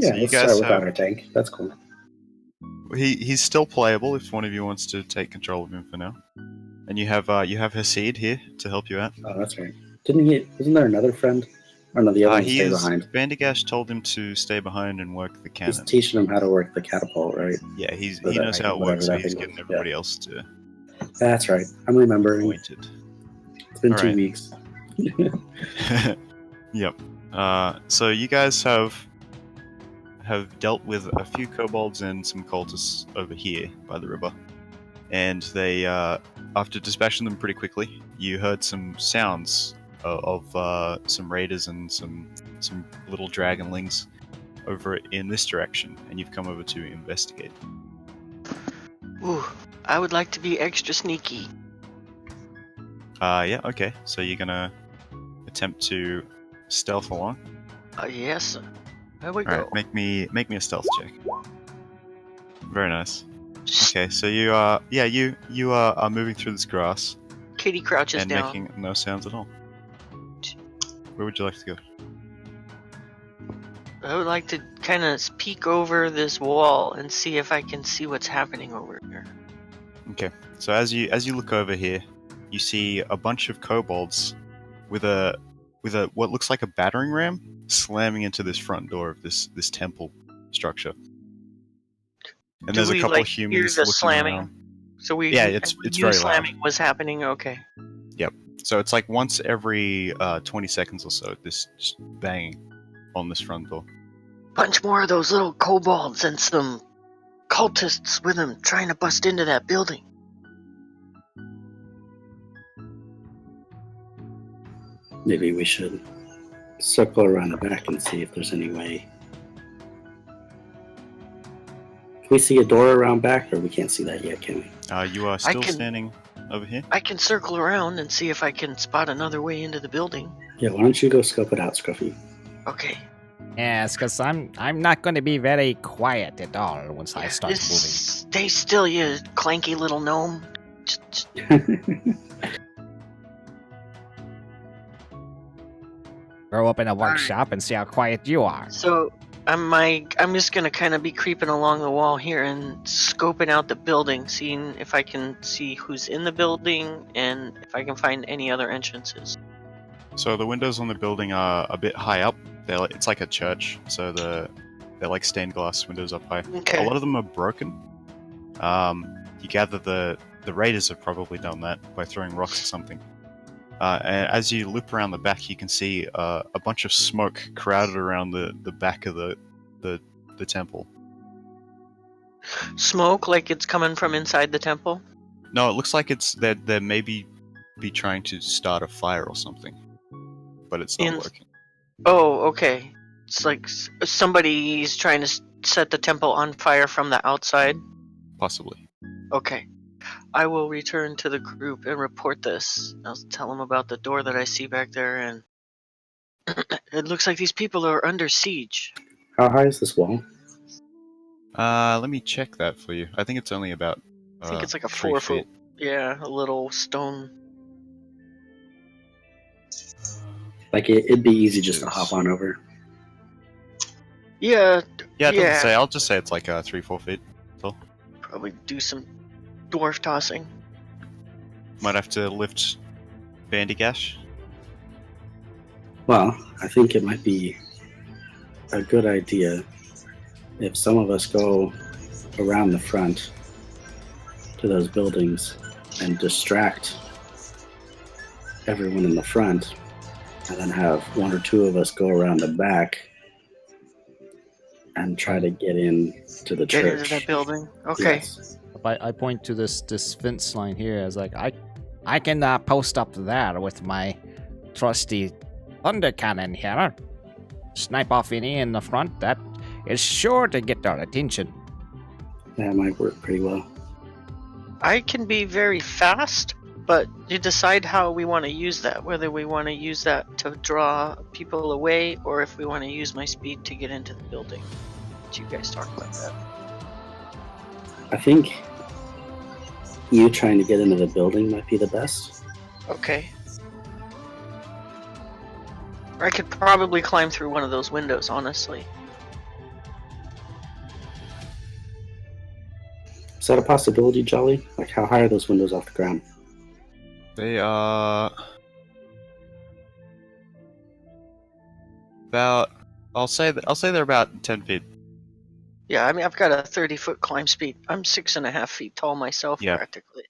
Yeah, So you let's guys start without have... our tank. That's cool. He's still playable if one of you wants to take control of him for now. And you have Hasid here to help you out. Oh, that's right. Wasn't there another friend? Or no, the other one stayed behind. Bandigash told him to stay behind and work the cannon. He's teaching him how to work the catapult, right? Yeah, he knows how it works, so he's getting everybody else to... That's right. I'm remembering. Pointed. It's been 2 weeks. Yep. So you guys have dealt with a few kobolds and some cultists over here by the river. And they, after dispatching them pretty quickly, you heard some sounds of some raiders and some little dragonlings over in this direction, and you've come over to investigate. Ooh, I would like to be extra sneaky. Yeah, okay. So you're gonna attempt to stealth along? Yes. There we go. Alright, make me a stealth check. Very nice. Okay, so you are moving through this grass. Kitty crouches and down. making no sounds at all. Where would you like to go? I would like to kind of peek over this wall and see if I can see what's happening over here. Okay, so as you look over here, you see a bunch of kobolds with a what looks like a battering ram slamming into this front door of this temple structure. And there's a couple of humans hear the looking slamming? around. So it's very slamming loud. was happening. Okay. Yep. So it's like once every 20 seconds or so, this just banging on this front door. Bunch more of those little kobolds and some cultists with them trying to bust into that building. Maybe we should circle around the back and see if there's any way. Can we see a door around back, or we can't see that yet, can we? You are still standing over here? I can circle around and see if I can spot another way into the building. Yeah, why don't you go scope it out, Scruffy? Okay. Yes, because I'm not going to be very quiet at all once I start moving. Stay still, you clanky little gnome. Go up in a workshop and see how quiet you are. So I'm just gonna kind of be creeping along the wall here and scoping out the building, seeing if I can see who's in the building and if I can find any other entrances. So the windows on the building are a bit high up. It's like a church, so they're like stained glass windows up high. Okay. A lot of them are broken. You gather the raiders have probably done that by throwing rocks or something. And as you loop around the back, you can see a bunch of smoke crowded around the back of the temple. Smoke, like it's coming from inside the temple? No, it looks like they're maybe be trying to start a fire or something, but it's not working. Oh, okay. It's like somebody's trying to set the temple on fire from the outside? Possibly. Okay. I will return to the group and report this. I'll tell them about the door that I see back there, and it looks like these people are under siege. How high is this wall? Let me check that for you. I think it's only about I think it's like a 4 foot. Yeah, a little stone. Like it'd be easy just to hop on over. Yeah, Yeah, it doesn't Yeah. say. I'll just say it's like 3-4 feet. probably do some dwarf tossing. Might have to lift Bandigash. Well, I think it might be a good idea if some of us go around the front to those buildings and distract everyone in the front, and then have one or two of us go around the back and try to get in to the Get church. into that building. Okay. Yes. I point to this fence line here as like I can post up there with my trusty thunder cannon here. Snipe off any in the front. That is sure to get our attention. That might work pretty well. I can be very fast, but you decide how we want to use that. Whether we want to use that to draw people away, or if we want to use my speed to get into the building. What you guys talk about that? I think you trying to get into the building might be the best. Okay. Or I could probably climb through one of those windows, honestly. Is that a possibility, Jolly? Like, how high are those windows off the ground? They are about. I'll say they're about 10 feet. Yeah, I mean, I've got a 30-foot climb speed. I'm 6.5 feet tall myself, Yeah. practically.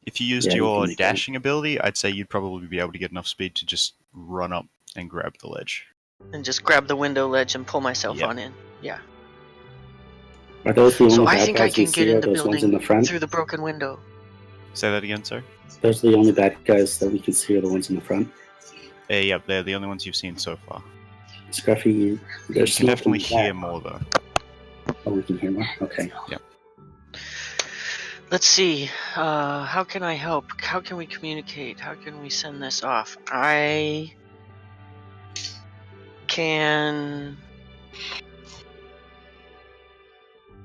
If you used Yeah, you your can make that. dashing ability, I'd say you'd probably be able to get enough speed to just run up and grab the ledge. And just grab the window ledge and pull myself Yeah. on in. Yeah. Are those the only So I bad think I guys we can see? get Are in the those ones in the building front? through the broken window. Say that again, sir. Those are the only bad guys that we can see are the ones in the front. Yep, they're the only ones you've seen so far. Scruffy, You there's can smoke definitely in the back. hear more though. Oh, we can hear more? Okay. Let's see. How can I help? How can we communicate? How can we send this off? I can.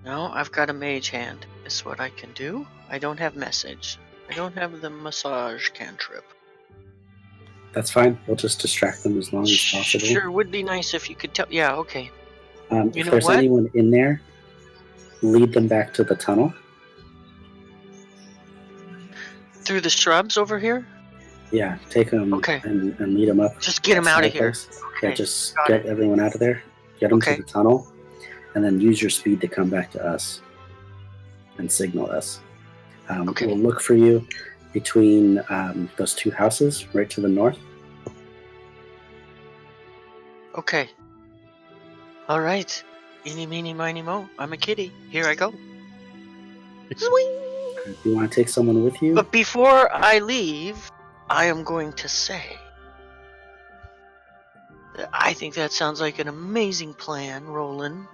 No, I've got a mage hand. Is what I can do. I don't have message. I don't have the massage cantrip. That's fine. We'll just distract them as long as possible. Sure, would be nice if you could tell. Yeah, okay. You If know there's what? anyone in there, lead them back to the tunnel. Through the shrubs over here? Yeah, take them Okay. and lead them up. Just get them out of here. sideways. Okay. Yeah, just got get everyone out of there. Get them Okay. to the tunnel, and then use your speed to come back to us and signal us. Okay. We'll look for you between those two houses right to the north. Okay. All right. Eeny, meeny, miny, mo. I'm a kitty. Here I go. Swing! If you want to take someone with you, But before I leave, I am going to say that I think that sounds like an amazing plan, Roland.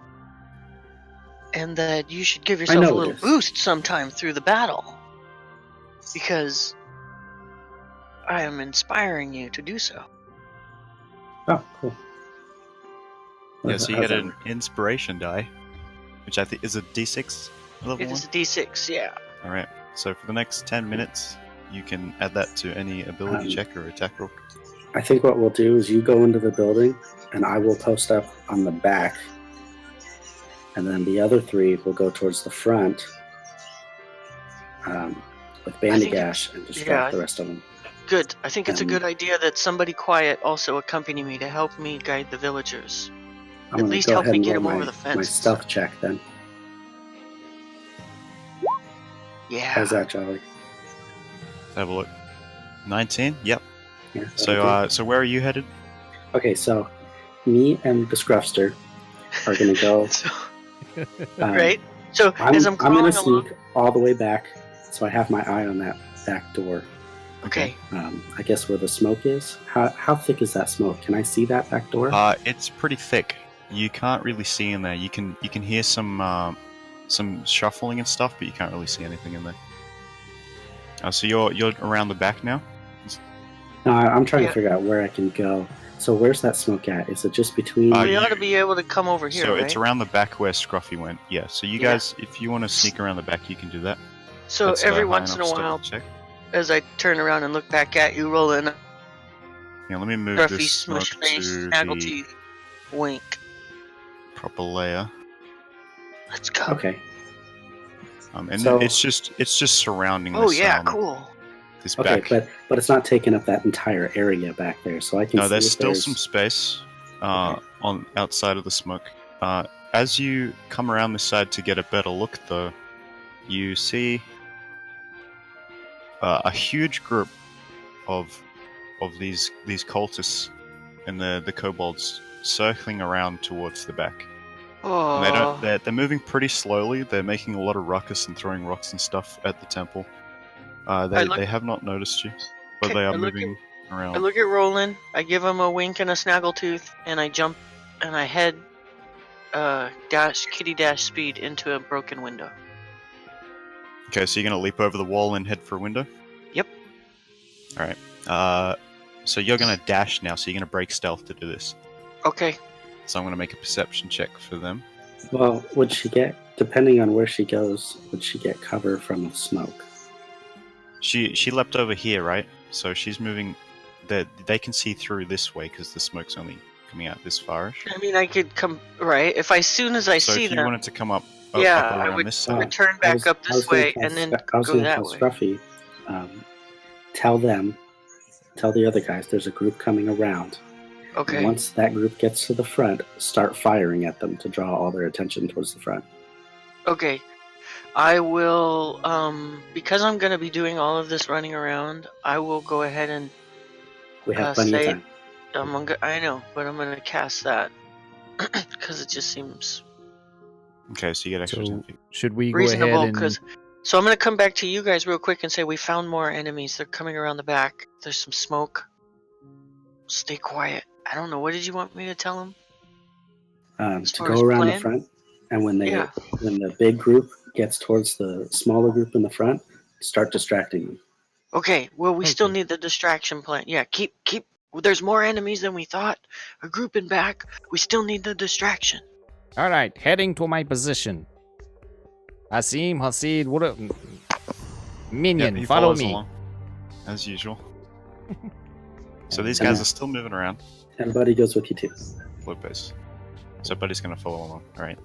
And that you should give yourself know a it little is. boost sometime through the battle. Because I am inspiring you to do so. oh, cool. Yeah, so you How's get that an work? inspiration die, which I think is a D6 level It 1. is a d6, yeah. Alright, so for the next 10 minutes, you can add that to any ability Um, check or attack roll. I think what we'll do is you go into the building, and I will post up on the back, and then the other three will go towards the front with Bandigash and distract yeah. the rest of them. Good. I think it's a Um, good idea that somebody quiet also accompany me to help me guide the villagers. I'm At gonna least go help ahead me and get roll them over my, the my fence. stealth check then. Yeah. How's that, Jolly? Let's have a look. 19? Yep. Yeah, So, that'll so where are you headed? do. Okay, so me and the Scruffster are gonna go. So, um, right? So I'm, as I'm I'm gonna crawling along, sneak all the way back, so I have my eye on that back door. okay. I guess where the smoke is. How thick is that smoke? Can I see that back door? It's pretty thick. You can't really see in there. You can hear some shuffling and stuff, but you can't really see anything in there. So you're around the back now. No, I'm trying Yeah. to figure out where I can go. So where's that smoke at? Is it just between? We you- ought to be able to come over here, So right? it's around the back where Scruffy went. Yeah. So you Yeah. guys, if you want to sneak around the back, you can do that. So That's, every high once in a enough while, stealth check. as I turn around and look back at you, Roland, Yeah, let me move Scruffy, this smoke smush face, to snaggle the teeth, wink. proper layer. Let's go. Okay. And So- it's just surrounding Oh this. yeah, cool. This Okay, back. but it's not taking up that entire area back there, so I can No, see there's if still there's some space Okay. on outside of the smoke. As you come around this side to get a better look, though, you see a huge group of these cultists and the kobolds circling around towards the back. And Oh, they're moving pretty slowly. They're making a lot of ruckus and throwing rocks and stuff at the temple. They have not noticed you, but Okay, they are I look moving I around. look at Roland. I give him a wink and a snaggletooth, and I jump and I head kitty dash speed into a broken window. Okay, so you're gonna leap over the wall and head for a window? Yep. Alright. So you're gonna dash now, so you're gonna break stealth to do this. Okay. So I'm gonna make a perception check for them. Well, would she get, depending on where she goes, would she get cover from the smoke? She leapt over here, right? So she's moving. They can see through this way because the smoke's only coming out this farish. I mean, I could come right if as soon as I So see if you them, wanted to come up, Yeah, up I around would this side, return I back was- up I was this gonna way tell and then Scru- I was go gonna that tell way. Scruffy, tell them, tell the other guys there's a group coming around. Okay. Once that group gets to the front, start firing at them to draw all their attention towards the front. Okay. I will because I'm gonna be doing all of this running around, I will go ahead and We have plenty of say time. I know, but I'm gonna cast that because it just seems okay, so you get extra 10 So feet. should we go reasonable. ahead and Because so I'm gonna come back to you guys real quick and say we found more enemies. They're coming around the back. There's some smoke. Stay quiet. I don't know. What did you want me to tell them? As To far go as around the plan? front, and when Yeah. the big group gets towards the smaller group in the front, start distracting them. Okay. Well, we still Okay. need the distraction plan. Yeah. Keep. There's more enemies than we thought. A group in back. We still need the distraction. all right, heading to my position. Asim, Hasid, what a minion, He follow follows me. along, as usual. So these And guys then- are still moving around. And Buddy goes with you too. Wood base. So Buddy's gonna follow along. Alright.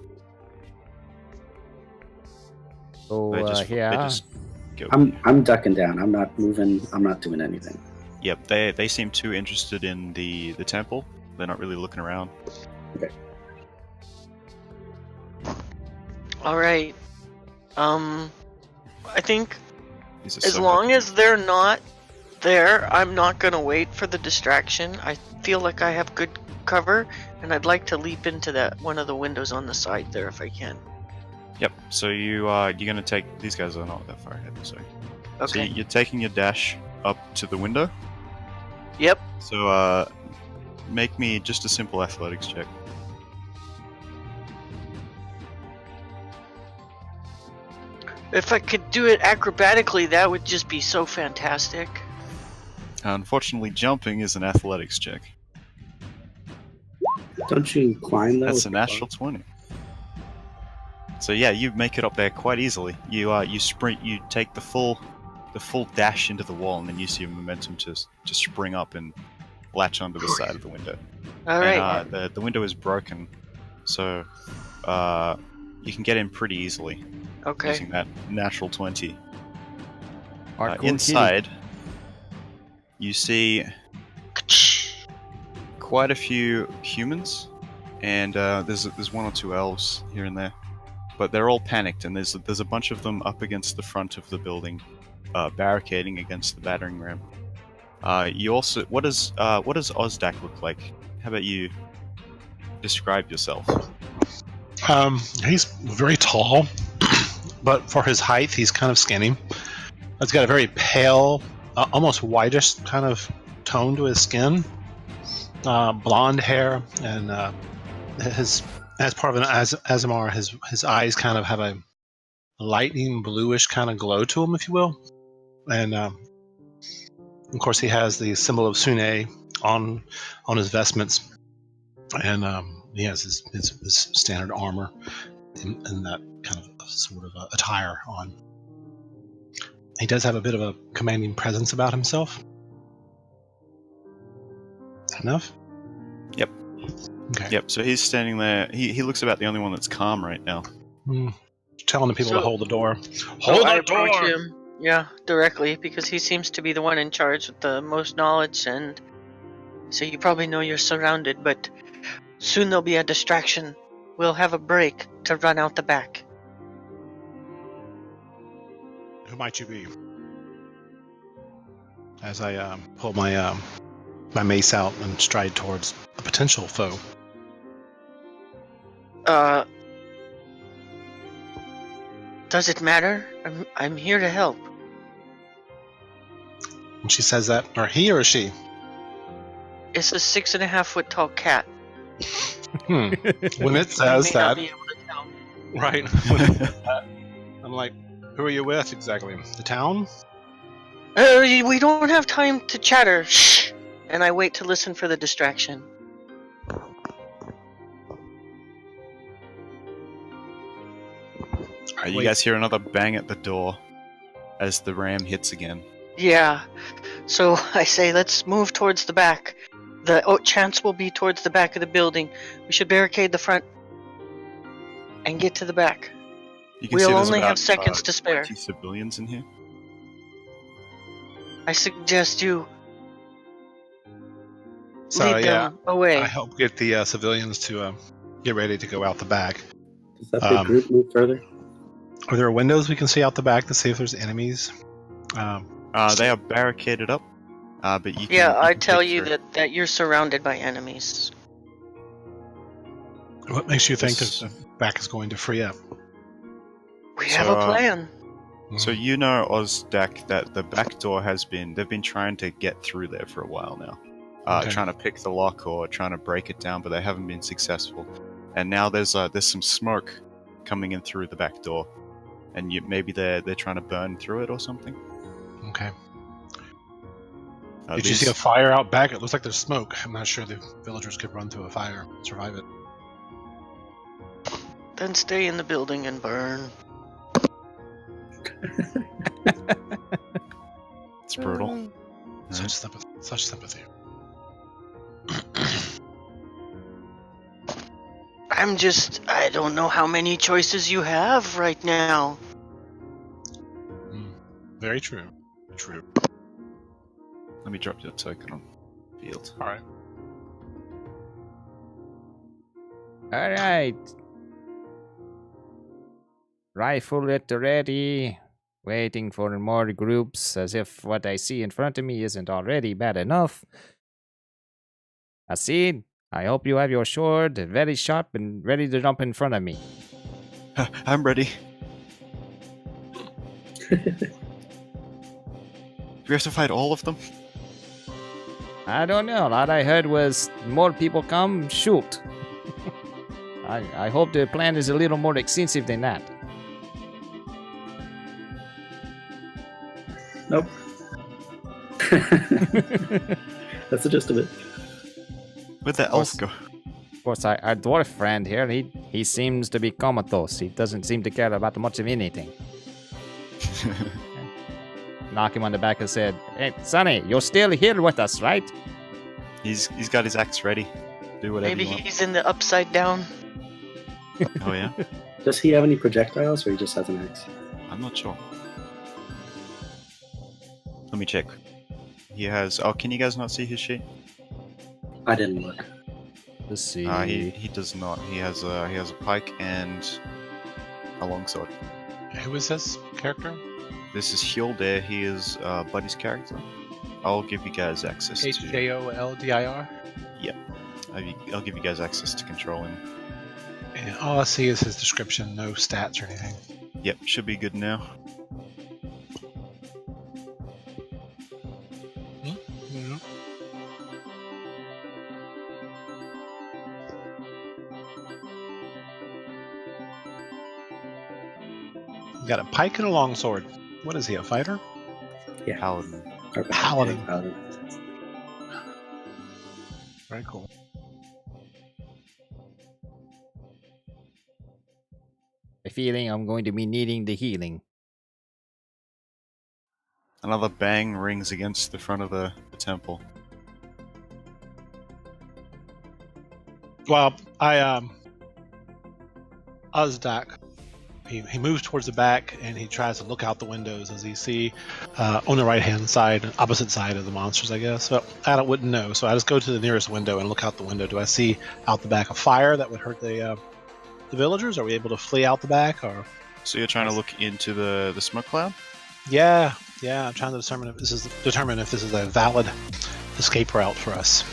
So They yeah, just go. I'm ducking down. I'm not moving. I'm not doing anything. Yep, they seem too interested in the temple. They're not really looking around. All right. I think These are as so long happy. as they're not there, I'm not gonna wait for the distraction. I feel like I have good cover, and I'd like to leap into that one of the windows on the side there if I can. Yep. So you're gonna take these guys are not that far ahead. So Okay. you're taking your dash up to the window. Yep. So make me just a simple athletics check. If I could do it acrobatically, that would just be so fantastic. Unfortunately, jumping is an athletics check. Don't you climb though? That's a with your natural 20. So yeah, you make it up there quite easily. You sprint, you take the full dash into the wall, and then use your momentum to spring up and latch onto the side of the window. All right. And the window is broken, so you can get in pretty easily Okay. using that natural 20. hardcore kitty. Inside, you see quite a few humans, and there's one or two elves here and there, but they're all panicked, and there's a bunch of them up against the front of the building, barricading against the battering ram. You also what does Ozdak look like? How about you describe yourself? He's very tall, but for his height, he's kind of skinny. He's got a very pale, almost whitish kind of tone to his skin. Blonde hair, and as part of an Azamar, his eyes kind of have a lightning bluish kind of glow to them, if you will. And of course, he has the symbol of Sune on his vestments, and he has his standard armor and that kind of sort of attire on. He does have a bit of a commanding presence about himself. that enough? Yep. Okay. Yep, so he's standing there. He looks about the only one that's calm right now. Telling the people to So- hold the door. So Hold I the approach door! him, yeah, directly, because he seems to be the one in charge with the most knowledge, and so you probably know you're surrounded, but soon there'll be a distraction. We'll have a break to run out the back. Who might you be? As I pull my my mace out and stride towards a potential foe. Does it matter? I'm here to help. When she says that, or he or she? It's a 6.5 foot tall cat. When it You says may not that, be able to tell. right? When it says that, I'm like, who are you with exactly? The town? We don't have time to chatter. Shh! And I wait to listen for the distraction. Alright, you Wait. guys hear another bang at the door as the ram hits again. Yeah. So I say, let's move towards the back. The chance will be towards the back of the building. We should barricade the front and get to the back. You can We'll see there's only about, have seconds to spare. 20 civilians in here. I suggest you So lead yeah, them away. I help get the civilians to get ready to go out the back. Does that big group move further? Are there windows we can see out the back to see if there's enemies? They are barricaded up, but you can. Yeah, you I can tell pick you through. that you're surrounded by enemies. What makes you think This- that the back is going to free up? We So, have a plan. So you know, Ozdak, that the back door they've been trying to get through there for a while now. Okay. Trying to pick the lock or trying to break it down, but they haven't been successful. And now there's some smoke coming in through the back door. And maybe they're trying to burn through it or something. Okay. Uh, Did you these- see a fire out back? It looks like there's smoke. I'm not sure the villagers could run through a fire and survive it. Then stay in the building and burn. It's brutal. Such sympathy. Such sympathy. I don't know how many choices you have right now. Very true. True. Let me drop your token on field. All right. All right. Rifle at the ready. Waiting for more groups, as if what I see in front of me isn't already bad enough. Asid, I hope you have your sword very sharp and ready to jump in front of me. I'm ready. Do we have to fight all of them? I don't know. All I heard was more people come, shoot. I hope the plan is a little more extensive than that. Nope. That's the gist of it. Where'd that elf go? Of course, our dwarf friend here, he seems to be comatose. He doesn't seem to care about much of anything. Knock him on the back and said, "Hey, Sonny, you're still here with us, right?" He's got his axe ready. Do whatever Maybe you want. he's in the upside down. Oh yeah? Does he have any projectiles, or he just has an axe? I'm not sure. Let me check. He has. Oh, can you guys not see his sheet? I didn't look. Let's see. He does not. He has a pike and a longsword. Who is this character? This is Hildir. He is Buddy's character. I'll give you guys access to. HJOLDIR. I'll give you guys access to control him. And all I see is his description, no stats or anything. Yep, should be good now. Got a pike and a longsword. What is he, a fighter? Yeah. Paladin. Or Paladin. Paladin. Very cool. A feeling I'm going to be needing the healing. Another bang rings against the front of the temple. Well, Uzdak, he moves towards the back and he tries to look out the windows. Does he see on the right-hand side, opposite side of the monsters, I guess? Well, I wouldn't know, so I just go to the nearest window and look out the window. Do I see out the back a fire that would hurt the villagers? Are we able to flee out the back? Or So you're trying to look into the smoke cloud? Yeah, I'm trying to determine if this is a valid escape route for us.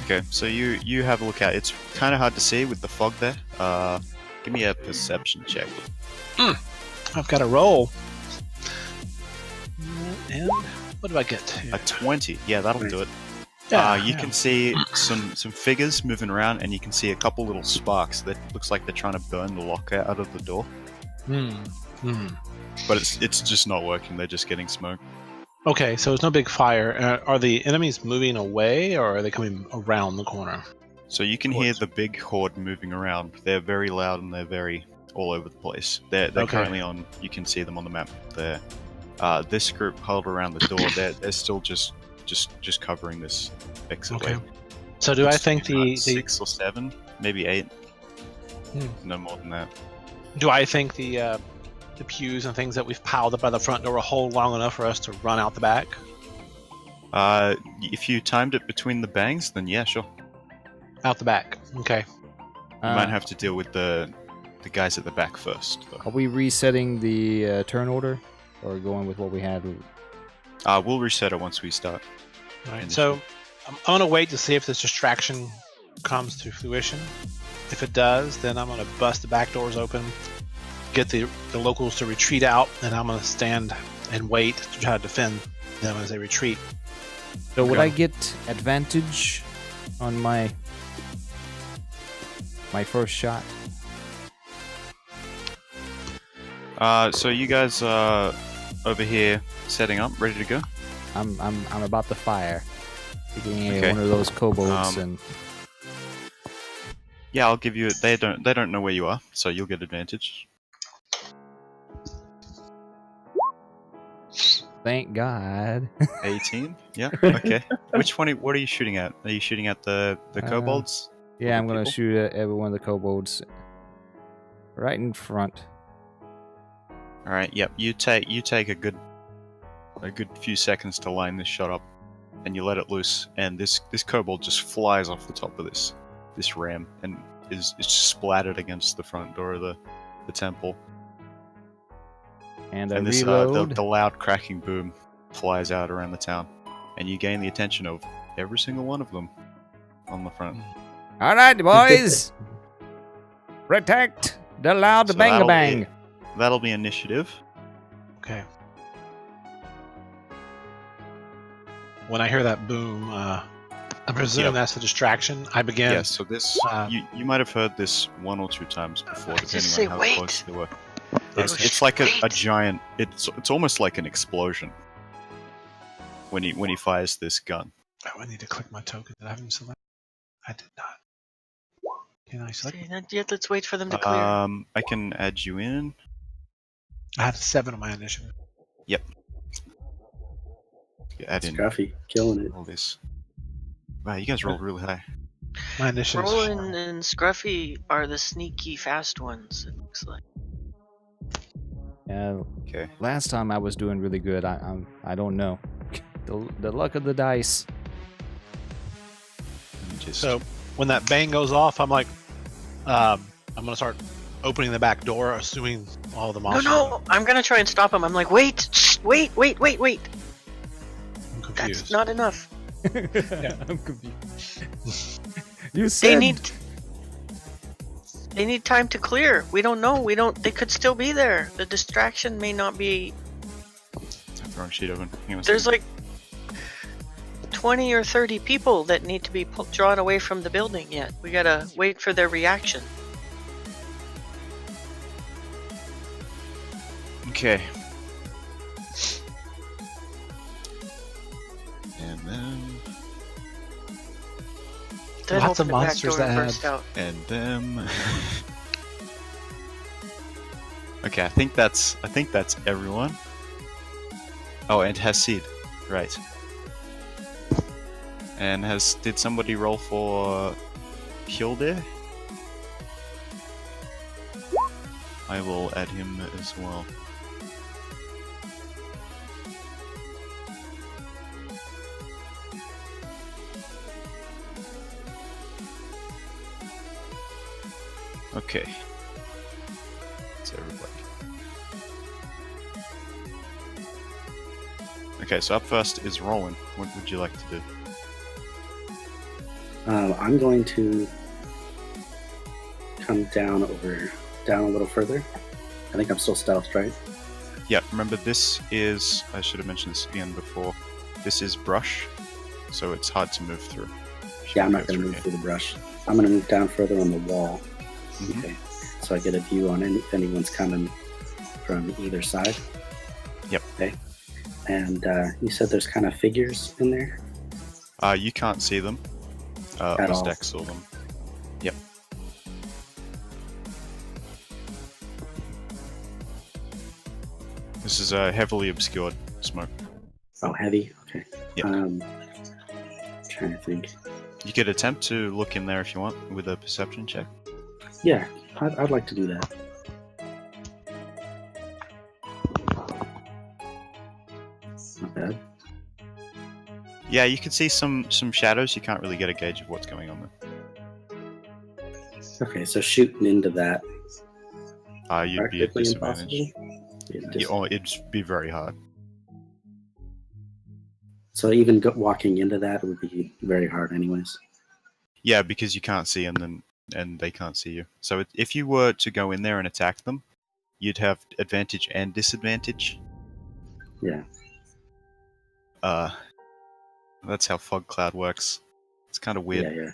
Okay, so you have a look out. It's kind of hard to see with the fog there. Give me a perception check. I've got a roll. And what do I get? A 20. Yeah, that'll do it. You can see some figures moving around, and you can see a couple little sparks that looks like they're trying to burn the lock out of the door. But it's just not working. They're just getting smoke. Okay, so it's no big fire. Are the enemies moving away, or are they coming around the corner? So you can hear the big horde moving around. They're very loud and they're very all over the place. They're currently on. You can see them on the map. They're this group huddled around the door. They're still just covering this exit way. So do I think the 6 or 7, maybe 8? No more than that. Do I think the pews and things that we've piled up by the front door will hold long enough for us to run out the back? If you timed it between the bangs, then yeah, sure. Out the back. Okay. You might have to deal with the guys at the back first, though. Are we resetting the turn order, or going with what we had? We'll reset it once we start. All right. So I'm gonna wait to see if this distraction comes to fruition. If it does, then I'm gonna bust the back doors open, get the locals to retreat out, and I'm gonna stand and wait to try to defend them as they retreat. So would I get advantage on my first shot? So you guys are over here setting up, ready to go? I'm about to fire. Getting Okay. one of those kobolds and Yeah, I'll give you. They don't know where you are, so you'll get advantage. thank God. 18. Yeah. Okay. Which one? What are you shooting at? Are you shooting at the kobolds? Yeah, I'm the gonna people? shoot at every one of the kobolds right in front. All right. Yep. You take a good few seconds to line this shot up, and you let it loose, and this kobold just flies off the top of this ram and is splattered against the front door of the temple. And I And this reload. the loud cracking boom flies out around the town, and you gain the attention of every single one of them on the front. All right, boys. Protect the loud So bang bang. That'll be initiative. Okay. When I hear that boom, I presume Yep. that's a distraction. I begin. Yeah, so this you might have heard this 1 or 2 times before, Just depending say on how wait. close they were. Oh, It's like a wait. giant. It's almost like an explosion when he fires this gun. Oh, I need to click my token. Did I have him select? I did not. Can I select? Okay, not yet. Let's wait for them to clear. I can add you in. I had 7 on my initiative. Yeah, add in Scruffy, killing it. all this. Wow, you guys rolled really high. My initiative. Roland and Scruffy are the sneaky fast ones, it looks like. Yeah, Okay. last time I was doing really good. I don't know. The luck of the dice. Let me just- So when that bang goes off, I'm like, I'm gonna start opening the back door, assuming all the No, monsters. no! I'm gonna try and stop him. I'm like, wait! Shh, wait! I'm That's confused. not enough. I'm confused. You They said need time to clear. We don't know. They could still be there. The distraction may not be. I have the wrong sheet open. Hang on a There's second. like 20 or 30 people that need to be drawn away from the building yet. We gotta wait for their reaction. Okay. And then Then Lots of open the back monsters door that and have- burst out. and them. Okay, I think that's everyone. Oh, and Hasid, right? And did somebody roll for Kildare. I will add him as well. Okay. That's everybody. Okay, so up first is Roland. What would you like to do? I'm going to come down a little further. I think I'm still stealthed, right? Yeah, remember this is, I should have mentioned this again before, this is brush, so it's hard to move through. if you Yeah, I'm wanna not go going to through move here. through the brush. I'm going to move down further on the wall. Mhm. Okay. So I get a view on if anyone's coming from either side. Yep. Okay. And you said there's kind of figures in there? You can't see them. At all. Deck saw them. Yep. This is a heavily obscured smoke. Oh, heavy? Okay. Yep. Trying to think. You could attempt to look in there if you want with a perception check. Yeah, I'd like to do that. Not bad. Yeah, you can see some shadows. You can't really get a gauge of what's going on there. Okay, so shooting into that. You'd be at Practically disadvantage. impossible? Yeah, Or it'd be very hard. So even walking into that would be very hard, anyways. Yeah, because you can't see and they can't see you. So if you were to go in there and attack them, you'd have advantage and disadvantage. Yeah. That's how fog cloud works. It's kind of weird. Yeah.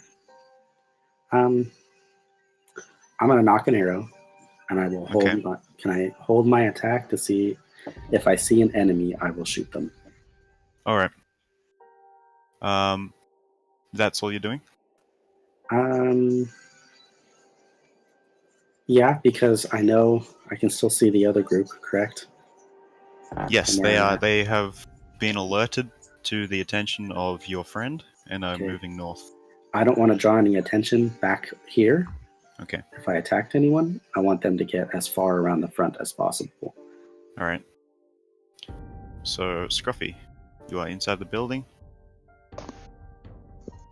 I'm gonna knock an arrow, and I will hold. Okay. Can I hold my attack to see if I see an enemy? I will shoot them. All right. That's all you're doing? Yeah, because I know I can still see the other group. Correct? Yes, And they they're- are. They have been alerted to the attention of your friend and are Okay. moving north. I don't want to draw any attention back here. Okay. If I attacked anyone, I want them to get as far around the front as possible. All right. So, Scruffy, you are inside the building.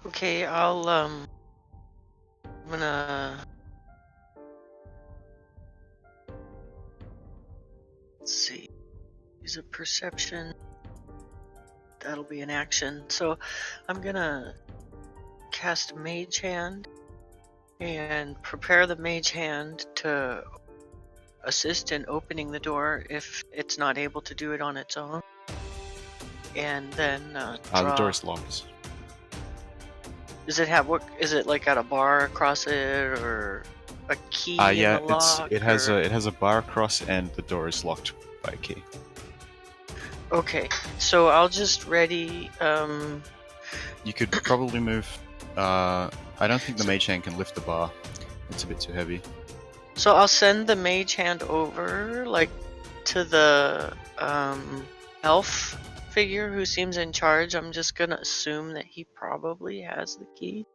Okay, I'm gonna... Let's see. Use a perception. That'll be an action. So I'm gonna cast Mage Hand and prepare the Mage Hand to assist in opening the door if it's not able to do it on its own. And then The draw... door is locked. Does it have what? Is it like got a bar across it or a key Yeah, in the lock? it has or... a bar across and the door is locked by a key. Okay, so I'll just ready. You could probably move. I don't think the mage hand can lift the bar. It's a bit too heavy. So I'll send the Mage Hand over, like, to the elf figure who seems in charge. I'm just gonna assume that he probably has the key,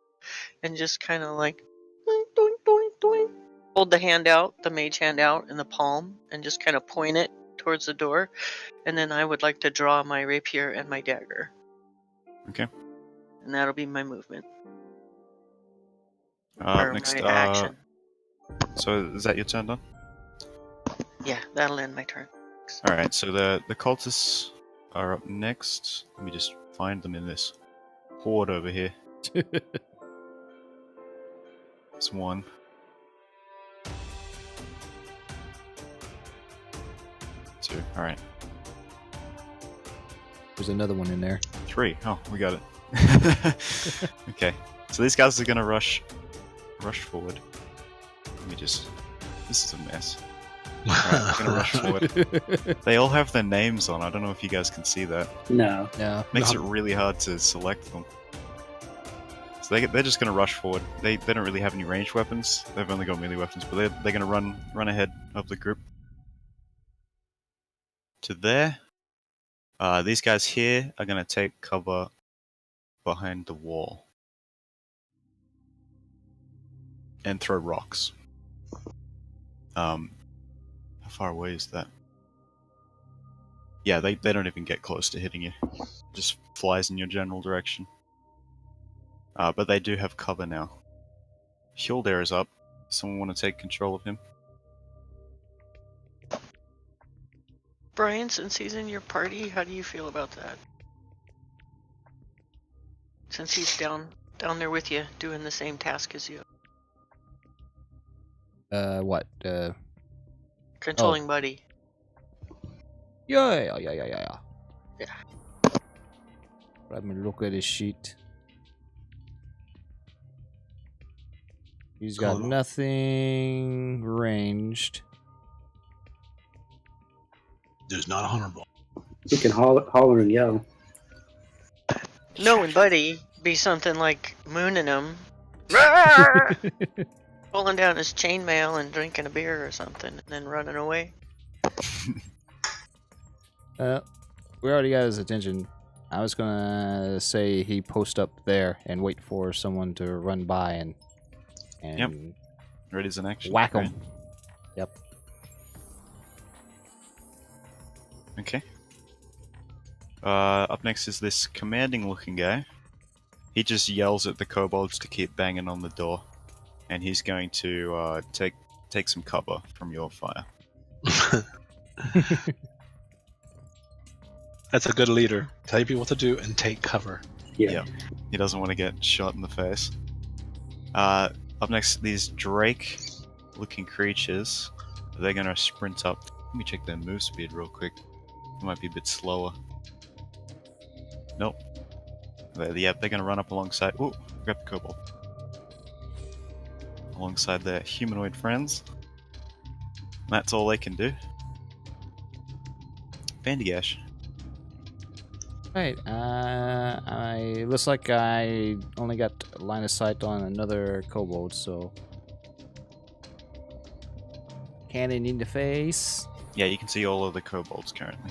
and just kind of like, doink, doink, doink, doink. Hold the hand out, the Mage Hand out in the palm, and just kind of point it towards the door. And then I would like to draw my rapier and my dagger. Okay. And that'll be my movement. Or Next, my action. so is that your turn done? Yeah, that'll end my turn. All right. So the cultists are up next. Let me just find them in this horde over here. It's one. Two. All right. There's another one in there. Three. Oh, we got it. Okay. So these guys are gonna rush forward. Let me just. This is a mess. Alright, we're gonna rush forward. They all have their names on. I don't know if you guys can see that. No. No. Makes it really hard to select them. So they're just gonna rush forward. They don't really have any ranged weapons. They've only got melee weapons, but they're gonna run ahead of the group to there. These guys here are gonna take cover behind the wall. and throw rocks. How far away is that? Yeah, they don't even get close to hitting you. Just flies in your general direction. But they do have cover now. Hildair is up. Someone want to take control of him? Brian, since he's in your party, how do you feel about that? Since he's down there with you, doing the same task as you. What? Controlling Buddy. Yeah. Yeah. Let me look at his sheet. He's got nothing ranged. There's not honorable. You can holler and yell. Knowing Buddy be something like mooning him, pulling down his chainmail and drinking a beer or something, and then running away. We already got his attention. I was gonna say he post up there and wait for someone to run by and Yep. Ready as an action. whack him. Right. Yep. Okay. Up next is this commanding-looking guy. He just yells at the kobolds to keep banging on the door, and he's going to take some cover from your fire. That's a good leader. Tell people what to do and take cover. Yeah. Yep. He doesn't want to get shot in the face. Up next, these Drake-looking creatures. They're going to sprint up. Let me check their move speed real quick. It might be a bit slower. Nope. Yep, they're going to run up alongside... Ooh, grab the kobold. Alongside their humanoid friends. That's all they can do. Bandigash. Right. I looks like I only got line of sight on another kobold, so cannon in the face. Yeah, you can see all of the kobolds currently.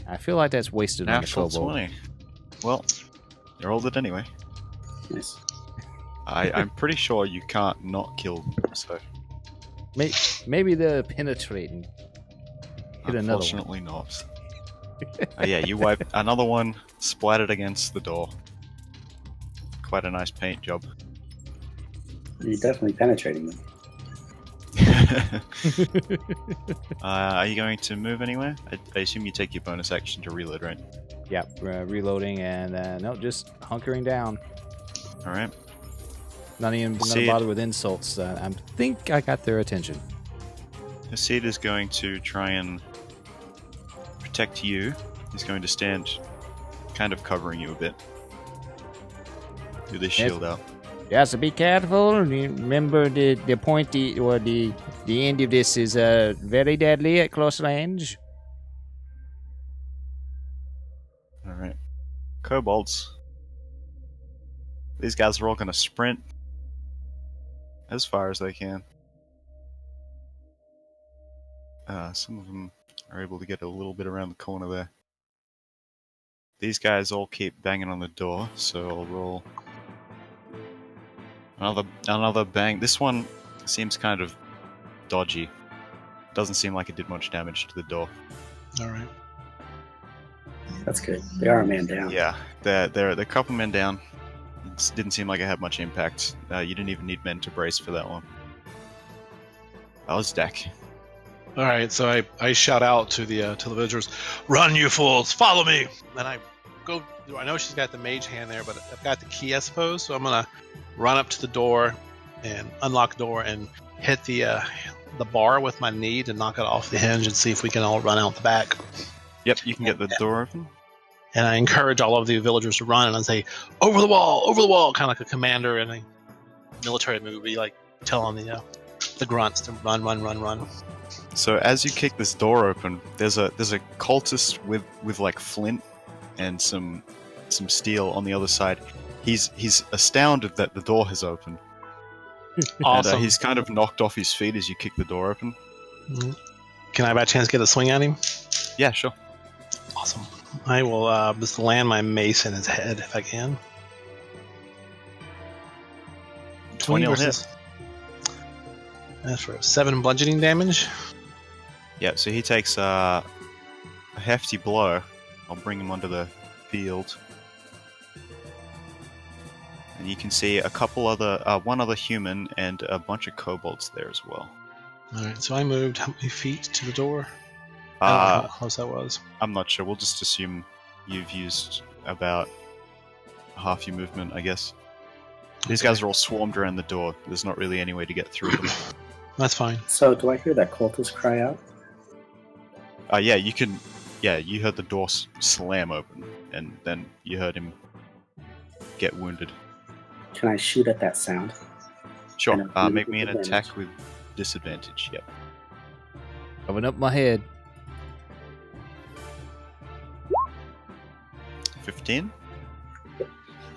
I feel like that's wasted on the Natural kobold. 20. Well, you rolled it anyway. Nice. I'm pretty sure you can't not kill them, so Maybe the penetrating. Hit another one. unfortunately not. Yeah, you wipe another one, splattered against the door. Quite a nice paint job. You're definitely penetrating them. Are you going to move anywhere? I assume you take your bonus action to reload, right? Yeah, reloading and no, just hunkering down. All right. Not even gonna Hasid. bother with insults. I think I got their attention. Hasid is going to try and protect you. He's going to stand kind of covering you a bit. Do this Yes. shield out. Yeah, so be careful. Remember the pointy or the end of this is very deadly at close range. Alright. Kobolds. These guys are all going to sprint as far as they can. Some of them are able to get a little bit around the corner there. These guys all keep banging on the door, so I'll roll another bang. This one seems kind of dodgy. Doesn't seem like it did much damage to the door. All right. That's good. They are a man down. Yeah, they're a couple men down. It didn't seem like it had much impact. You didn't even need men to brace for that one. That was Deck. All right. So I shout out to the villagers, "Run, you fools! Follow me!" And I go. I know she's got the mage hand there, but I've got the key, I suppose. So I'm gonna run up to the door and unlock the door and hit the bar with my knee to knock it off the hinge and see if we can all run out the back. Yep, you can get the door open. And I encourage all of the villagers to run, and I say, over the wall, kind of like a commander in a military movie, like telling the grunts to run. So as you kick this door open, there's a cultist with like flint and some steel on the other side. He's astounded that the door has opened. Awesome. And, he's kind of knocked off his feet as you kick the door open. Can I by chance get a swing at him? Yeah, sure. Awesome. I will just land my mace in his head if I can. 20 will hit. versus. That's for 7 bludgeoning damage. Yeah, so he takes a hefty blow. I'll bring him onto the field. And you can see a couple other, one other human and a bunch of kobolds there as well. Alright, so I moved how many feet to the door? I don't know how close that was. I'm not sure. We'll just assume you've used about half your movement, I guess. These guys are all swarmed around the door. There's not really any way to get through them. That's fine. So, do I hear that cultist cry out? Yeah, you can. Yeah, you heard the door slam open, and then you heard him get wounded. Can I shoot at that sound? Sure. And a Make me an disadvantage. attack with disadvantage. Yep. Coming up my head. 15.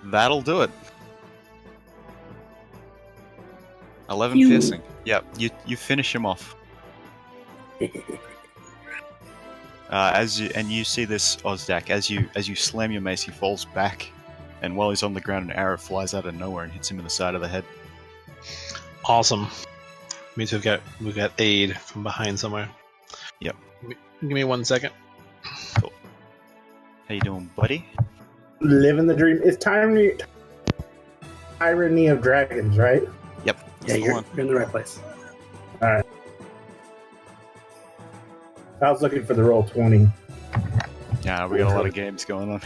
That'll do it. 11 Phew. piercing. Yep. You finish him off. You see this Ozdak as you slam your mace, he falls back, and while he's on the ground, an arrow flies out of nowhere and hits him in the side of the head. Awesome. Means we've got aid from behind somewhere. Yep. Give me 1 second. Cool. How you doing, buddy? Living the dream. It's Tyranny of Dragons, right? Yep. Yeah, That's the you're one. in the right place. Alright. I was looking for the roll 20. Yeah, we got a lot of games going on.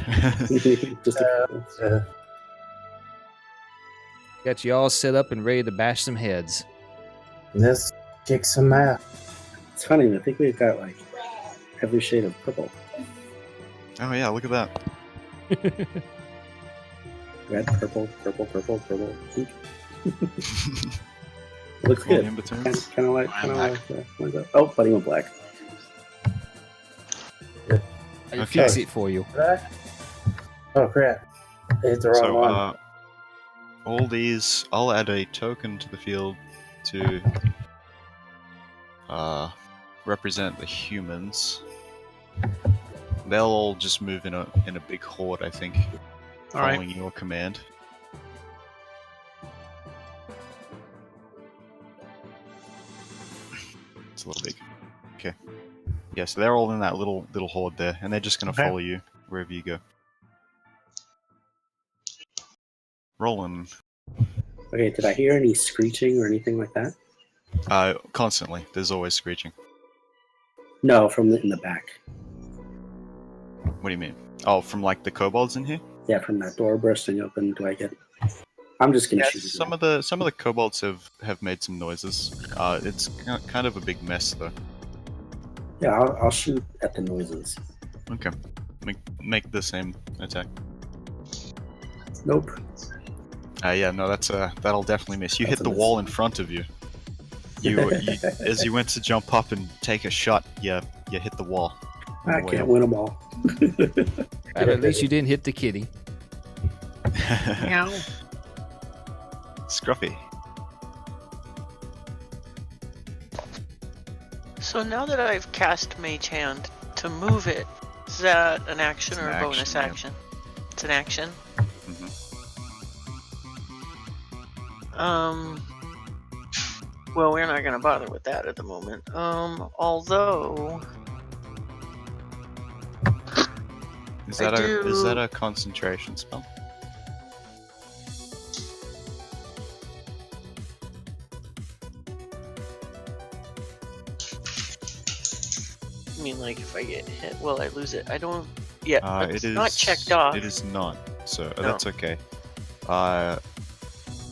Just Got you all set up and ready to bash some heads. Let's kick some ass. it's funny. I think we've got like every shade of purple. Oh yeah, look at that. Red, purple, purple, purple, purple, pink. Looks All the good. in-betweens. Kind of like. I'm black. What is that? Oh, buddy went black. I can Okay. fix it for you. Oh crap. It's the wrong So, one. all these, I'll add a token to the field to represent the humans. They'll all just move in a big horde, I think, Alright. following your command. It's a little big. Okay. Yeah, so they're all in that little horde there, and they're just gonna Okay. follow you wherever you go. Rolling. Okay, did I hear any screeching or anything like that? Constantly. There's always screeching. No, from in the back. What do you mean? Oh, from like the kobolds in here? Yeah, from that door bursting open. Do I get? I'm just gonna shoot. Some of the kobolds have made some noises. It's kind of a big mess though. Yeah, I'll shoot at the noises. Okay. Make the same attack. Nope. Yeah, no, that'll definitely miss. You That's hit a the miss. wall in front of you. You as you went to jump up and take a shot, you hit the wall. on I the way can't up. win them all. At least you didn't hit the kitty. Meow. Scruffy. So now that I've cast Mage Hand, to move it, is that an action It's or an a bonus action, yeah. action? It's an action. Mhm. Well, we're not gonna bother with that at the moment. Although Is I that do- a concentration spell? I mean, like if I get hit, will I lose it? I don't. Yeah, It it's is not checked off. It is not. So No. that's okay.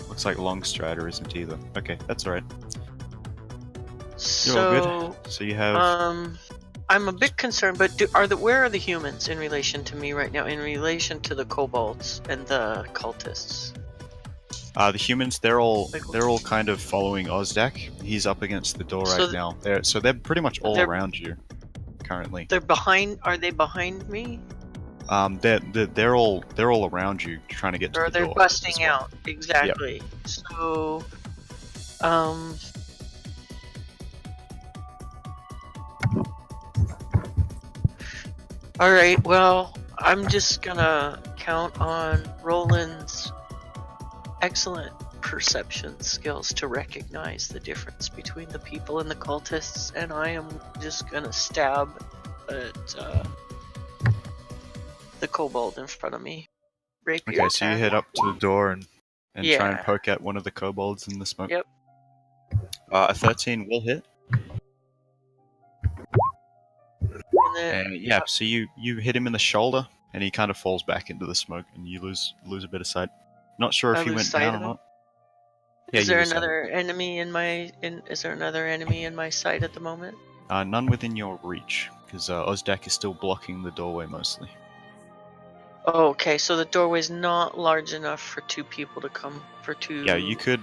Looks like Longstrider isn't either. Okay, that's alright. You're all So, good. So you have I'm a bit concerned, but where are the humans in relation to me right now? In relation to the kobolds and the cultists? the humans. They're all Like- kind of following Ozdak. He's up against the door So right th- now. They're pretty much all They're- around you currently. They're behind. Are they behind me? They're all around you trying to get to Or the they're door. busting as well. out? Exactly. So, all right. Well, I'm just gonna count on Roland's excellent perception skills to recognize the difference between the people and the cultists, and I am just gonna stab at the kobold in front of me. Rapier Okay, so you attack. head up to the door and try and Yeah. poke at one of the kobolds in the smoke. Yep. A 13 will hit. And then, And yeah, so you hit him in the shoulder, and he kind of falls back into the smoke, and you lose a bit of sight. Not sure I if he lose went sight down or of him? not. Yeah, is you there lose sight of him. another enemy in my is there another enemy in my sight at the moment? None within your reach, because Ozdak is still blocking the doorway mostly. Oh, okay, so the doorway's not large enough for two people to come. For two. Yeah, you could.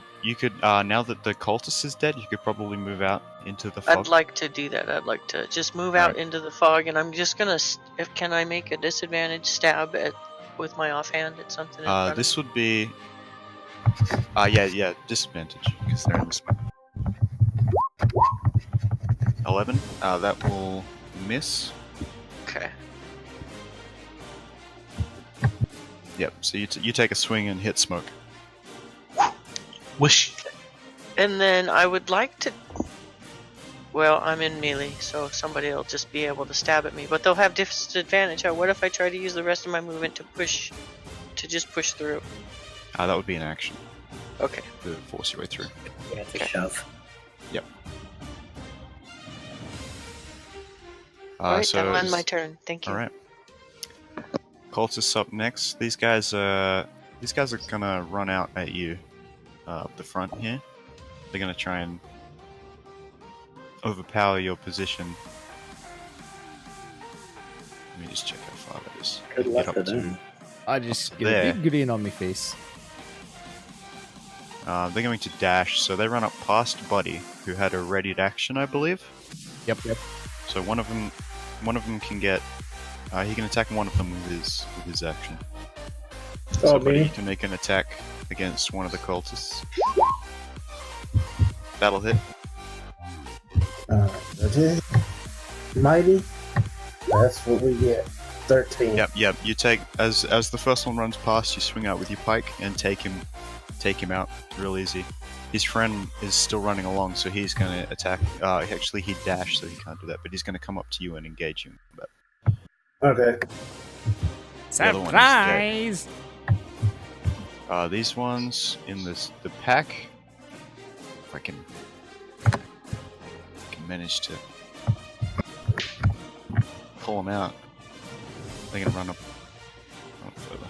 Now that the cultist is dead, you could probably move out into the fog. I'd like to do that. I'd like to just move Alright. out into the fog, and I'm just gonna. Can I make a disadvantage stab at with my offhand at something in front This of me? would be. Yeah, disadvantage because they're in the smoke. 11. That will miss. Okay. Yep. So you take a swing and hit smoke. Wish. And then I would like to. Well, I'm in melee, so somebody will just be able to stab at me, but they'll have disadvantage. What if I try to use the rest of my movement to just push through? That would be an action Okay. to force your way through. Yeah, it's a Okay. shove. Yep. Alright, so that'll end my turn. Thank you. All right. Cultists up next. These guys are gonna run out at you up the front here. They're gonna try and overpower your position. Let me just check how far that is. Good luck Get to up to. them. I just get There. a big grin on my face. They're going to dash, so they run up past Buddy, who had a readied action, I believe. Yep. So one of them can get. He can attack one of them with his action. So Oh, Buddy me? can make an attack against one of the cultists. That'll hit. Okay. Mighty. That's what we get. 13. Yep. You take as the first one runs past, you swing out with your pike and take him out real easy. His friend is still running along, so he's going to attack. Actually, he dashed, so he can't do that. But he's going to come up to you and engage you. But Okay. The other one is Surprise! these ones in the pack, if I can manage to pull them out, they're going to run up further.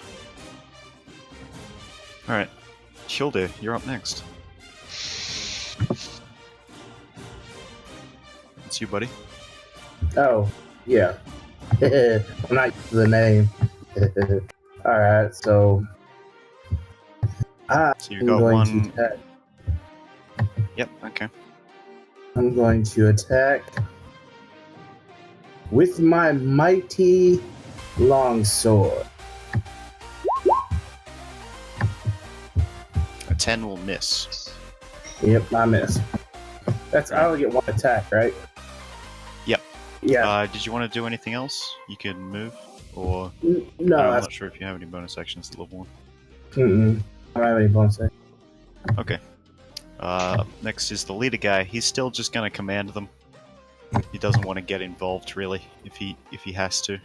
All right, Shilder, you're up next. It's you, buddy. Oh, yeah. I'm not used to the name. Alright, so. So you've got one. Yep. Okay. I'm going to attack with my mighty longsword. A 10 will miss. Yep, I miss. I only get one attack, right? Yep. Yeah. Did you want to do anything else? You can move, or No, I'm that's. not sure if you have any bonus actions at level 1. Mm-mm. I don't have any bonus action. Okay. Next is the leader guy. He's still just gonna command them. He doesn't want to get involved really, if he has to.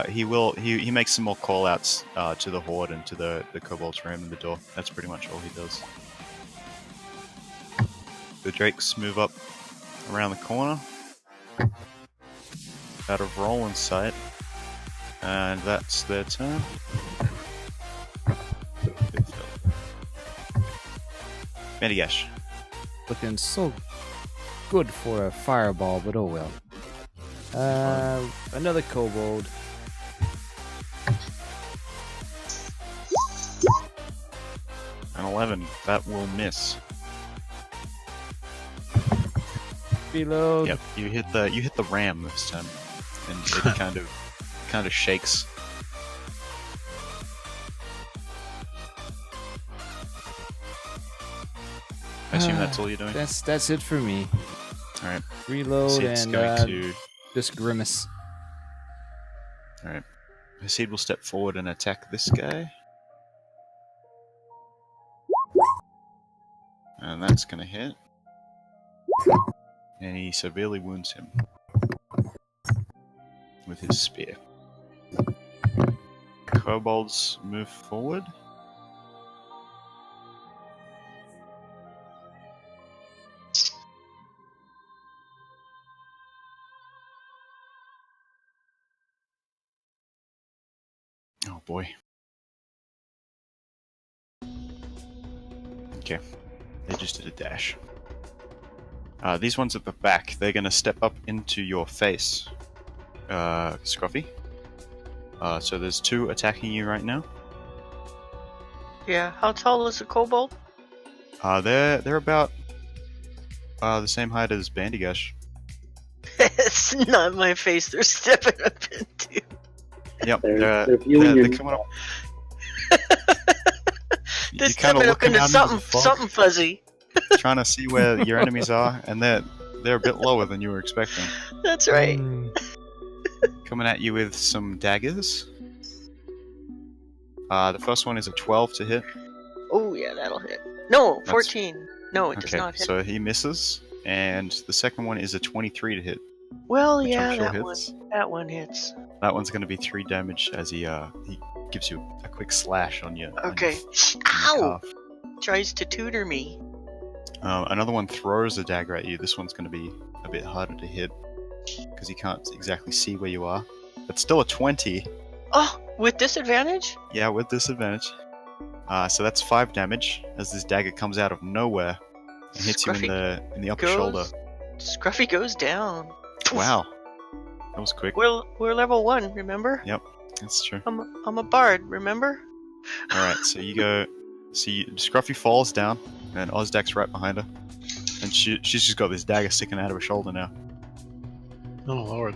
He will. He makes some more call-outs to the horde and to the kobolds ramming the door. That's pretty much all he does. The drakes move up around the corner, out of roll in sight, and that's their turn. Medigash. Looking so good for a fireball, but oh well. Another kobold. An 11. That will miss. Reload. Yep, you hit the ram this time, and it kind of shakes. I assume that's all you're doing. That's it for me. All right. Reload Hasid's and going to. just grimace. All right. Hasid will step forward and attack this guy. And that's gonna hit. And he severely wounds him with his spear. Kobolds move forward. Oh boy. Okay. They just did a dash. These ones at the back, they're gonna step up into your face, Scruffy. So there's 2 attacking you right now. Yeah, how tall is a kobold? They're about the same height as Bandygash. It's not my face they're stepping up into. Yep, They're viewing they're your- coming up. They're You're kinda stepping up looking into out into something, the fog, something fuzzy. trying to see where your enemies are, and they're a bit lower than you were expecting. That's right. Coming at you with some daggers. The first one is a 12 to hit. Oh yeah, that'll hit. No, 14. No, it does Okay, not hit. so he misses. And the second one is a 23 to hit. Well, which yeah, I'm sure that hits. one. That one hits. That one's going to be 3 damage as he gives you a quick slash on your, Okay. on your Ow! calf. Tries to tutor me. Another one throws a dagger at you. This one's going to be a bit harder to hit because he can't exactly see where you are. But still a 20. Oh, with disadvantage? Yeah, with disadvantage. So that's 5 damage as this dagger comes out of nowhere and hits you in the upper shoulder. Scruffy goes down. Wow, that was quick. We're level 1, remember? Yep, that's true. I'm a bard, remember? All right, so you go. Scruffy falls down, and Ozdak's right behind her, and she's just got this dagger sticking out of her shoulder now. Oh lord.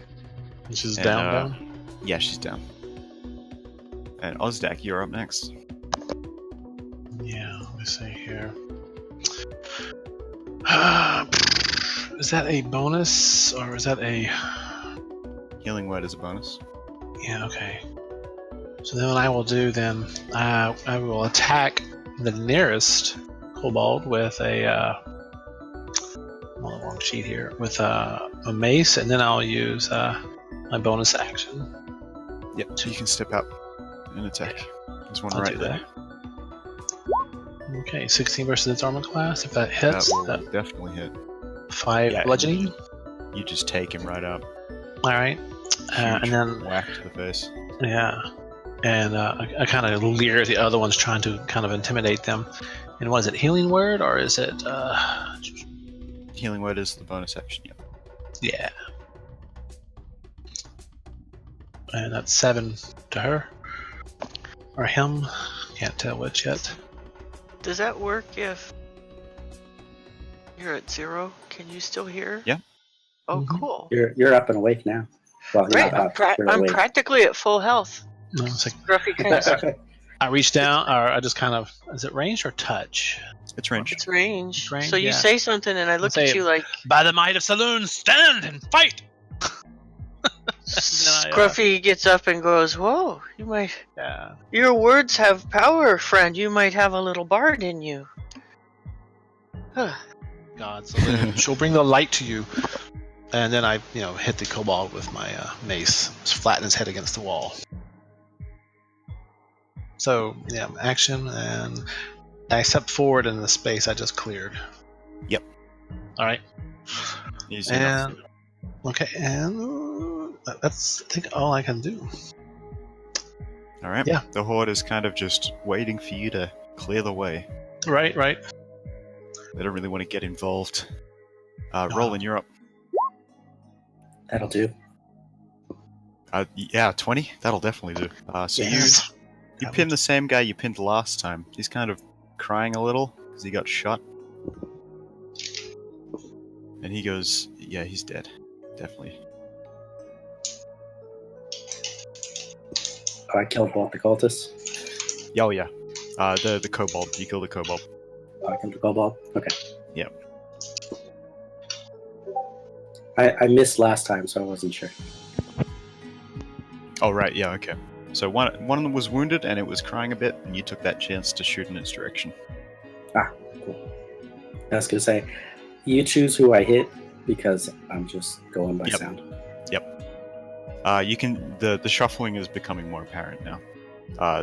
And she's And, down. Yeah, she's down. And Ozdak, you're up next. Yeah, let me see here. Is that a bonus or is that a? Healing word is a bonus. Yeah, okay. So then what I will do then, I will attack the nearest kobold with a. I'm on the wrong sheet here. With a mace, and then I'll use my bonus action. Yep. So you can step out and attack. There's one I'll right do there. that. Okay, 16 versus its armor class. If that That hits, will that definitely hit. 5 Yeah, bludgeoning. You just take him right up. All right, and Huge then whack to the face. yeah, and I kind of leer at the other ones, trying to kind of intimidate them. And what is it? Healing word or is it? Healing word is the bonus action. Yep. Yeah. And that's 7 to her or him. Can't tell which yet. Does that work if you're at 0? Can you still hear? Yeah. Oh, Mhm. cool. You're up and awake now. Well, you're Right, not up, you're I'm awake. practically at full health. No, it's like Scruffy kind of. I reach down, or I just kind of. Is it range or touch? It's range. It's range. It's range, So you yeah. say something, and I look say at you like By the might of Saloon, stand and fight. Scruffy gets up and goes, "Whoa, you might. Yeah. Your words have power, friend. You might have a little bard in you." God, Saloon, she'll bring the light to you. And then I, hit the kobold with my mace, just flatten his head against the wall. So yeah, action, and I step forward in the space I just cleared. Yep. All right. Easy enough. And okay, and that's I think all I can do. All right. Yeah. The horde is kind of just waiting for you to clear the way. Right. They don't really want to get involved. Roland, you're up. That'll do. Yeah, 20. That'll definitely do. So you pinned the same guy you pinned last time. He's kind of crying a little because he got shot. And he goes, "Yeah, he's dead. Definitely." Oh, I killed both the cultists. Oh yeah. The kobold. You killed the kobold. Oh, I killed the kobold. Okay. Yep. I missed last time, so I wasn't sure. Oh right. Yeah. Okay. So one of them was wounded and it was crying a bit, and you took that chance to shoot in its direction. Ah, cool. I was gonna say, you choose who I hit because I'm just going by sound. You can. The shuffling is becoming more apparent now.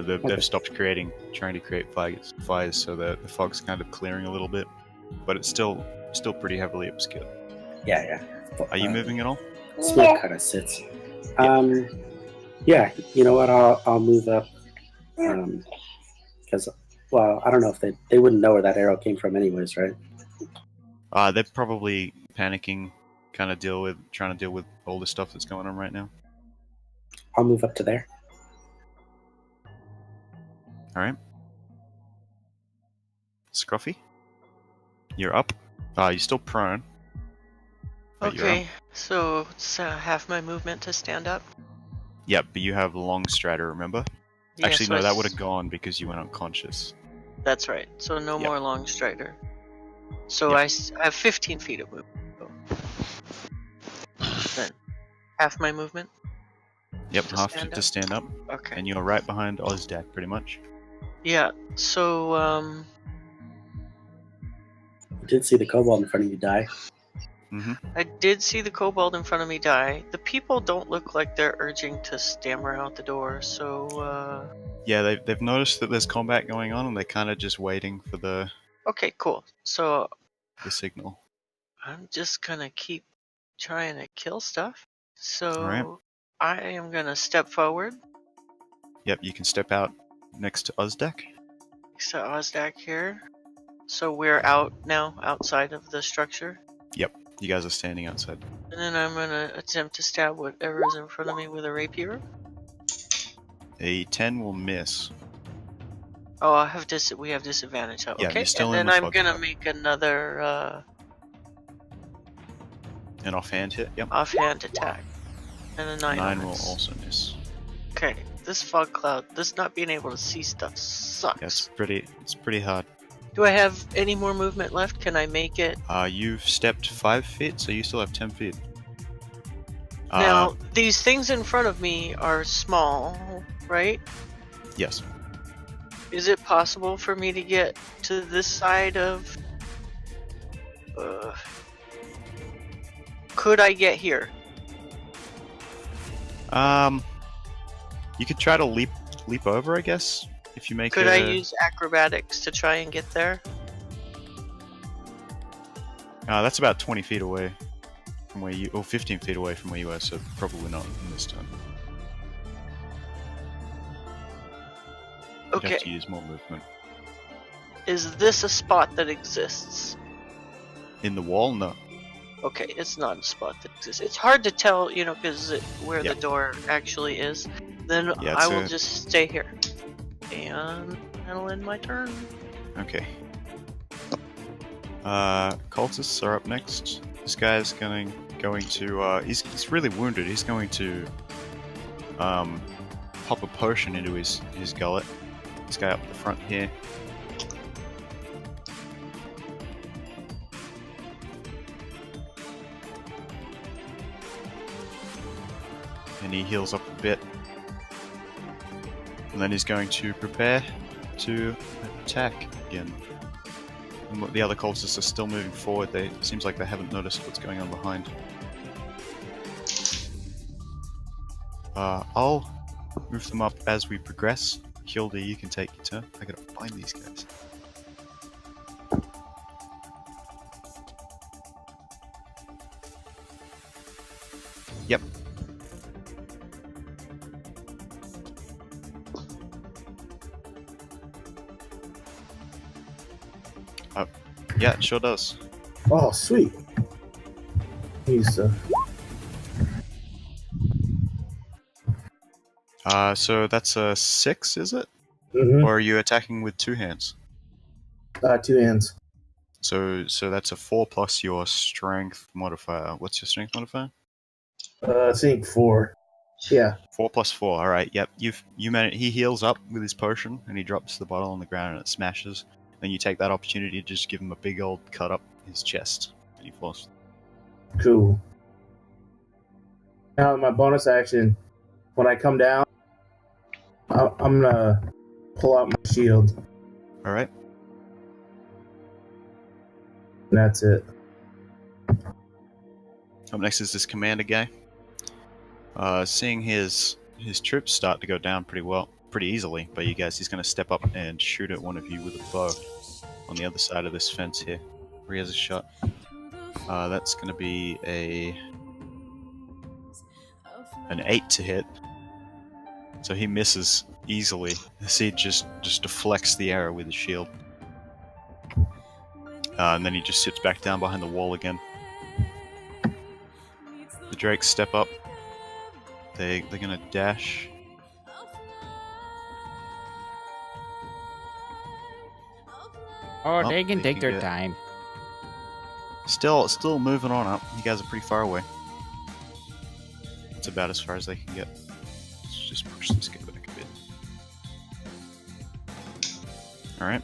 They've stopped trying to create fires, so the fog's kind of clearing a little bit, but it's still pretty heavily obscured. Yeah. Are you moving at all? Smoke kind of sits. Yeah. You know what? I'll move up. Because well, I don't know if they wouldn't know where that arrow came from, anyways, right? They're probably panicking, trying to deal with all the stuff that's going on right now. I'll move up to there. All right. Scruffy, you're up. You're still prone. But you're Okay, up. so it's half my movement to stand up. Yep, but you have long strider, remember? Yeah, Actually, so no, that would have gone because you went unconscious. That's right. So no Yep. more long strider. So Yep. I have 15 feet of movement. So then half my movement. Yep, To half stand to up? stand up, Okay. and you're right behind Ozdak, pretty much. Yeah. So You did see the kobold in front of you die. Mm-hmm. I did see the kobold in front of me die. The people don't look like they're urging to stammer out the door. So Yeah, they've noticed that there's combat going on, and they're kind of just waiting for the okay, cool. So signal. I'm just gonna keep trying to kill stuff. So Alright. I am gonna step forward. Yep, you can step out next to Ozdak. So Ozdak here. So we're out now, outside of the structure. Yep, you guys are standing outside. And then I'm gonna attempt to stab whatever is in front of me with a rapier. A 10 will miss. Oh, we have disadvantage. Oh, Yeah, okay. you're still and in then the I'm fog gonna cloud. make another An offhand hit. Yep. offhand attack. And a 9 9 on will this. also miss. Okay, this fog cloud, this not being able to see stuff sucks. Yeah, it's pretty hard. Do I have any more movement left? Can I make it? You've stepped 5 feet, so you still have 10 feet. Now, these things in front of me are small, right? Yes. Is it possible for me to get to this side of... could I get here? You could try to leap over, I guess, if you make. Could I use acrobatics to try and get there? That's about 20 feet away from where or 15 feet away from where you are, so probably not in this turn. You'd Okay. have to use more movement. Is this a spot that exists? In the wall? No. Okay, it's not a spot that exists. It's hard to tell, because where Yeah. the door actually is. Then Yeah, I will just stay here. And that'll end my turn. Okay. Cultists are up next. This guy's going to he's really wounded. He's going to pop a potion into his gullet. This guy up the front here. And he heals up a bit. And then he's going to prepare to attack again. And the other cultists are still moving forward. It seems like they haven't noticed what's going on behind. I'll move them up as we progress. Hilda, you can take your turn. I gotta find these guys. Yep. Yeah, it sure does. Oh, sweet. He's So that's a 6, is it? mhm. Or are you attacking with 2 hands? 2 hands. So that's a 4 plus your strength modifier. What's your strength modifier? I think 4. Yeah. 4 plus 4. All right. Yep. He heals up with his potion and he drops the bottle on the ground and it smashes. Then you take that opportunity to just give him a big old cut up his chest and he falls. Cool. Now, my bonus action, when I come down, I'm gonna pull out my shield. All right. That's it. Up next is this commander guy. Seeing his troops start to go down pretty easily, but you guys, he's going to step up and shoot at one of you with a bow on the other side of this fence here, where he has a shot. That's going to be an 8 to hit, so he misses easily. Hasid just deflects the arrow with his shield, and then he just sits back down behind the wall again. The Drakes step up. They're gonna dash. Oh, Oh, they can they take can their get- time. Still moving on up. You guys are pretty far away. It's about as far as they can get. Let's just push this guy back a bit. Alright.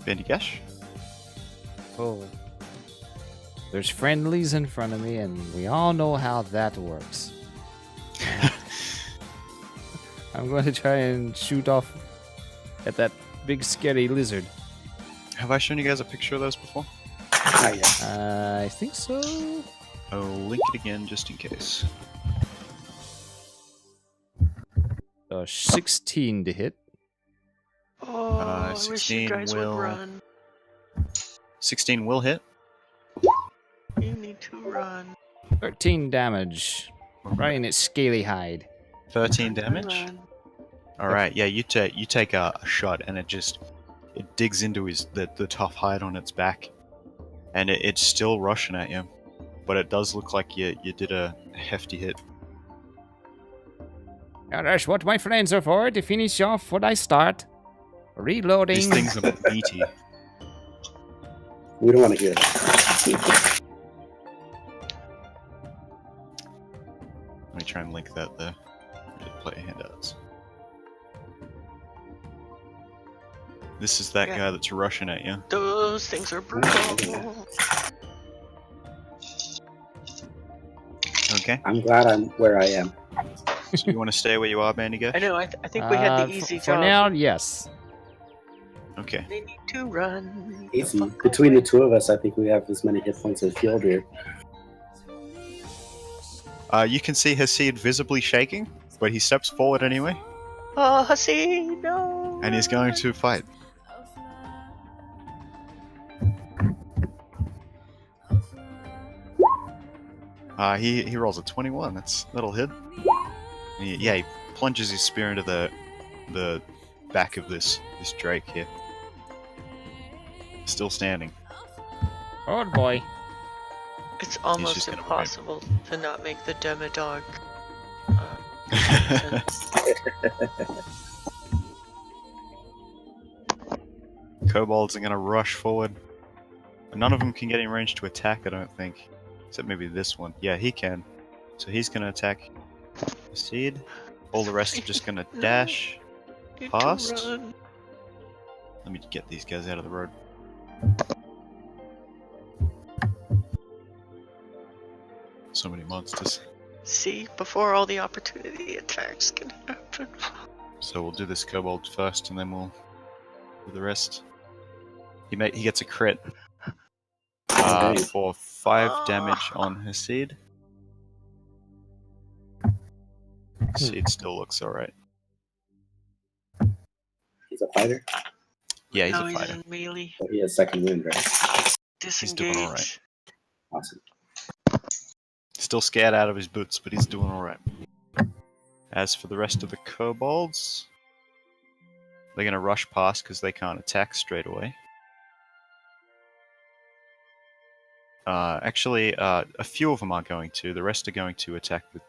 Bandigash? Oh. There's friendlies in front of me, and we all know how that works. I'm going to try and shoot off at that big scary lizard. Have I shown you guys a picture of those before? Ah, yeah. I think so. I'll link it again just in case. 16 to hit. Oh, I wish you 16 guys will- would run. 16 will hit. You need to run. 13 damage. Right in its scaly hide. 13 damage. Run. Alright, yeah, you take a shot and it digs into the tough hide on its back. And it's still rushing at you. But it does look like you did a hefty hit. Now that's what my friends are for, to finish off what I start. Reloading. These things are meaty. We don't want to hear that. Let me try and link that there. Player handouts. This is that Yeah. guy that's rushing at you. Those things are brutal. Okay, I'm glad I'm where I am. so you want to stay where you are, Bandigash? I know. I think we had the easy for job. now, yes. Okay. They need to run. the Easy. fuck Between the away. two of us, I think we have as many hit points as Field here. You can see Hasid visibly shaking, but he steps forward anyway, Oh, Hasid, no. and he's going to fight. He rolls a 21. That'll hit. He plunges his spear into the back of this Drake here. Still standing. Oh boy. It's almost just gonna win. impossible to not make the Demodog. Kobolds are gonna rush forward. None of them can get in range to attack, I don't think. Except maybe this one. Yeah, he can. So he's gonna attack Hasid. All the rest are just gonna No. dash. Need Past? to run. Let me get these guys out of the road. So many monsters. See, before all the opportunity attacks can happen. So we'll do this kobold first, and then we'll do the rest. He gets a crit Okay. for 5 damage on Hasid. Hasid still looks alright. He's a fighter. Yeah, he's now a he's fighter. in melee. So he has second wound, right? Disengage. doing alright. Awesome. Still scared out of his boots, but he's doing alright. As for the rest of the kobolds, they're going to rush past because they can't attack straight away. Actually, a few of them are going to. The rest are going to attack with...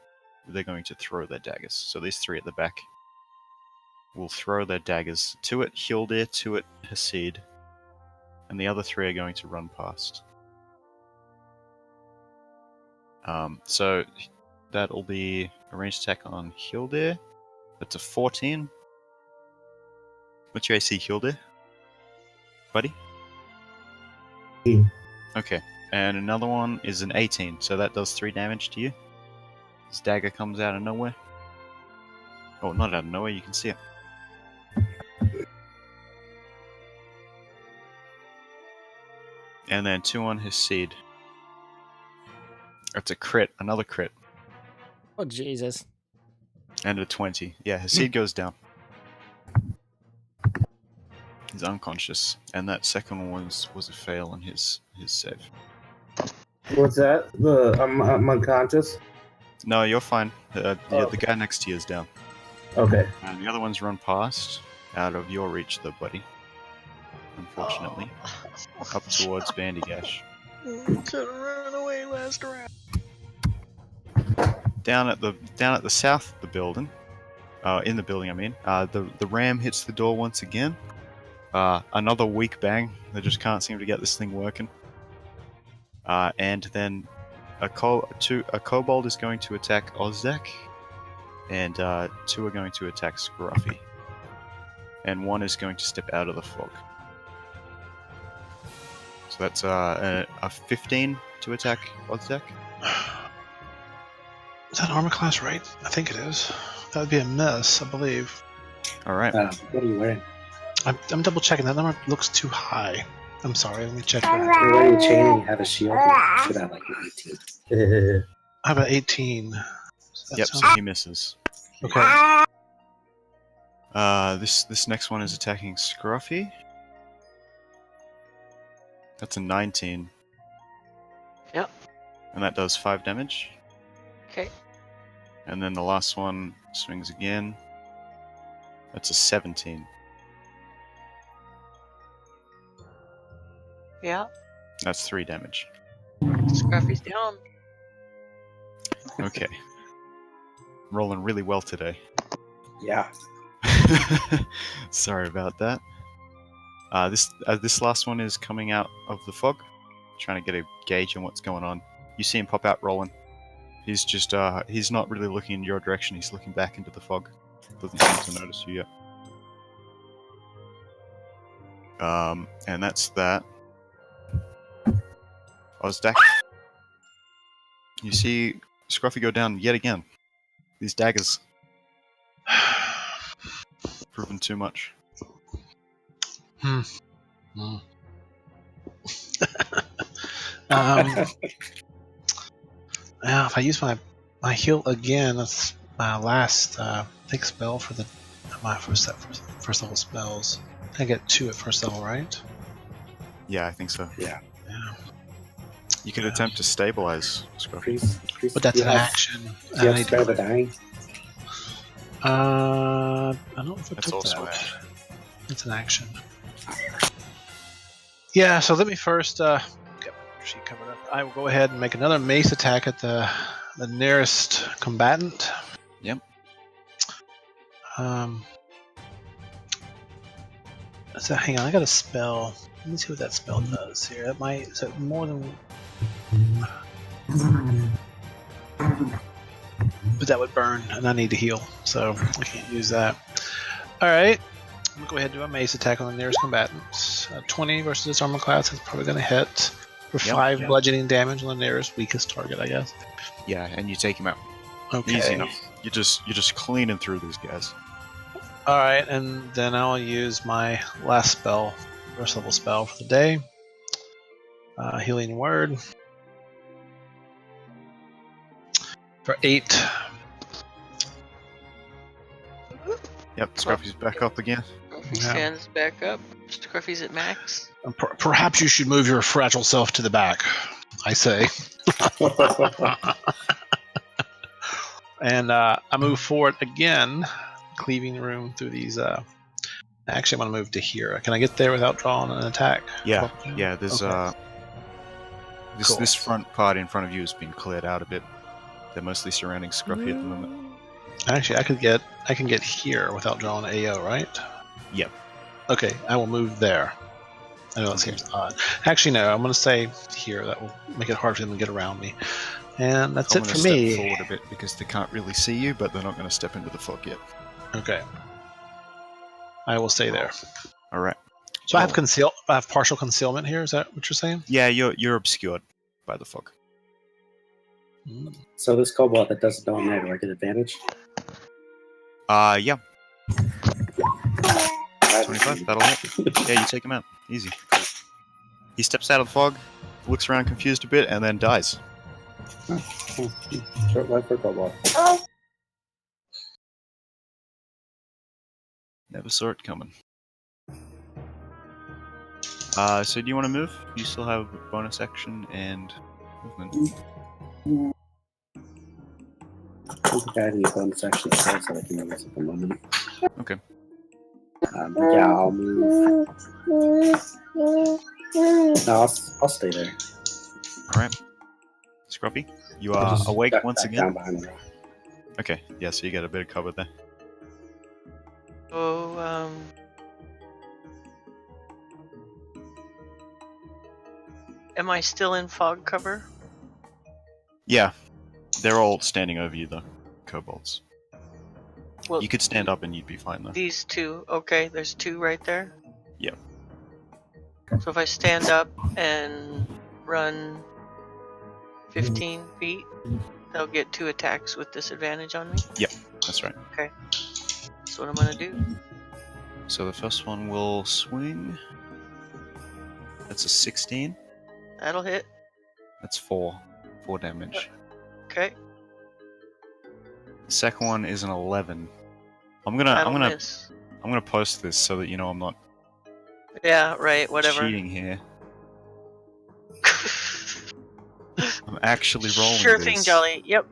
They're going to throw their daggers. So these 3 at the back will throw their daggers. 2 at Hildir, 2 at Hasid. And the other 3 are going to run past. So that'll be a ranged attack on Hildir. That's a 14. What's your AC, Hildir? Buddy? 18. Okay. And another one is an 18, so that does 3 damage to you. This dagger comes out of nowhere. Oh, not out of nowhere, you can see it. And then 2 on his seed. That's a crit, another crit. Oh, Jesus. And a 20. Yeah, his seed goes down. He's unconscious. And that second one was a fail on his save. What's that? I'm unconscious. No, you're fine. The okay. guy next to you is down. Okay. And the other one's run past. Out of your reach, though, buddy. Unfortunately. Up towards Bandygash. Could've run away last round. Down at the south of the building. In the building, I mean. The ram hits the door once again. Another weak bang. They just can't seem to get this thing working. And then a kobold is going to attack Ozdek, and 2 are going to attack Scruffy, and 1 is going to step out of the fog. So that's a 15 to attack Ozdek. Is that armor class right? I think it is. That would be a miss, I believe. All right. What are you wearing? I'm double checking. That number looks too high. I'm sorry. Let me check that. You're wearing a chain and you have a shield. You should have like an 18. I have an 18. Yep. So he misses. Okay. This next one is attacking Scruffy. That's a 19. Yep. And that does 5 damage. Okay. And then the last one swings again. That's a 17. Yeah. That's 3 damage. Scruffy's down. Okay. Rolling really well today. Yeah. Sorry about that. This last one is coming out of the fog, trying to get a gauge on what's going on. You see him pop out rolling. He's just he's not really looking in your direction. He's looking back into the fog. Doesn't seem to notice you yet. And that's that. Ozdak. You see Scruffy go down yet again. These daggers. Proven too much. Now, if I use my heal again, that's my last thick spell for my first level spells. I get 2 at first level, right? Yeah, I think so. Yeah. You could attempt to stabilize Scruffy. But that's an action. Do you have spare the dying? I don't know if I That's took also that. an action. It's an action. Yeah, so let me first get my sheet covered up. I will go ahead and make another mace attack at the nearest combatant. Yep. So hang on, I got a spell. Let me see what that spell does here. That might is it more than. But that would burn, and I need to heal, so I can't use that. Alright, I'm going to go ahead and do a mace attack on the nearest combatant. 20 versus this armor class is probably going to hit for 5 bludgeoning damage on the nearest weakest target, I guess. Yeah, and you take him out. Okay. Easy enough. You're just cleaning through these guys. Alright, and then I'll use my last spell, first level spell for the day. Healing Word. For 8. Yep, Scruffy's back up again. Scruffy stands back up. Scruffy's at max. Perhaps you should move your fragile self to the back, I say. And I move forward again, cleaving room through these. Actually, I'm going to move to here. Can I get there without drawing an attack? Yeah, there's Okay. Cool. This front part in front of you has been cleared out a bit. They're mostly surrounding Scruffy at the moment. Actually, I can get here without drawing an AO, right? Yep. Okay, I will move there. I know that seems odd. Actually, no, I'm going to stay here. That will make it hard for them to get around me. And that's I'm it gonna for me. step forward a bit because they can't really see you, but they're not going to step into the fog yet. Okay. I will stay there. All right. So I have partial concealment here. Is that what you're saying? Yeah, you're obscured by the fog. So this kobold that doesn't know now, do I get advantage? Yeah. 25. That'll hit. Yeah, you take him out. Easy. He steps out of the fog, looks around confused a bit, and then dies. Short life for kobold. Never saw it coming. So do you want to move? You still have bonus action and movement. I don't think I have any bonus action spells that I can use at the moment. Okay. Yeah, I'll move. No, I'll stay there. Alright. Scruffy, you I'll are just awake duck once back again. down behind the rock. Okay, yeah, so you get a bit of cover there. So, am I still in fog cover? Yeah, they're all standing over you though, kobolds. Well, You could stand up and you'd be fine though. these two. Okay, there's two right there. Yep. So if I stand up and run 15 feet, they'll get 2 attacks with disadvantage on me. That's right. That's what I'm gonna do. So the first one will swing. That's a 16. That'll hit. That's 4 damage. Okay. The second one is an 11. I'm That'll gonna miss. post this so that you know I'm not Yeah, right. Whatever. cheating here. I'm actually rolling Sure this. thing, Jolly. Yep.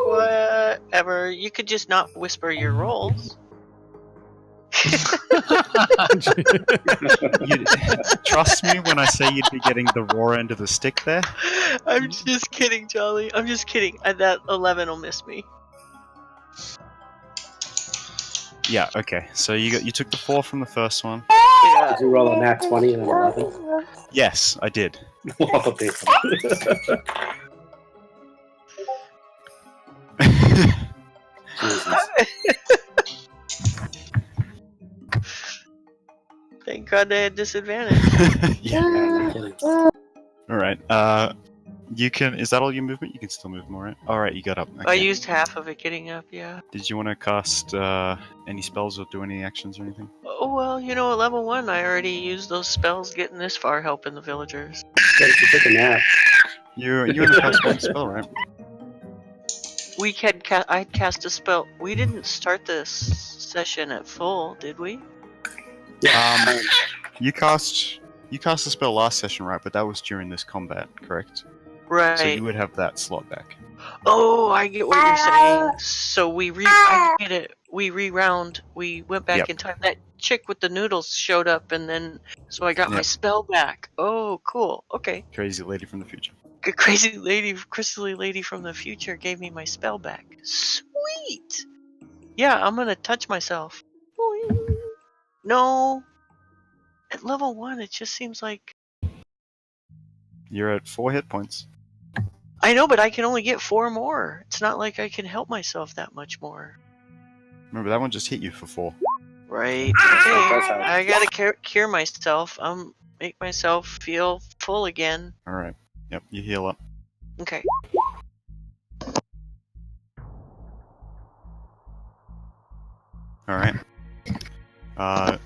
Whatever. You could just not whisper your rolls. You'd, trust me when I say you'd be getting the raw end of the stick there. I'm just kidding, Jolly. I'm just kidding. That 11 will miss me. Yeah, okay. So you took the 4 from the first one. Yeah. Did you roll a nat 20 and an 11? Yes, I did. Oh, Jesus. Thank God they had disadvantage. Yeah. No kidding. Alright, you can... Is that all your movement? You can still move more, right? Alright, you got up. I Okay. used half of it getting up, yeah. Did you want to cast any spells or do any actions or anything? Oh, well, at level 1, I already used those spells getting this far helping the villagers. But if you took a nap, You only cast one spell, right? I cast a spell. We didn't start this session at full, did we? You cast the spell last session, right? But that was during this combat, correct? Right. So you would have that slot back. Oh, I get what you're saying. So I get it. We re-round. We went back Yep. in time. That chick with the noodles showed up, and then so I got my Yep. spell back. Oh, cool. Okay. Crazy lady from the future. Crazy lady, crystally lady from the future gave me my spell back. Sweet. Yeah, I'm gonna touch myself. Boing. No. At level 1, it just seems like You're at 4 hit points. I know, but I can only get 4 more. It's not like I can help myself that much more. Remember, that one just hit you for 4. Right. That's Okay. how- I gotta cure myself. Make myself feel full again. Alright. Yep, you heal up. Okay. Alright.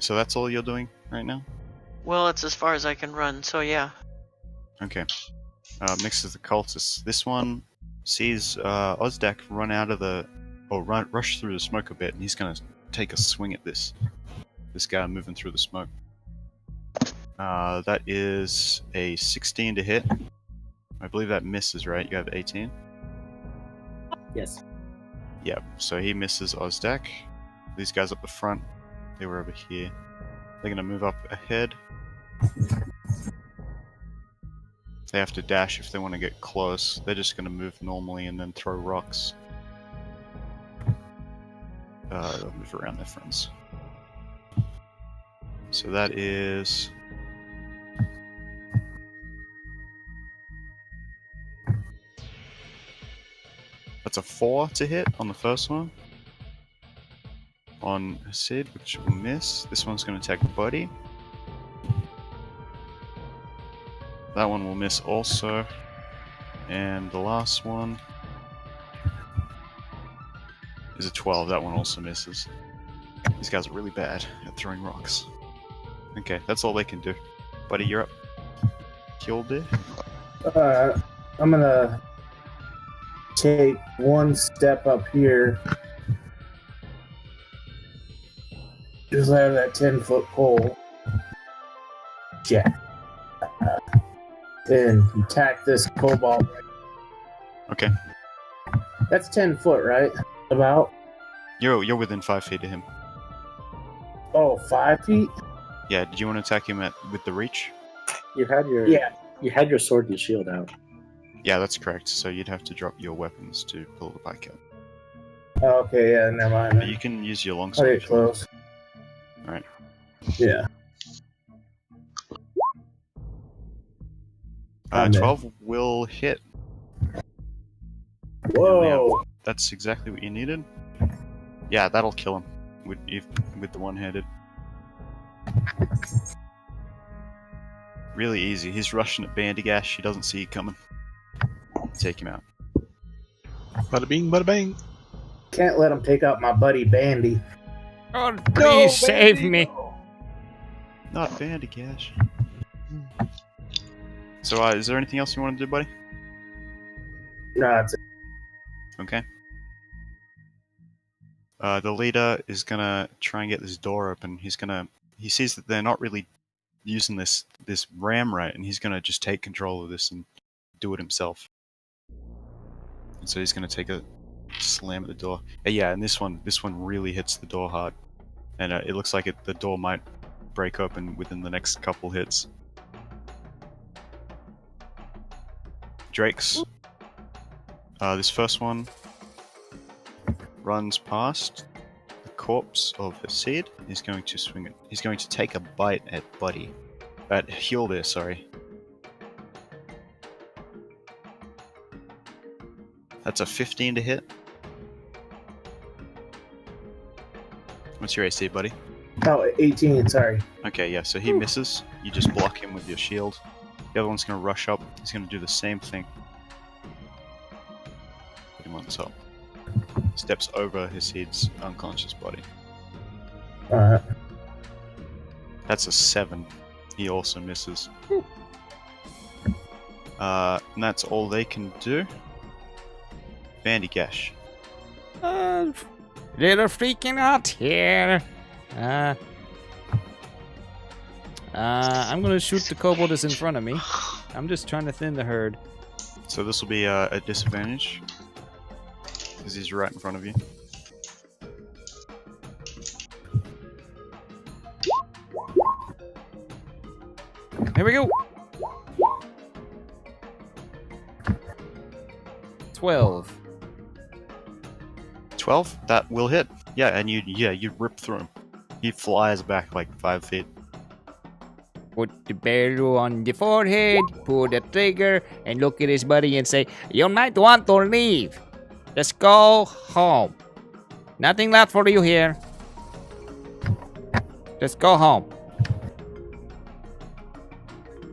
So that's all you're doing right now? Well, it's as far as I can run, so yeah. Okay. Mixes the cultists. This one sees Ozdak run out of the... or rush through the smoke a bit, and he's gonna take a swing at this guy moving through the smoke. That is a 16 to hit. I believe that misses, right? You have 18? yes. Yep, so he misses Ozdak. These guys up the front, they were over here. They're gonna move up ahead. They have to dash if they want to get close. They're just gonna move normally and then throw rocks. They'll move around their friends. So that is... That's a 4 to hit on the first one. On Sid, which will miss. This one's going to attack Buddy. That one will miss also. And the last one is a 12. That one also misses. These guys are really bad at throwing rocks. Okay, that's all they can do. Buddy, you're up. Kjoldir. I'm gonna take one step up here. Just out of that 10-foot pole. Yeah. And attack this cobalt. Okay. That's 10 foot, right? About. You're within 5 feet of him. Oh, 5 feet? Yeah, did you want to attack him with the reach? You had your You had your sword and shield out. Yeah, that's correct. So you'd have to drop your weapons to pull the pike out. Okay, yeah, never mind. But you can use your I'll longsword. get close. Alright. Yeah. I'm in. 12 will hit. Whoa! That's exactly what you needed. Yeah, that'll kill him with the one-handed. Really easy. He's rushing at Bandigash. He doesn't see you coming. Take him out. Bada bing, bada bang. Can't let him take out my buddy Bandy. Oh, please save me. Not Bandigash. So, is there anything else you want to do, buddy? No, that's it. Okay. The leader is gonna try and get this door open. He sees that they're not really using this ram right, and he's gonna just take control of this and do it himself. And so he's gonna take a slam at the door. Yeah, and this one really hits the door hard, and it looks like the door might break open within the next couple hits. Drake's. This first one runs past the corpse of Hasid. He's going to swing it. He's going to take a bite at Hjoldir, sorry. That's a 15 to hit. What's your AC, buddy? Oh, 18, sorry. Okay, yeah, so he misses. You just block him with your shield. The other one's going to rush up. He's going to do the same thing. Put him on top. Steps over Hasid's unconscious body. Alright. That's a 7. He also misses. And that's all they can do. Bandigash. Little freaking out here. I'm gonna shoot the kobold that's in front of me. I'm just trying to thin the herd. So this will be a disadvantage. Because he's right in front of you. Here we go. 12. 12? That will hit. Yeah, and you rip through him. He flies back like 5 feet. Put the barrel on the forehead, pull the trigger, and look at his buddy and say, "You might want to leave. Just go home. Nothing left for you here. Just go home."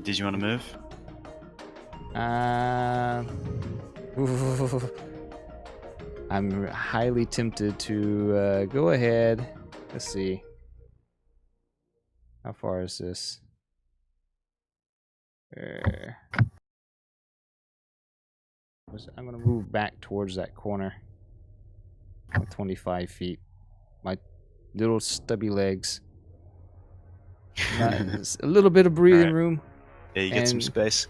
Did you want to move? I'm highly tempted to go ahead. Let's see. How far is this? I'm gonna move back towards that corner. 25 feet. My little stubby legs. A little bit of breathing room. Yeah, you get some space.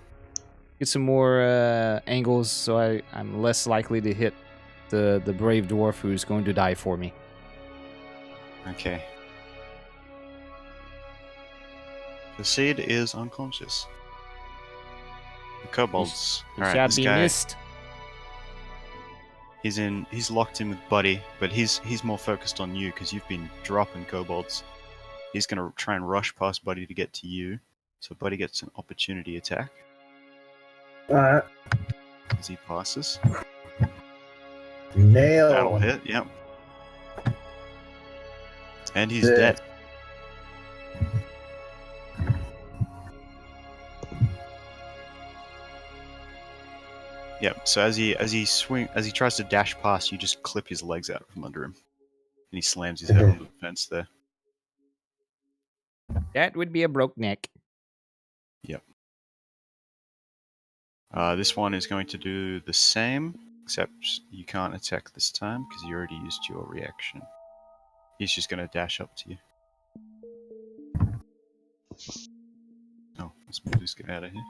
Get some more angles, so I'm less likely to hit the brave dwarf who's going to die for me. Okay. The seed is unconscious. The kobolds. Alright, Shall this be guy. missed. He's locked in with Buddy, but he's more focused on you because you've been dropping kobolds. He's gonna try and rush past Buddy to get to you, so Buddy gets an opportunity attack Alright. as he passes. Nail. That'll hit, yep. And he's dead. Yep. So as he tries to dash past, you just clip his legs out from under him, and he slams his head onto the fence there. That would be a broke neck. Yep. This one is going to do the same, except you can't attack this time because you already used your reaction. He's just going to dash up to you. Oh, let's move this guy out of here.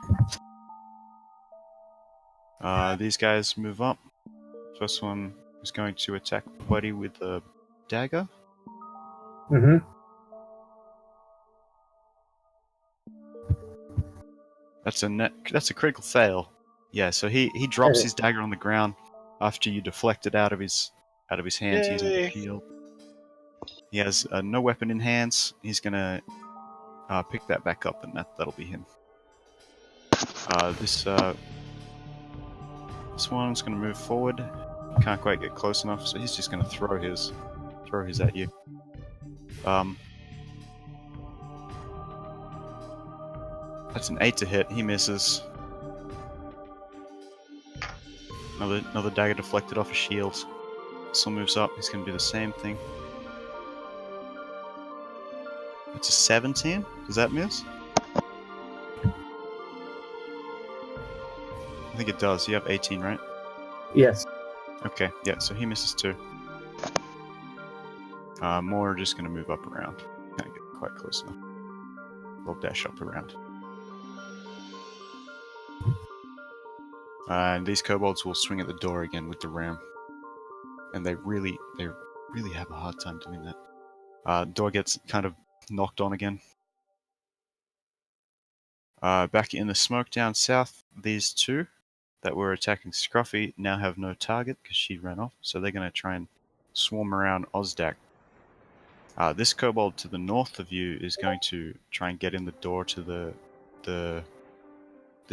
These guys move up. First one is going to attack Buddy with a dagger. Mm-hmm. That's a critical fail. Yeah, so he drops his dagger on the ground after you deflect it out of his hands using the shield. He has no weapon in hands. He's gonna pick that back up, and that'll be him. This one's gonna move forward. Can't quite get close enough, so he's just gonna throw his at you. That's an 8 to hit. He misses. Another dagger deflected off a shield. This one moves up. He's gonna do the same thing. It's a 17. Does that miss? I think it does. You have 18, right? Yes. Okay, yeah, so he misses too. More just gonna move up around. Can't get quite close enough. We'll dash up around. And these kobolds will swing at the door again with the ram. And they really have a hard time doing that. Door gets kind of knocked on again. Back in the smoke down south, these two that were attacking Scruffy now have no target because she ran off, so they're going to try and swarm around Ozdak. This kobold to the north of you is going to try and get in the door to the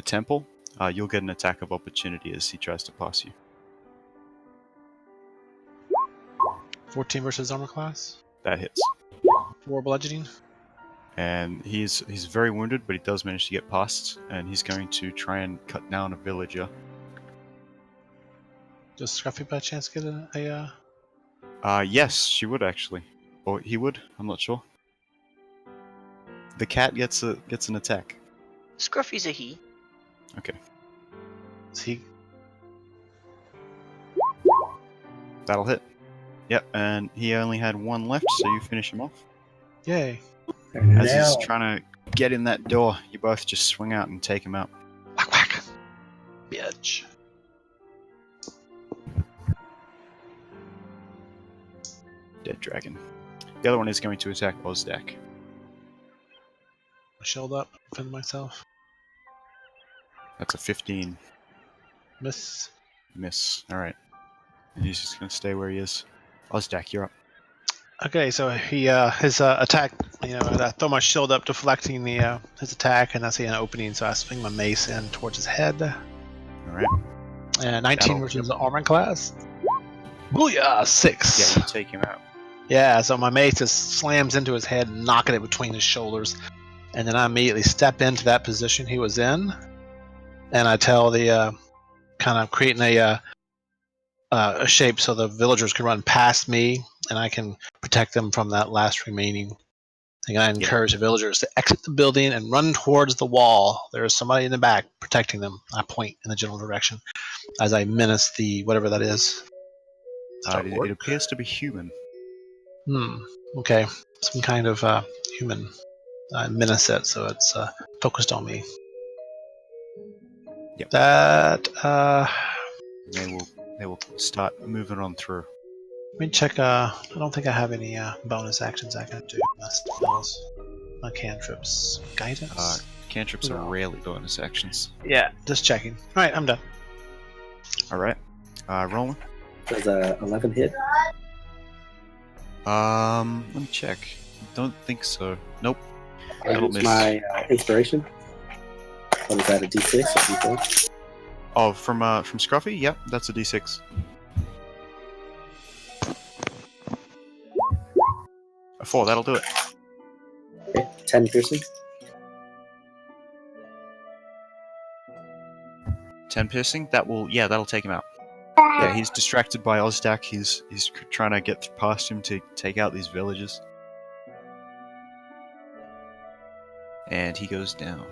temple. You'll get an attack of opportunity as he tries to pass you. 14 versus armor class. That hits. 4 bludgeoning. And he's very wounded, but he does manage to get past, and he's going to try and cut down a villager. Does Scruffy by chance get a Yes, she would actually. Or he would, I'm not sure. The cat gets an attack. Scruffy's a he. Okay. Is he? That'll hit. Yep, and he only had one left, so you finish him off. Yay. And As he's now, trying to get in that door, you both just swing out and take him out. Whack whack. Bitch. Dead dragon. The other one is going to attack Ozdak. I shield up, defend myself. That's a 15. Miss. Miss. Alright. And he's just going to stay where he is. Ozdak, you're up. Okay, so he his attack. I throw my shield up, deflecting his attack, and I see an opening, so I swing my mace in towards his head. Alright. And 19 That'll- versus the armor class. Booyah! 6. Yeah, you take him out. Yeah, so my mace just slams into his head, knocking it between his shoulders, and then I immediately step into that position he was in, and I tell the kind of creating a shape so the villagers can run past me, and I can protect them from that last remaining. And I encourage the villagers to exit the building and run towards the wall. There is somebody in the back protecting them. I point in the general direction as I menace the whatever that is. It appears to be human. Okay. Some kind of human. I menace it, so it's focused on me. Yep. That They will start moving on through. let me check. I don't think I have any bonus actions I can do. Spells, my cantrips, guidance. Cantrips are rarely bonus actions. Yeah, just checking. All right, I'm done. Alright. Roland. Does a 11 hit? Let me check. Don't think so. Nope. I That'll use miss. my inspiration. What is that, a d6 or d4? Oh, from Scruffy? Yep, that's a d6. A 4, that'll do it. Okay, 10 piercing. 10 piercing? That'll take him out. Yeah, he's distracted by Ozdak. He's trying to get past him to take out these villagers. And he goes down.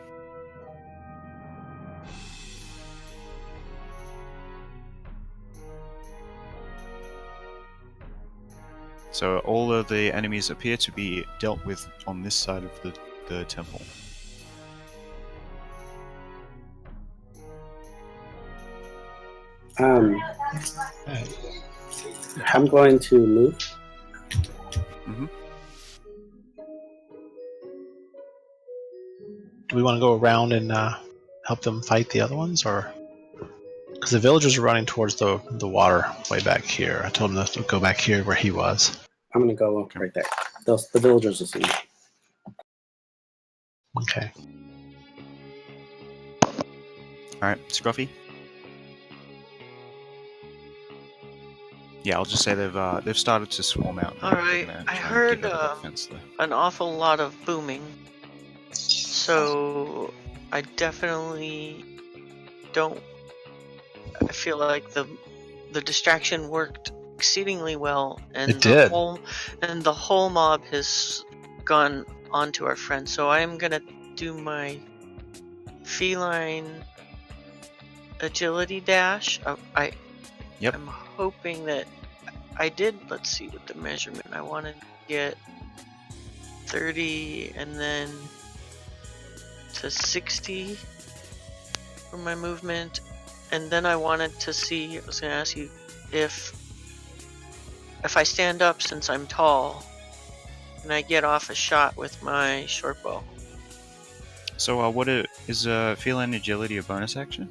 So all of the enemies appear to be dealt with on this side of the temple. I'm going to move. Do we want to go around and help them fight the other ones, or because the villagers are running towards the water way back here? I told them to go back here where he was. I'm going to go right there. The villagers will see me. Okay. All right, Scruffy. Yeah, I'll just say they've started to swarm out. All right, I heard an awful lot of booming, so I definitely don't. I feel like the distraction worked exceedingly well, and It did. the whole mob has gone onto our friend. So I'm gonna do my feline agility dash. Yep. I'm hoping that I did. Let's see what the measurement. I wanted to get 30 and then to 60 for my movement, and then I wanted to see. I was gonna ask you if I stand up, since I'm tall, can I get off a shot with my short bow? So is feline agility a bonus action?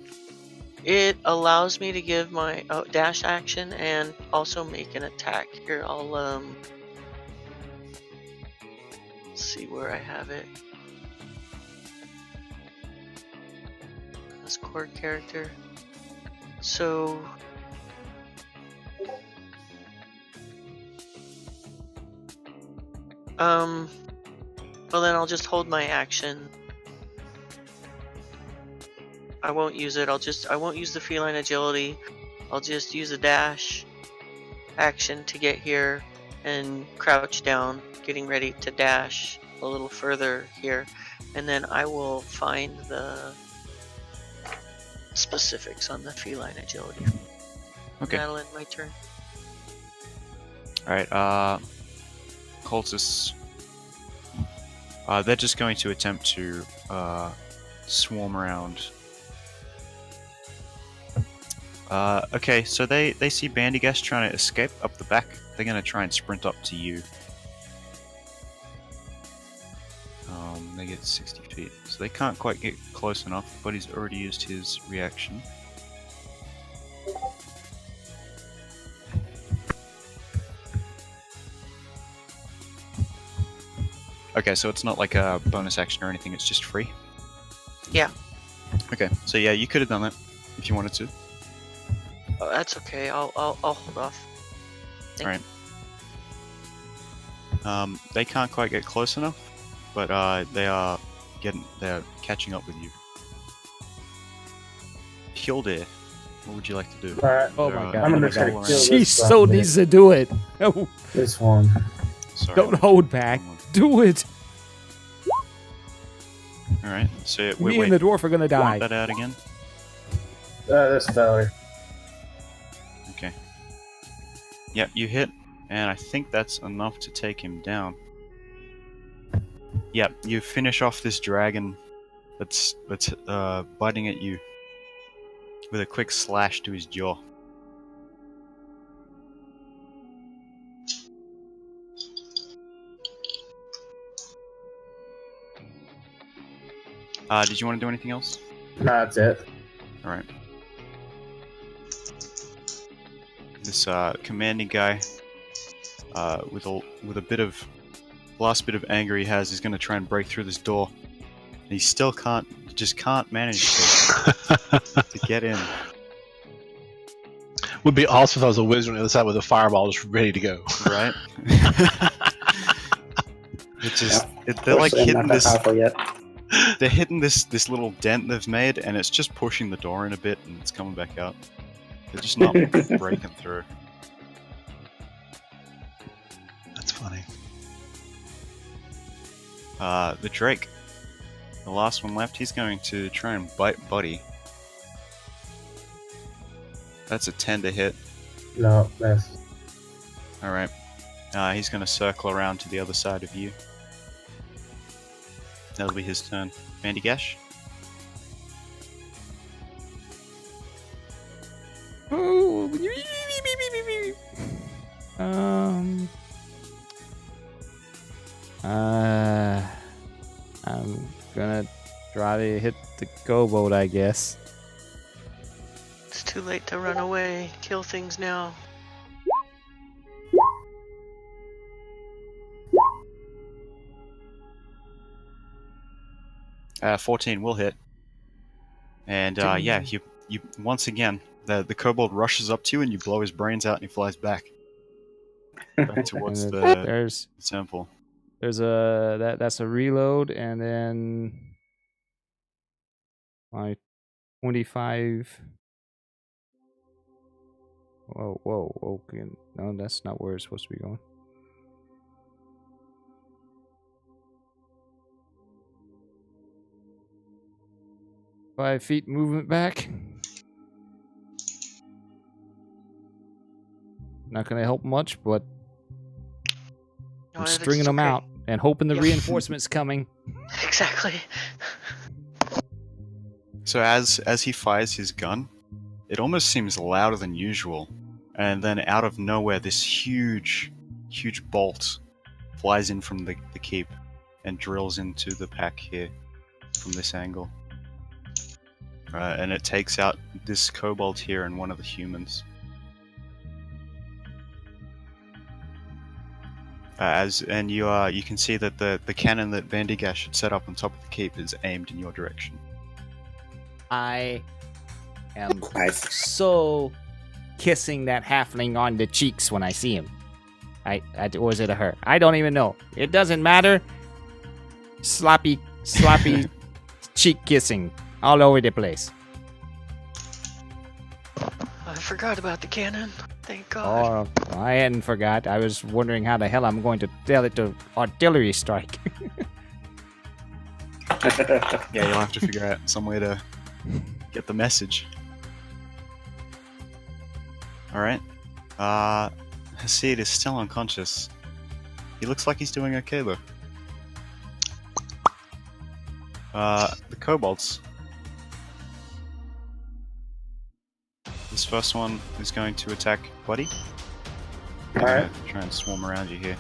It allows me to give my dash action and also make an attack. Here, I'll see where I have it. This core character. So well then I'll just hold my action. I won't use it. I won't use the feline agility. I'll just use a dash action to get here and crouch down, getting ready to dash a little further here, and then I will find the specifics on the feline agility. Okay. That'll end my turn. Alright, cultists. They're just going to attempt to swarm around. Okay, so they see Bandigast trying to escape up the back. They're going to try and sprint up to you. They get 60 feet, so they can't quite get close enough, but he's already used his reaction. Okay, so it's not like a bonus action or anything, it's just free? Yeah. Okay, so yeah, you could have done that if you wanted to. Oh, that's okay. I'll hold off. Alright. They can't quite get close enough, but they're catching up with you. Hilde, what would you like to do? Alright. Oh my god. I'm gonna oh try to my kill god. this She stuff, so man. needs to do it. Oh, This one. Sorry. don't hold back. Do it. Alright, so Me and the dwarf are gonna die. Want that out again? This fella. Okay. Yep, you hit, and I think that's enough to take him down. Yep, you finish off this dragon that's biting at you with a quick slash to his jaw. Did you want to do anything else? No, that's it. Alright. This commanding guy, with a bit of last bit of anger he has, is going to try and break through this door. And he still just can't manage to get in. Would be awesome if I was a wizard on the other side with a fireball just ready to go. Right? They're like hitting this. They're hitting this little dent they've made, and it's just pushing the door in a bit, and it's coming back out. They're just not breaking through. That's funny. The Drake, the last one left, he's going to try and bite Buddy. That's a 10 to hit. No, that's. Alright. He's going to circle around to the other side of you. That'll be his turn. Vandigash? I'm gonna try to hit the kobold, I guess. It's too late to run away. Kill things now. Uh, 14 will hit. And yeah, you once again, the kobold rushes up to you and you blow his brains out and he flies back towards And the there's temple. that's a reload, and then my 25. Whoa, okay. No, that's not where it's supposed to be going. Five feet movement back. Not gonna help much, but No, I'm it's stringing them great. out and hoping the Yeah. reinforcements coming. Exactly. So as he fires his gun, it almost seems louder than usual. And then out of nowhere, this huge bolt flies in from the keep and drills into the pack here from this angle. And it takes out this kobold here and one of the humans. You can see that the cannon that Vandigash had set up on top of the keep is aimed in your direction. I am Nice. so kissing that halfling on the cheeks when I see him. Or is it a her? I don't even know. It doesn't matter. Sloppy cheek kissing all over the place. I forgot about the cannon. Thank God. Oh, I hadn't forgot. I was wondering how the hell I'm going to tell it to artillery strike. Yeah, you'll have to figure out some way to get the message. Alright. Hasid is still unconscious. He looks like he's doing okay though. The kobolds. This first one is going to attack Buddy. Alright. Try and swarm around you here.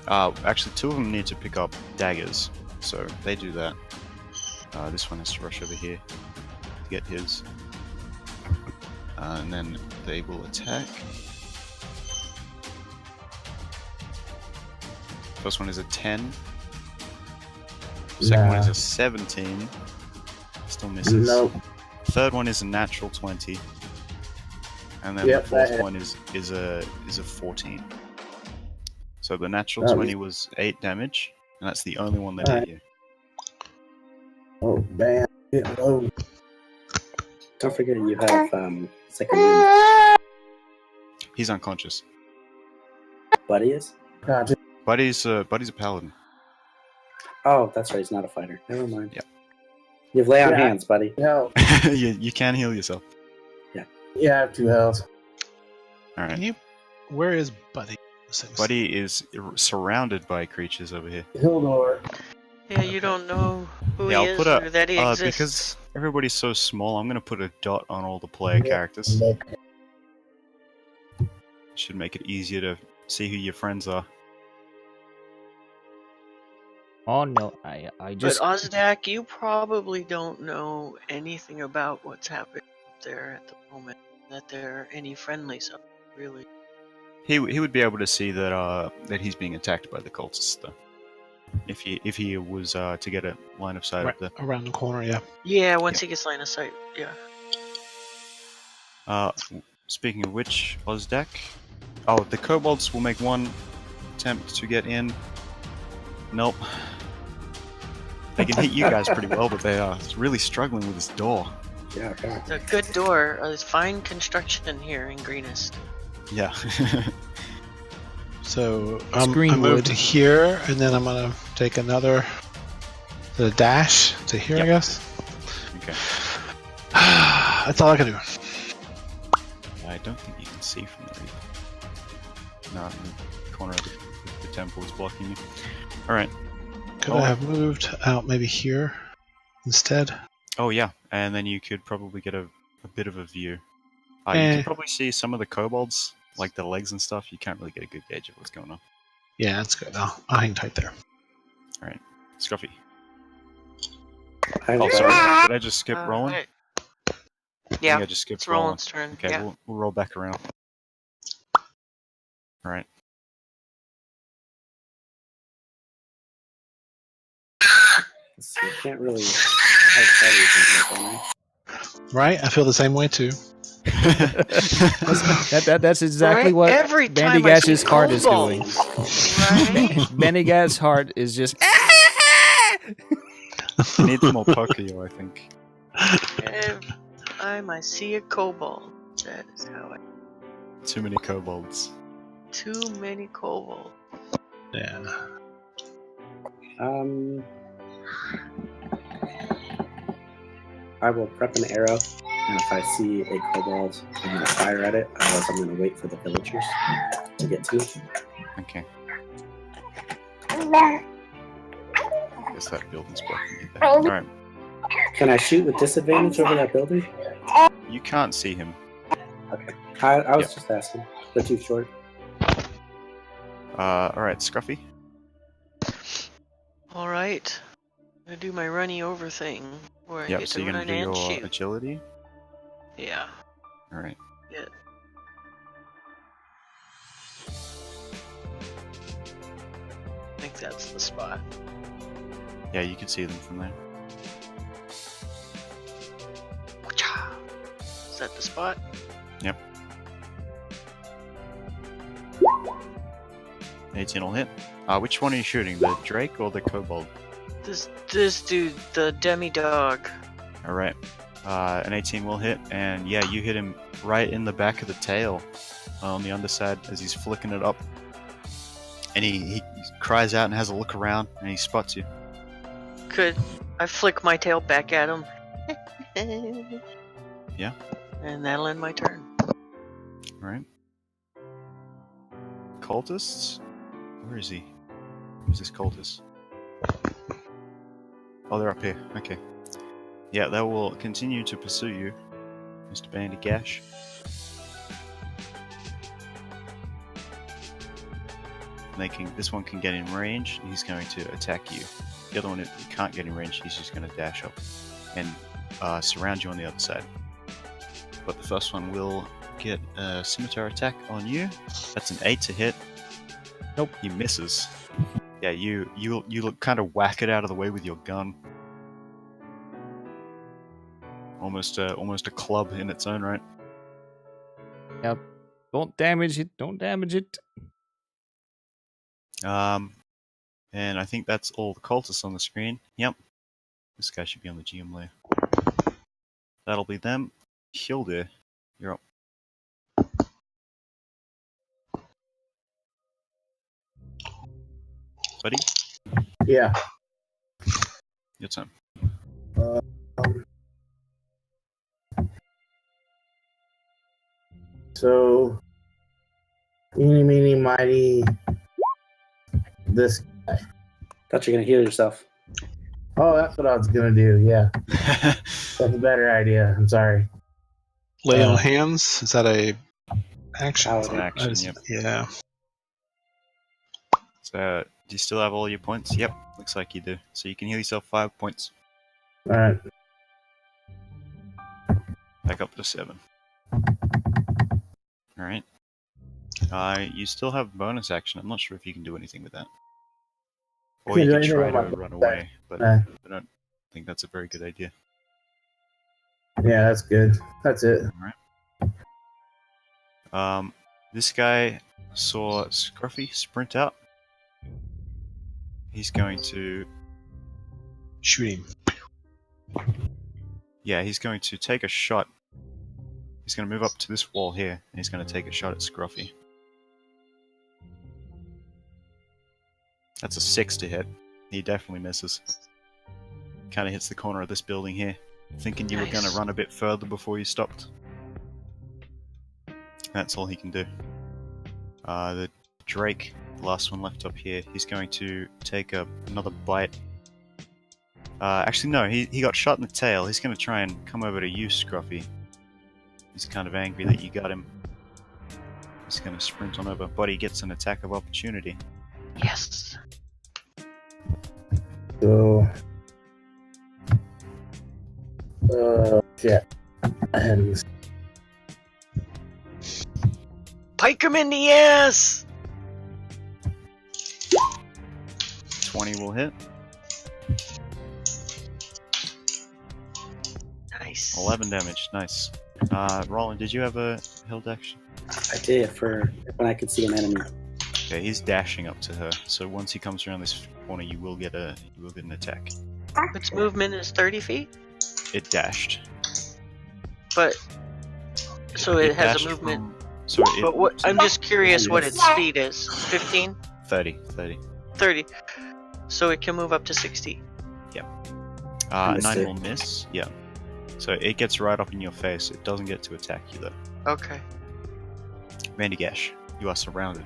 Actually, two of them need to pick up daggers, so they do that. This one has to rush over here to get his. And then they will attack. First one is a 10. Second one is a 17. Still misses. Nope. Third one is a natural 20. And then Yep, the fourth that- one is a 14. So the natural Oh, 20 was 8 damage, and that's the only one that Alright. hit you. Oh, bam. Get low. Don't forget you have second wind. He's unconscious. Buddy is? Gotcha. Buddy's a paladin. Oh, that's right. He's not a fighter. Never mind. Yep. You have lay on Yeah. hands, buddy. No. you can heal yourself. Yeah, I have 2 health. Alright. Where is Buddy? Buddy is surrounded by creatures over here. Hildor. Yeah, you don't know who Yeah, he I'll is put a- or that he exists. Because everybody's so small, I'm going to put a dot on all the player Yeah. characters. Should make it easier to see who your friends are. Oh no, I But just Ozdak, you probably don't know anything about what's happening up there at the moment. That there are any friendlies up, really. He would be able to see that he's being attacked by the cultists, though. If he was to get a line of sight Right, up there. around the corner, yeah. Yeah, once he gets line of sight, yeah. Speaking of which, Ozdak. Oh, the kobolds will make one attempt to get in. Nope. They can hit you guys pretty well, but they are really struggling with this door. Yeah, okay. It's a good door. There's fine construction here in Greenest. Yeah. So It's I Greenwood. moved to here, and then I'm gonna take the dash to here, I Yep. guess. Okay. That's all I can do. I don't think you can see from the reef. No, corner of the temple is blocking you. Alright. Could I have moved out maybe here instead? Oh yeah, and then you could probably get a bit of a view. You Eh. can probably see some of the kobolds, like the legs and stuff. You can't really get a good gauge of what's going on. Yeah, that's good. I'll hang tight there. Alright. Scruffy. I'm Oh, sorry. sorry. Did I just skip rolling? Right. I Yeah, think I just skipped it's rolling. Roland's turn. Okay, Yeah. we'll roll back around. Alright. So you can't really hide anything here, can Right? I feel the same way too. That's exactly Right? what Every Bandy time I see Gash's heart is doing. Right? Benny Gash's heart is just. It needs more Pokio, I think. Every time I see a kobold, that is how I. Too many kobolds. Too many kobolds. Yeah. I will prep an arrow, and if I see a kobold, I'm going to fire at it. Otherwise, I'm going to wait for the villagers to get to me. Okay. I guess that building's blocking you there. Alright. Can I shoot with disadvantage over that building? You can't see him. Okay. I was just asking. They're too short. Alright, Scruffy. Alright. I'm gonna do my runny over thing. Where I Yep, get so to you're run gonna do and your shoot. agility. Yeah. Alright. Yeah. I think that's the spot. Yeah, you can see them from there. Wha-cha! Is that the spot? Yep. 18 will hit. Which one are you shooting? The Drake or the Kobold? This dude, the demi-dog. Alright. An 18 will hit, and yeah, you hit him right in the back of the tail on the underside as he's flicking it up. And he cries out and has a look around, and he spots you. Could I flick my tail back at him? Yeah. And that'll end my turn. Alright. Cultists? Where is he? Where's this cultist? Oh, they're up here. Okay. Yeah, they will continue to pursue you, Mr. Bandy Gash. This one can get in range, and he's going to attack you. The other one, you can't get in range, he's just going to dash up and surround you on the other side. But the first one will get a scimitar attack on you. That's an 8 to hit. Nope. He misses. Yeah, you look kind of whack it out of the way with your gun. Almost a club in its own right. Yep. Don't damage it. Don't damage it. And I think that's all the cultists on the screen. Yep. This guy should be on the GM layer. That'll be them. Hilde, you're up. Buddy, Yeah. your turn. So, eeny, meeny, mighty. This. Thought you're going to heal yourself. Oh, that's what I was gonna do. Yeah, that's a better idea. I'm sorry. Lay on hands. Is that a action? It's an action, yep. Yeah. So, do you still have all your points? Yep, looks like you do. So you can heal yourself 5 points. All right. Back up to 7. Alright. You still have bonus action. I'm not sure if you can do anything with that. Or you Can can do try anything to with my run bonus away, but Nah. I don't think that's a very good idea. Yeah, that's good. That's it. This guy saw Scruffy sprint out. He's going to... Shoot him. Yeah, he's going to take a shot. He's going to move up to this wall here, and he's going to take a shot at Scruffy. That's a 6 to hit. He definitely misses. Kind of hits the corner of this building here. Thinking you were going to Nice. run a bit further before you stopped. That's all he can do. The Drake the last one left up here. He's going to take another bite. Actually, no, he got shot in the tail. He's going to try and come over to you, Scruffy. He's kind of angry that you got him. He's going to sprint on over. Buddy gets an attack of opportunity. Yes. So, yeah. And Pike him in the ass! 20 will hit. Nice. 11 damage. Nice. Roland, did you have a held action? I did for when I could see an enemy. Okay, he's dashing up to her. So once he comes around this corner, you will get an attack. Its movement is 30 feet, It dashed. but so it has dashed a movement. So it, But what? I'm just curious what its speed is. 15, 30. 30. So it can move up to 60. Nine Understood. will miss. Yeah. So it gets right up in your face. It doesn't get to attack you though. Okay. Mandigash, you are surrounded.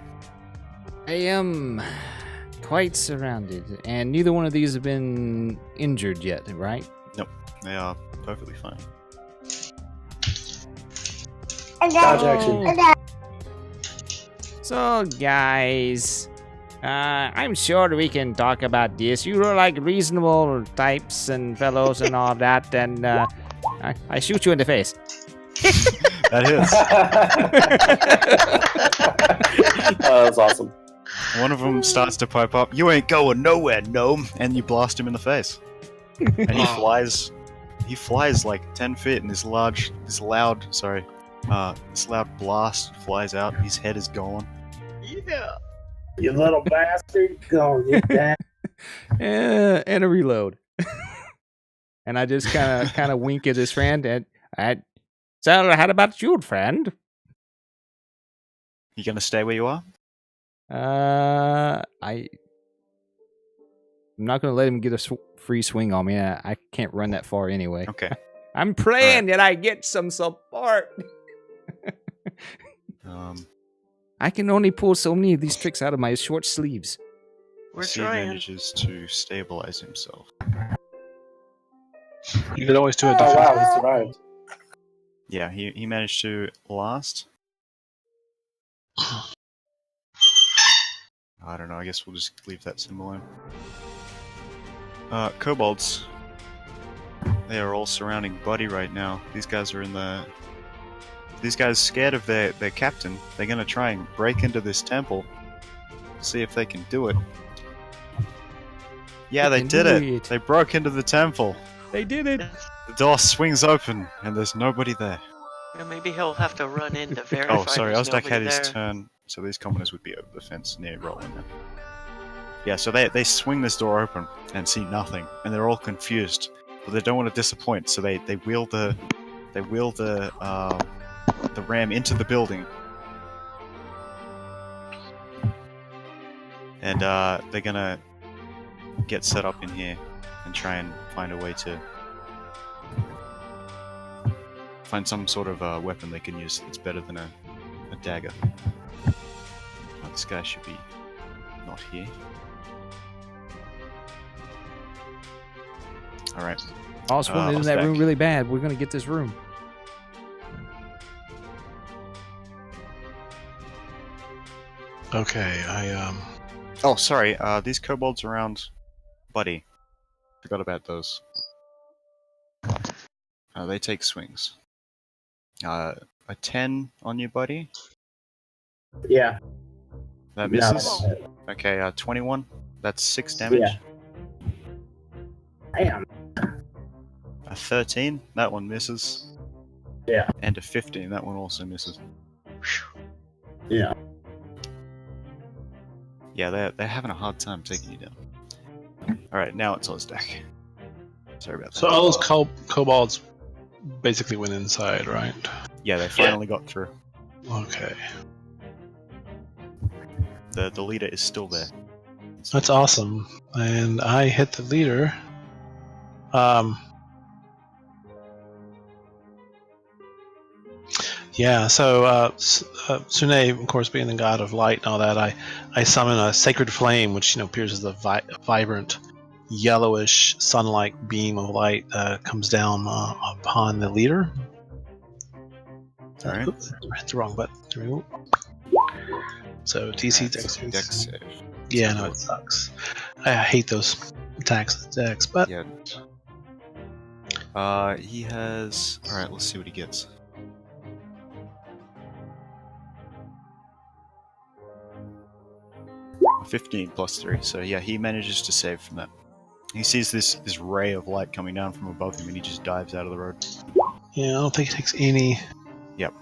I am quite surrounded, and neither one of these have been injured yet, right? They are perfectly fine. Dodge action. So, guys, I'm sure we can talk about this. You are like reasonable types and fellows and all that, and I shoot you in the face. That hits. Oh, that's awesome. One of them starts to pipe up. You ain't going nowhere, gnome, and you blast him in the face. And he flies. He flies like 10 feet, and this loud blast flies out. His head is gone. Yeah. you little bastard, go get that. And a reload. And I just kind of wink at his friend, and so how about you, friend? You gonna stay where you are? I'm not gonna let him get a free swing on me. I can't run that far anyway. Okay. I'm praying that I get some support. I can only pull so many of these tricks out of my short sleeves. We're he trying. manages to stabilize himself. You could always do a Oh different. wow, he survived. Yeah, he managed to last. I don't know, I guess we'll just leave that symbol in. Kobolds. They are all surrounding Buddy right now. These guys are These guys scared of their captain. They're gonna try and break into this temple. See if they can do it. Yeah, they can did do it! it. They broke into the temple. They did it. The door swings open, and there's nobody there. Yeah, maybe he'll have to run in to verify. Oh, sorry, there's Ozdak had nobody his there. turn, so these commoners would be over the fence near Roland now. Yeah, so they swing this door open and see nothing, and they're all confused, but they don't want to disappoint, so they wheel the ram into the building, and they're gonna get set up in here and try and find a way to find some sort of weapon they can use that's better than a dagger. Oh, this guy should be not here. Alright. Oswald is in that Ozdak. room really bad. We're gonna get this room. Okay, Oh, sorry, these kobolds around Buddy. Forgot about those. They take swings. A 10 on you, Buddy? Yeah. That No, misses? Okay, 21. That's 6 damage. Yeah. Damn. A 13, that one misses. Yeah. And a 15, that one also misses. Yeah. Yeah, they're having a hard time taking you down. Alright, now it's Ozdak. Sorry about that. so all those kobolds basically went inside, right? Yeah, they finally got through. Okay, The leader is still there. that's awesome. And I hit the leader. Yeah, so Sune, of course, being the god of light and all that, I summon a sacred flame, which appears as a vibrant, yellowish, sun-like beam of light comes down upon the leader. All right. Oops, hit the wrong button. There we go. So DC Dex save. Yeah, no, it sucks. I hate those attacks with Dex, but Yeah. He has. All right. Let's see what he gets. A 15 plus 3. So yeah, he manages to save from that. He sees this ray of light coming down from above him, and he just dives out of the road. yeah, I don't think it takes any. Yep.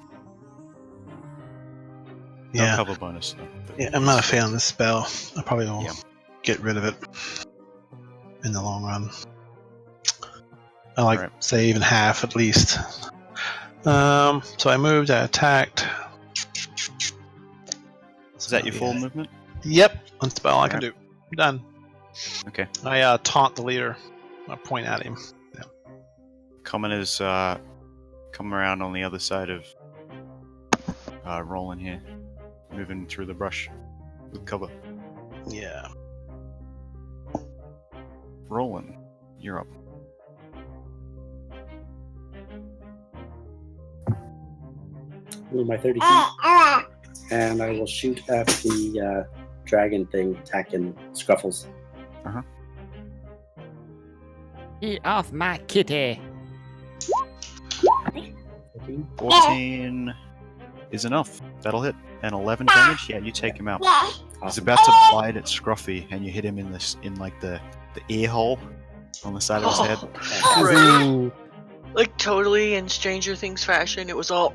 No Yeah, cover bonus though. yeah, I'm not a fan of this spell. I probably will Yeah. get rid of it in the long run. I like Right. say even half at least. So I moved, I attacked. Is that your full Yeah. movement? Yep, one spell I can Alright. do. Done. Okay. I taunt the leader. I point at him. Commoners come around on the other side of Roland here, moving through the brush with cover. Yeah. Roland, you're up. Move my 30 feet. And I will shoot at the dragon thing attacking Scruffles. Get off my kitty. 14. 14 is enough. That'll hit. And 11 damage. Yeah, you take him out. He's Awesome. about to bite at Scruffy, and you hit him in like the ear hole on the side of his head. Right. Like totally in Stranger Things fashion, it was all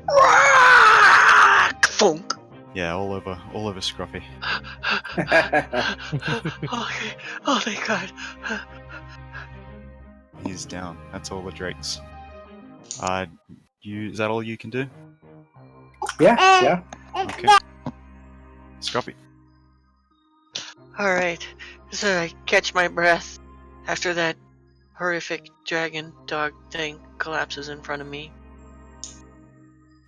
funk. Yeah, all over Scruffy. Okay. Oh, thank God. He's down. That's all the drakes. Is that all you can do? Yeah. Okay. Scruffy. All right. So I catch my breath after that horrific dragon dog thing collapses in front of me,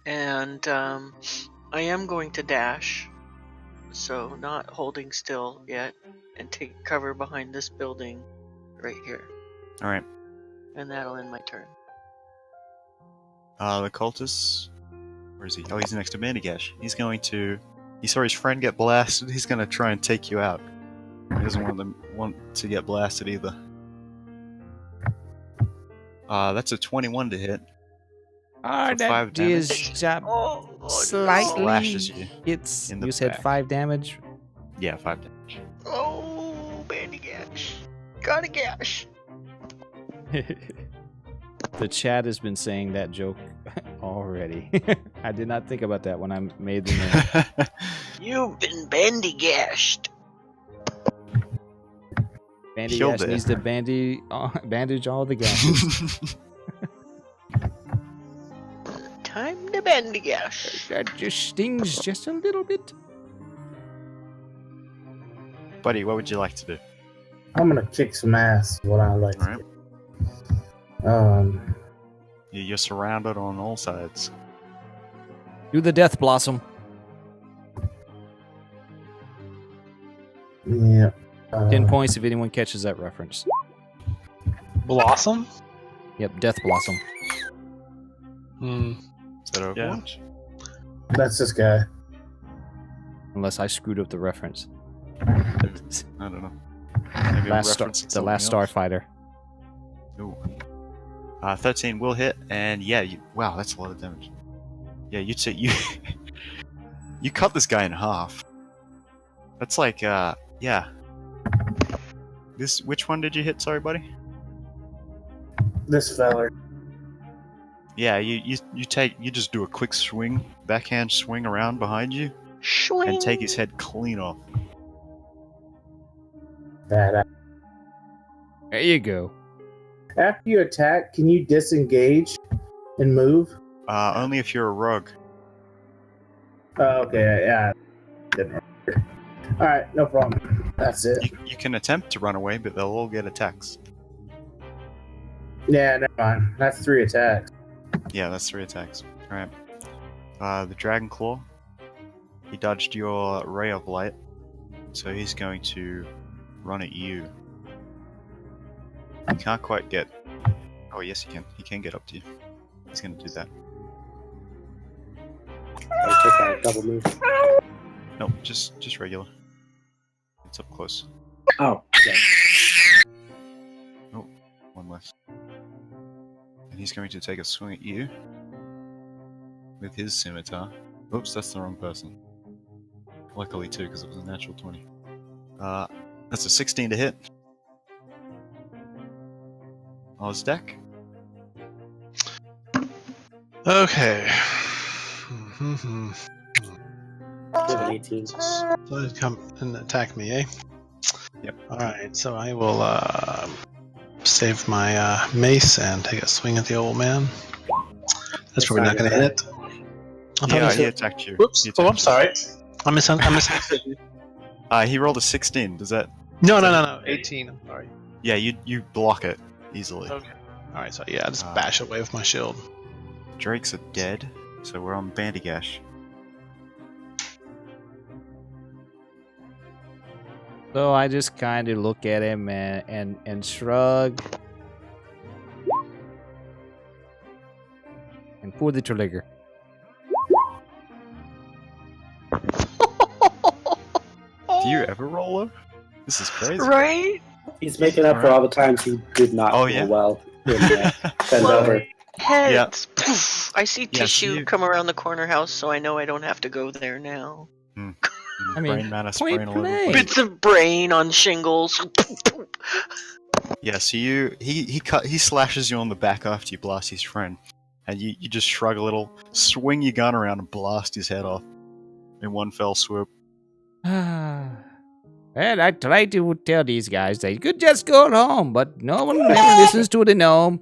and I am going to dash, so not holding still yet, and take cover behind this building right here, All right. and that'll end my turn. The cultist. Where is he? Oh, he's next to Mandigash. He saw his friend get blasted. He's gonna try and take you out. He doesn't want to get blasted either. That's a 21 to hit. For 5 That is Oh, slightly. Slashes you. It's in the you said back. 5 damage. Yeah, 5 damage. Oh, Bandy Gash. Got a gash. The chat has been saying that joke already. I did not think about that when I made the name. You've been bandy gashed. Bandy Killed Gash it. needs to bandage all the gashes. Time to bandy gash. That just stings just a little bit. Buddy, what would you like to do? I'm gonna kick some ass. Is what I like. All right. You're surrounded on all sides. Do the Death Blossom. Yeah. 10 points if anyone catches that reference. Blossom? Yep, Death Blossom. Is that Overwatch? That's this guy. Unless I screwed up the reference. I don't know. Maybe I'm referencing The something last else. Starfighter. Ooh. 13 will hit, and yeah, wow, that's a lot of damage. Yeah, you you cut this guy in half. That's like, yeah. Which one did you hit? Sorry, buddy. This feller. Yeah, you just do a quick swing, backhand swing around behind you, Swing. and take his head clean off. Bad. There you go. After you attack, can you disengage and move? Only if you're a rogue. Oh, okay, yeah. Didn't work. All right, no problem. That's it. You can attempt to run away, but they'll all get attacks. Yeah, never mind. That's 3 attacks. Yeah, that's 3 attacks. Alright. The Dragon Claw. He dodged your Ray of Light, so he's going to run at you. He can't quite get... Oh, yes, he can. He can get up to you. He's going to do that. I took a double move. Nope, just regular. It's up close. Oh, yeah. Oh, one less. And he's going to take a swing at you with his scimitar. Oops, that's the wrong person. Luckily too, because it was a natural 20. That's a 16 to hit. Ozdeck. Okay. Give an 18. So it'd come and attack me, eh? Yep. Alright, so I will save my mace and take a swing at the old man. That's probably not going to hit. I thought Yeah, he he said- attacked you. Whoops. He Oh, I'm attacked sorry. I misunderstood. you. He rolled a 16. Does that... No. 18. I'm sorry. Yeah, you block it easily. Okay. Alright, so yeah, I just bash away with my shield. Drakes are dead, so we're on Bandigash. So I just kind of look at him and shrug. And pull the trigger. Do you ever roll up? This is crazy. Right? He's making up for all the times he did not Oh, do yeah? well in Send Well, Over. Heads. Poof. I see Yeah, tissue you- come around the corner house, so I know I don't have to go there now. I mean, Brain matter point spraying all over the blank. place. Bits of brain on shingles. Yeah, so he slashes you on the back after you blast his friend, and you just shrug a little, swing your gun around and blast his head off in one fell swoop. And I try to tell these guys they could just go home, but no one ever listens to the gnome.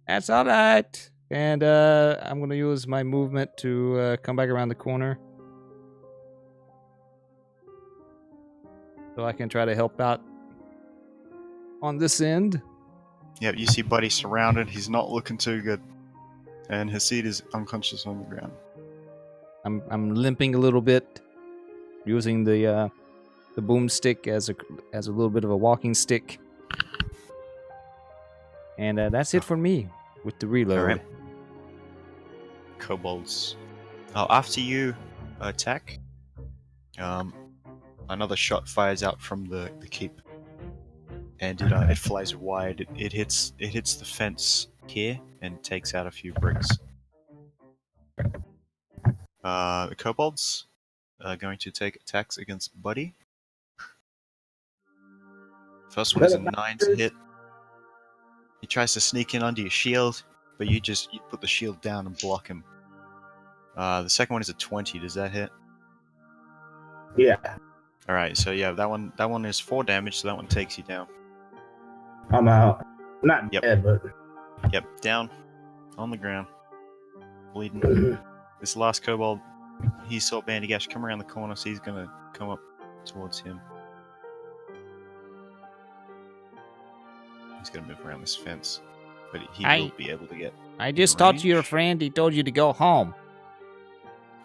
That's all right. And I'm gonna use my movement to come back around the corner, so I can try to help out on this end. Yep, you see Buddy surrounded. He's not looking too good, and Hasid is unconscious on the ground. I'm limping a little bit, using the boomstick as a little bit of a walking stick. And that's it for me with the reload. Alright. Kobolds. Oh, after you attack, another shot fires out from the keep, and it flies wide. It hits the fence here and takes out a few bricks. The kobolds are going to take attacks against Buddy. First one is a 9 to hit. He tries to sneak in under your shield, but you put the shield down and block him. The second one is a 20. Does that hit? Yeah, Alright, so yeah, that one is 4 damage, so that one takes you down. I'm out. Not Yep. dead, but Yep, down. On the ground. Bleeding. This last kobold, he saw Bandigash come around the corner, so he's gonna come up towards him. He's gonna move around this fence, but he will be able to get. I just talked to your range. friend. He told you to go home.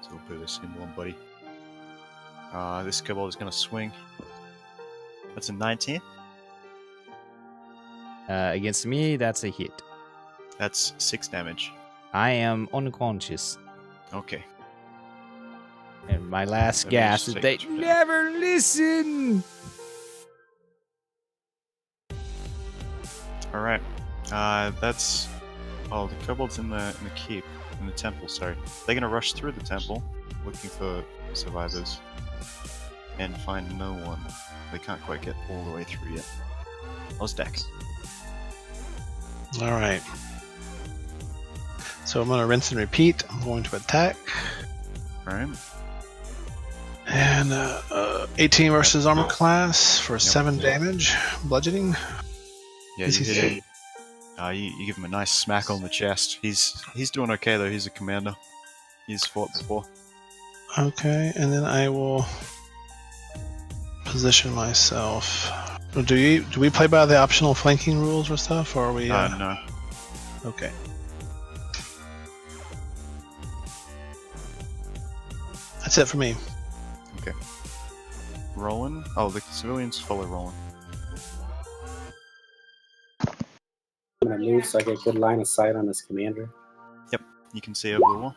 So we'll put a symbol on Buddy. This kobold is gonna swing. That's a 19. Against me, that's a hit. That's 6 damage. I am unconscious. Okay. And my last Let me gas just is take they this down. never listen. All right. That's. Oh, the kobolds in the keep, in the temple. Sorry, they're gonna rush through the temple, looking for survivors, and find no one. They can't quite get all the way through yet. Ozdex. Alright. So I'm going to rinse and repeat. I'm going to attack. All right. And 18 versus armor class for 7 Yep. damage. Bludgeoning. Yeah, Is you he hit him. You give him a nice smack on the chest. He's doing okay though. He's a commander. He's fought before. Okay, and then I will position myself. Do we play by the optional flanking rules or stuff, or are we? No. Okay. That's it for me. Roland. Oh, the civilians follow Roland. I'm gonna move so I get good line of sight on this commander. You can see over the wall.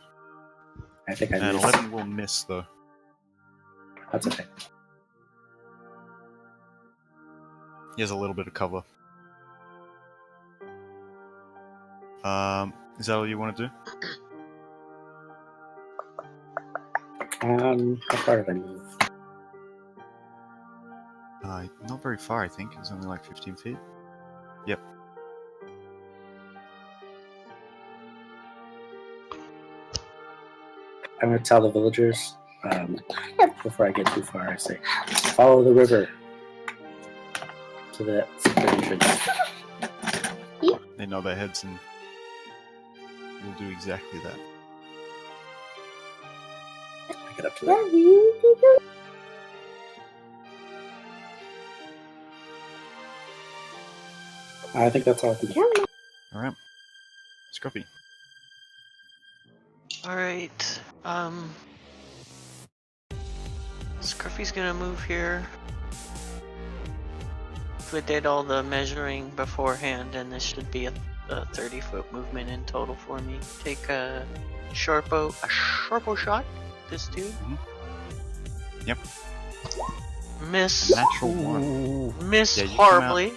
I think I And missed. 11 will miss, though. That's okay. He has a little bit of cover. Is that all you want to do? How far did I move? Not very far, I think. It's only like 15 feet. Yep. I'm gonna tell the villagers before I get too far. I say, follow the river to the entrance. They know their heads and will do exactly that. I get up to that. I think that's all I can do. Alright. Scruffy. Alright. Scruffy's gonna move here. We did all the measuring beforehand, and this should be a 30-foot movement in total for me. Take a sharpo shot. This dude. Yep. Miss. Natural one. Miss Yeah, you horribly.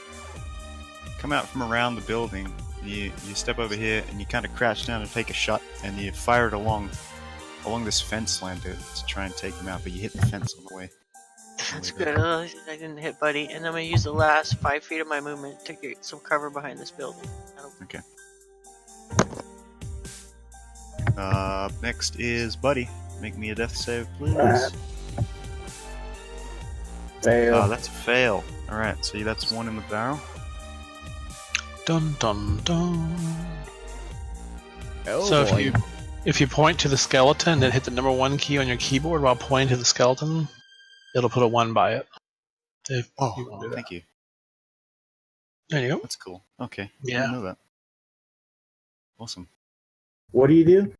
Come out from around the building. You step over here and you kind of crouch down and take a shot, and you fire it along this fence line to try and take him out, but you hit the fence on the way. That's good. I didn't hit Buddy, and I'm gonna use the last 5 feet of my movement to get some cover behind this building. Okay. Next is Buddy. Make me a death save, please. Fail. That's a fail. Alright, so that's one in the barrel. Dun dun dun. Oh, So boy. if you point to the skeleton and hit the number 1 key on your keyboard while pointing to the skeleton, it'll put a 1 by it. If you want to do that. Thank you. There you go. That's cool. Okay. Yeah. I didn't know that. Awesome. What do you do?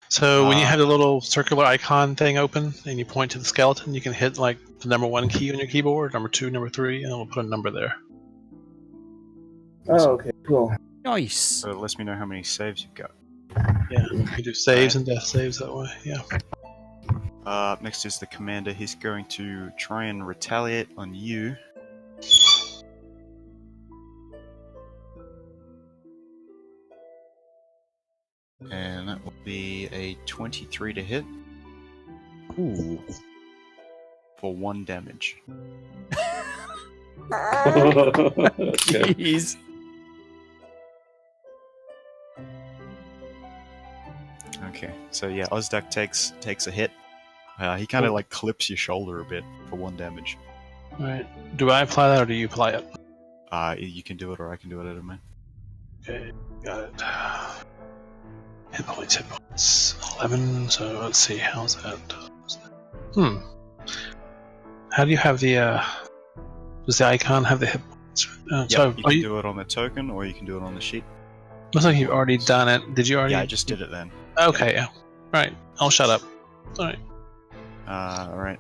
So when you have the little circular icon thing open and you point to the skeleton, you can hit like the number 1 key on your keyboard, number 2, number 3, and it'll put a number there. Oh, okay, cool. Nice. So it lets me know how many saves you've got. Yeah, you can do saves and death saves that way. Yeah. Next is the commander. He's going to try and retaliate on you. And that will be a 23 to hit Ooh. for 1 damage. Jeez. Okay, so yeah, Ozdak takes a hit. He kind of like clips your shoulder a bit for 1 damage. Alright. Do I apply that or do you apply it? You can do it or I can do it, I don't mind. Okay, got it. Hit points. 11, so let's see, how's that? How do you have the, does the icon have the hit points? Yeah, you can do it on the token or you can do it on the sheet. Looks like you've already done it. Did you already? Yeah, I just did it then. Okay, yeah. Right, I'll shut up. Alright. Alright.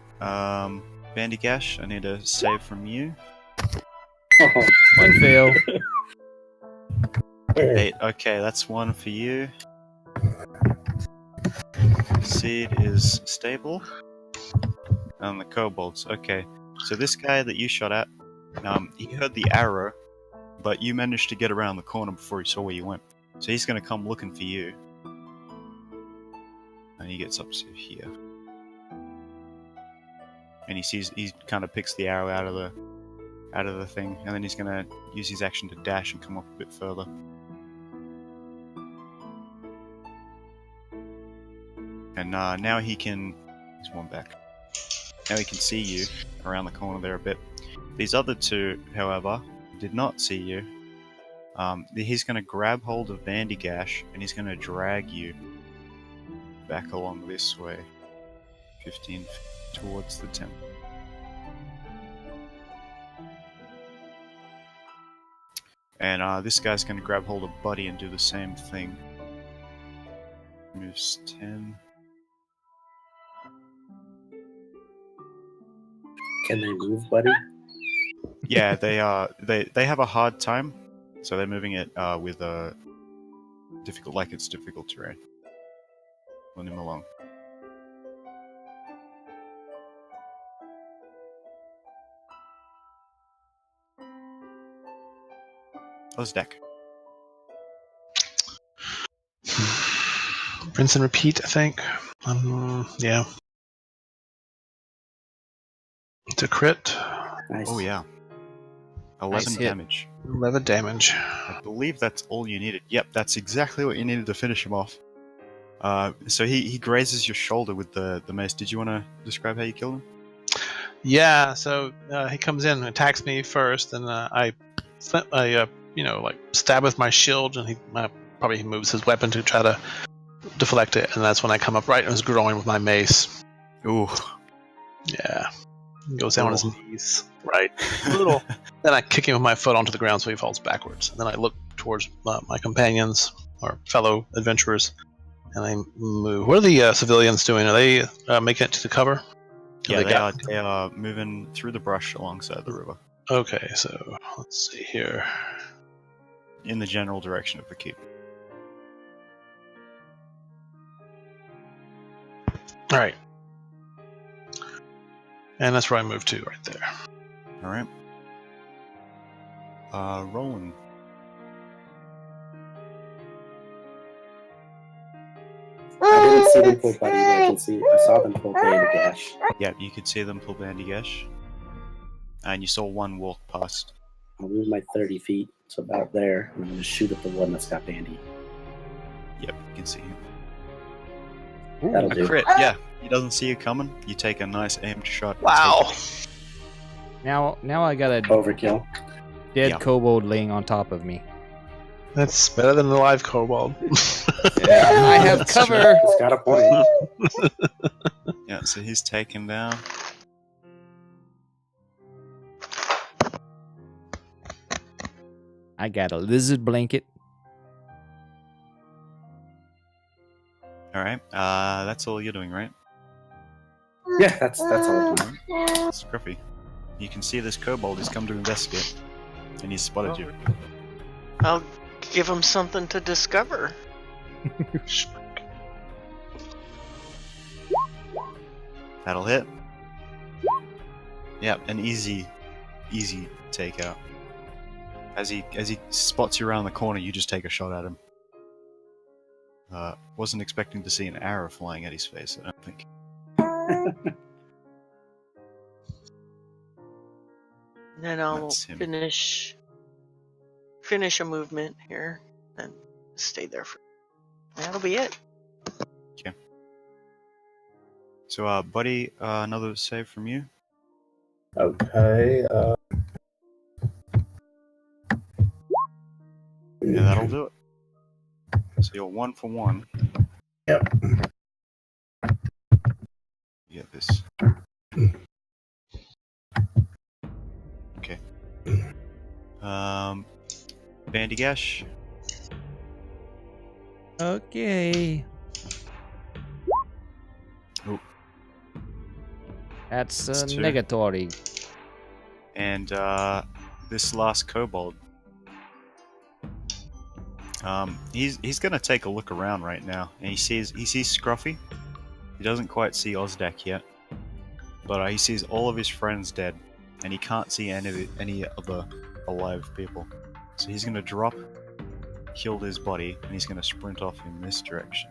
Bandy Gash, I need a save from you. One fail. 8. Okay, that's 1 for you. Seed is stable. And the kobolds. Okay, so this guy that you shot at, he heard the arrow, but you managed to get around the corner before he saw where you went. So he's going to come looking for you. And he gets up to here. And he kind of picks the arrow out of the thing, and then he's going to use his action to dash and come up a bit further. And now he can... He's one back. Now he can see you around the corner there a bit. These other two, however, did not see you. He's going to grab hold of Bandy Gash, and he's going to drag you back along this way. 15 feet towards the temple. And this guy's going to grab hold of Buddy and do the same thing. Moves 10. Can they move, buddy? Yeah, they have a hard time, so they're moving it with a it's difficult terrain. Run him along. Ozdak. Rinse and repeat, I think. Yeah. It's a crit. Nice. Oh yeah. 11 Nice hit. damage. 11 damage. I believe that's all you needed. Yep, that's exactly what you needed to finish him off. So he grazes your shoulder with the mace. Did you want to describe how you killed him? Yeah, so he comes in and attacks me first, and I stab with my shield, and he probably moves his weapon to try to deflect it, and that's when I come up right in his groin with my mace. Ooh. Yeah. He goes down on his knees. Right. Little. Then I kick him with my foot onto the ground so he falls backwards. And then I look towards my companions, or fellow adventurers, and I move. What are the civilians doing? Are they making it to the cover? Yeah, they are moving through the brush alongside the river. Okay, so let's see here. In the general direction of the keep. All right. And that's where I move to, right there. Alright. Roland. I didn't see them pull Buddy, but I saw them pull Bandigash. Yeah, you could see them pull Bandigash. And you saw one walk past. I'll move my 30 feet, so about there, and I'm going to shoot at the one that's got Bandy. Yep, you can see him. That'll A do. crit, yeah. He doesn't see you coming. You take a nice aimed shot. Wow. Now I got a Overkill. dead Yeah. kobold laying on top of me. That's better than the live kobold. I have That's cover. He's got a point. Yeah, so he's taken down. I got a lizard blanket. Alright, that's all you're doing, right? Yeah, that's all I'm doing. Scruffy. You can see this kobold has come to investigate. And he's spotted you. I'll give him something to discover. That'll hit. Yep, an easy takeout. As he spots you around the corner, you just take a shot at him. Wasn't expecting to see an arrow flying at his face, I don't think. Then I'll That's him. finish a movement here and stay there for. That'll be it. So, buddy, another save from you. Okay. Yeah, that'll do it. So you're 1 for 1. Yep. You get this. Okay. Bandigash. Okay. Oh. That's That's two. negatory. And this last kobold. He's gonna take a look around right now, and he sees Scruffy. He doesn't quite see Ozdak yet, but he sees all of his friends dead, and he can't see any other alive people. So he's gonna drop Hilda's body, and he's gonna sprint off in this direction.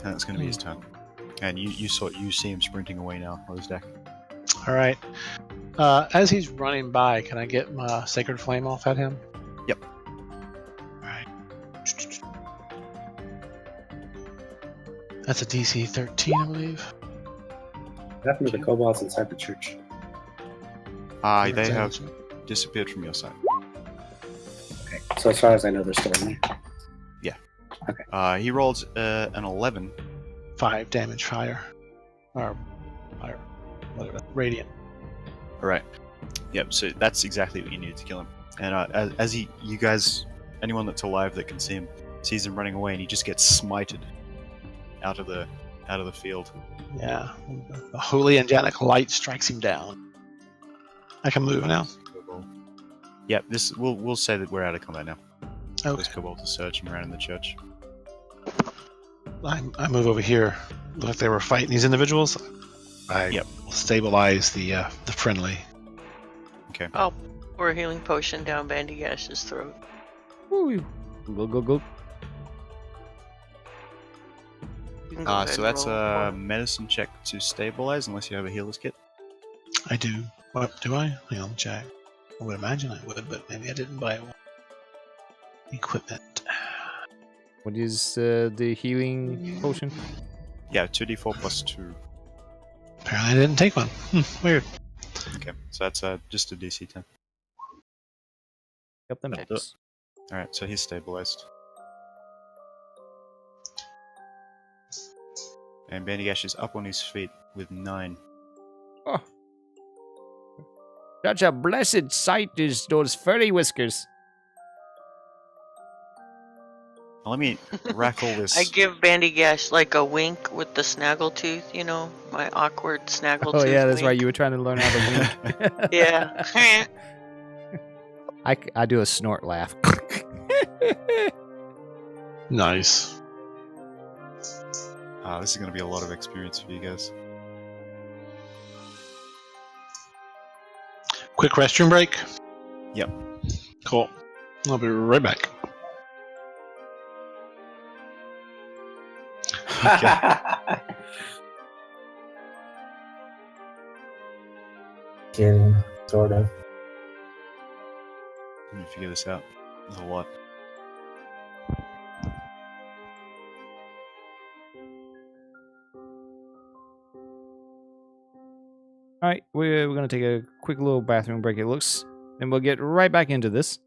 And that's gonna be his turn. And you see him sprinting away now, Ozdak. All right. As he's running by, can I get my Sacred Flame off at him? Yep. All right. That's a DC 13, I believe. What happened to the kobolds inside the church? They have disappeared from your sight. Okay. So as far as I know, they're still in there. He rolls an 11. 5 damage fire. Or fire. Whatever. Radiant. Alright. Yep, so that's exactly what you needed to kill him. And as you guys, anyone that's alive that can see him, sees him running away, and he just gets smited out of the field. Yeah. A holy angelic light strikes him down. I can move now. Kobold. Yep. This we'll say that we're out of combat now. Okay. Those kobolds are searching around in the church. I move over here. Look like they were fighting these individuals. I will stabilize the friendly. Okay. I'll pour a healing potion down Bandygash's throat. Woo. Go, go, go. You can go ahead So and that's roll. a medicine check to stabilize, unless you have a healer's kit. I do. What do I? Hang on, check. I would imagine I would, but maybe I didn't buy one. Equipment. What is the healing potion? Yeah, 2d4 plus 2. Apparently I didn't take one. Weird. Okay, so that's just a DC 10. Got them That'll do next. Alright, so he's stabilized. And Bandygash is up on his feet with 9. Oh. Such a blessed sight is those furry whiskers. Now let me rack all this. I give Bandygash like a wink with the snaggletooth, you know, my awkward snaggletooth. Oh yeah, that's wink. right. You were trying to learn how to wink. Yeah. I do a snort laugh. Nice. This is going to be a lot of experience for you guys. Quick restroom break. Yep. Cool. I'll be right back. Kidding, sort of. Let me figure this out. There's a lot. All right, we're gonna take a quick little bathroom break. It looks, and we'll get right back into this.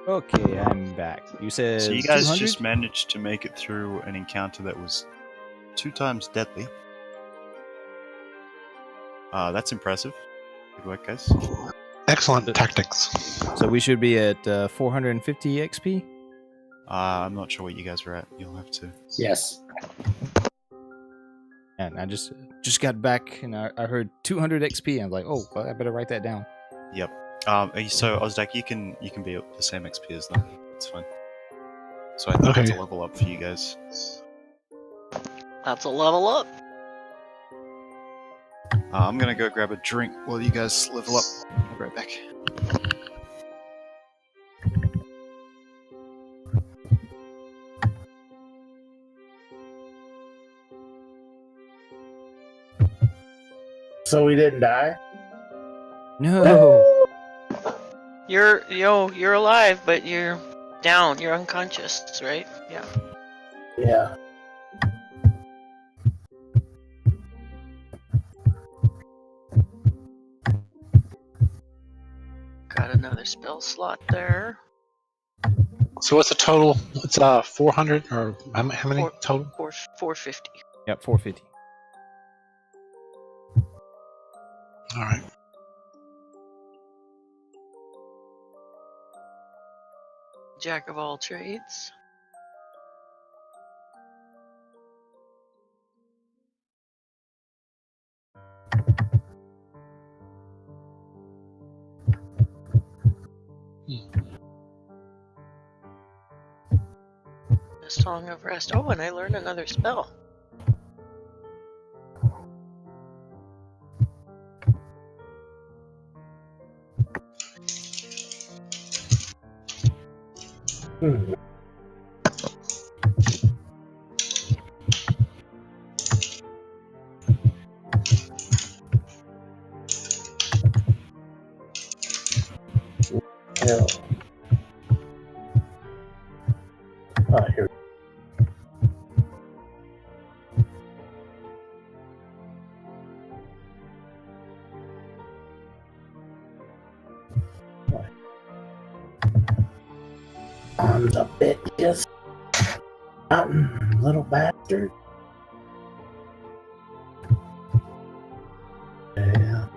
Okay, I'm back. You said So you guys 200? just managed to make it through an encounter that was 2 times deadly. That's impressive. Good work, guys. Excellent tactics. So we should be at 450 XP. I'm not sure what you guys are at. You'll have to. Yes. And I just got back, and I heard 200 XP. And I was like, oh, well, I better write that down. Yep. So Ozdak, you can be at the same XP as them. It's fine. So I think Okay. it's a level up for you guys. That's a level up. I'm gonna go grab a drink while you guys level up. I'll be right back. So we didn't die? No. You're alive, but you're down. You're unconscious, right? Yeah. add another spell slot there. So what's the total? It's 400 or how many total? 450. Yep, 450. All right. Jack of all trades. A Song of Rest. Oh, and I learned another spell. Hmm. Hell. Here. On the bitches. Little bastard. Yeah.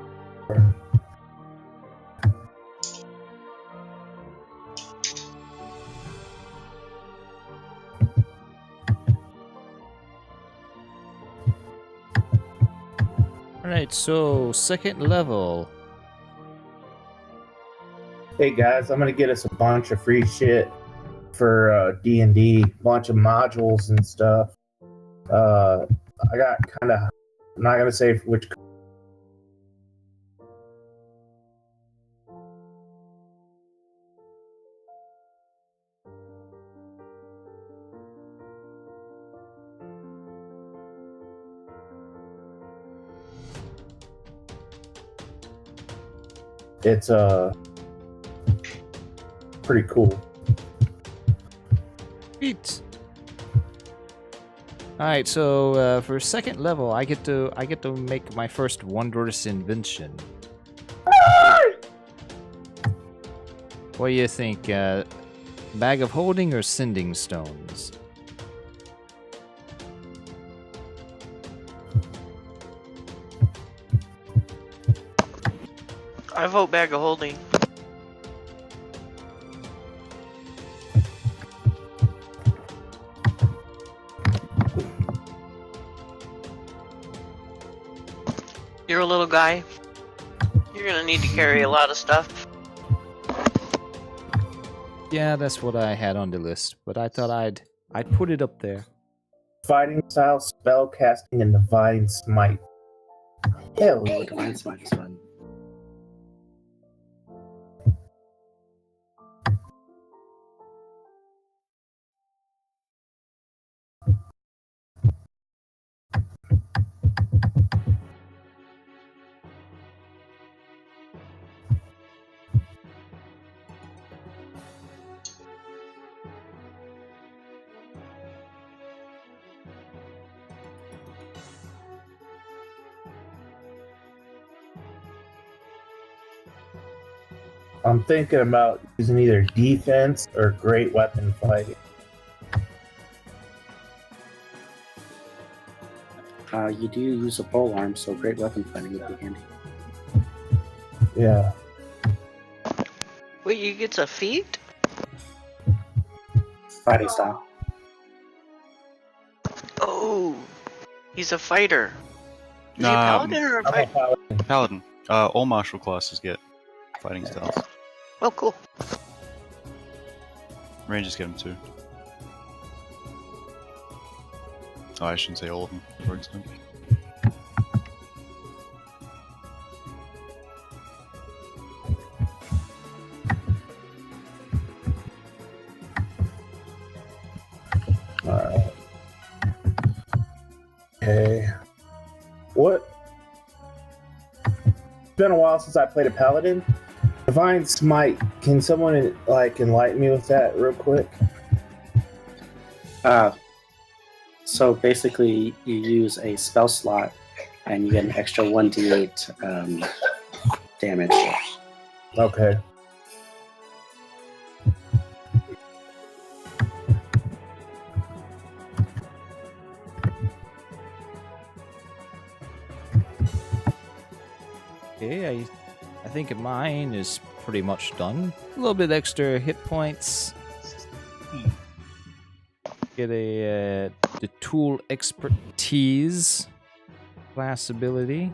Alright, so second level. Hey guys, I'm gonna get us a bunch of free shit for D&D, bunch of modules and stuff. I got kind of, I'm not gonna say which. It's pretty cool. Sweet. Alright, so for second level, I get to make my first wondrous invention. What do you think? Bag of holding or sending stones? I vote bag of holding. You're a little guy. You're gonna need to carry a lot of stuff. Yeah, that's what I had on the list, but I thought I'd put it up there. Fighting style, spell casting, and divine smite. Hell yeah. Divine Smite is fun. I'm thinking about using either defense or great weapon fighting. You do use a pole arm, so great weapon fighting would be handy. Yeah. Wait, you get a feat? Fighting style. Oh, he's a fighter. Is he a Nah, paladin or a I'm a fighter? paladin. Paladin. All martial classes get fighting styles. Oh, cool. Rangers get them too. Oh, I shouldn't say all of them, for example. Alright. Okay. What? It's been a while since I played a paladin. Divine Smite. Can someone enlighten me with that real quick? So basically, you use a spell slot, and you get an extra 1d8 damage. Okay. yeah, I think mine is pretty much done. A little bit extra hit points. Get a the tool expertise class ability,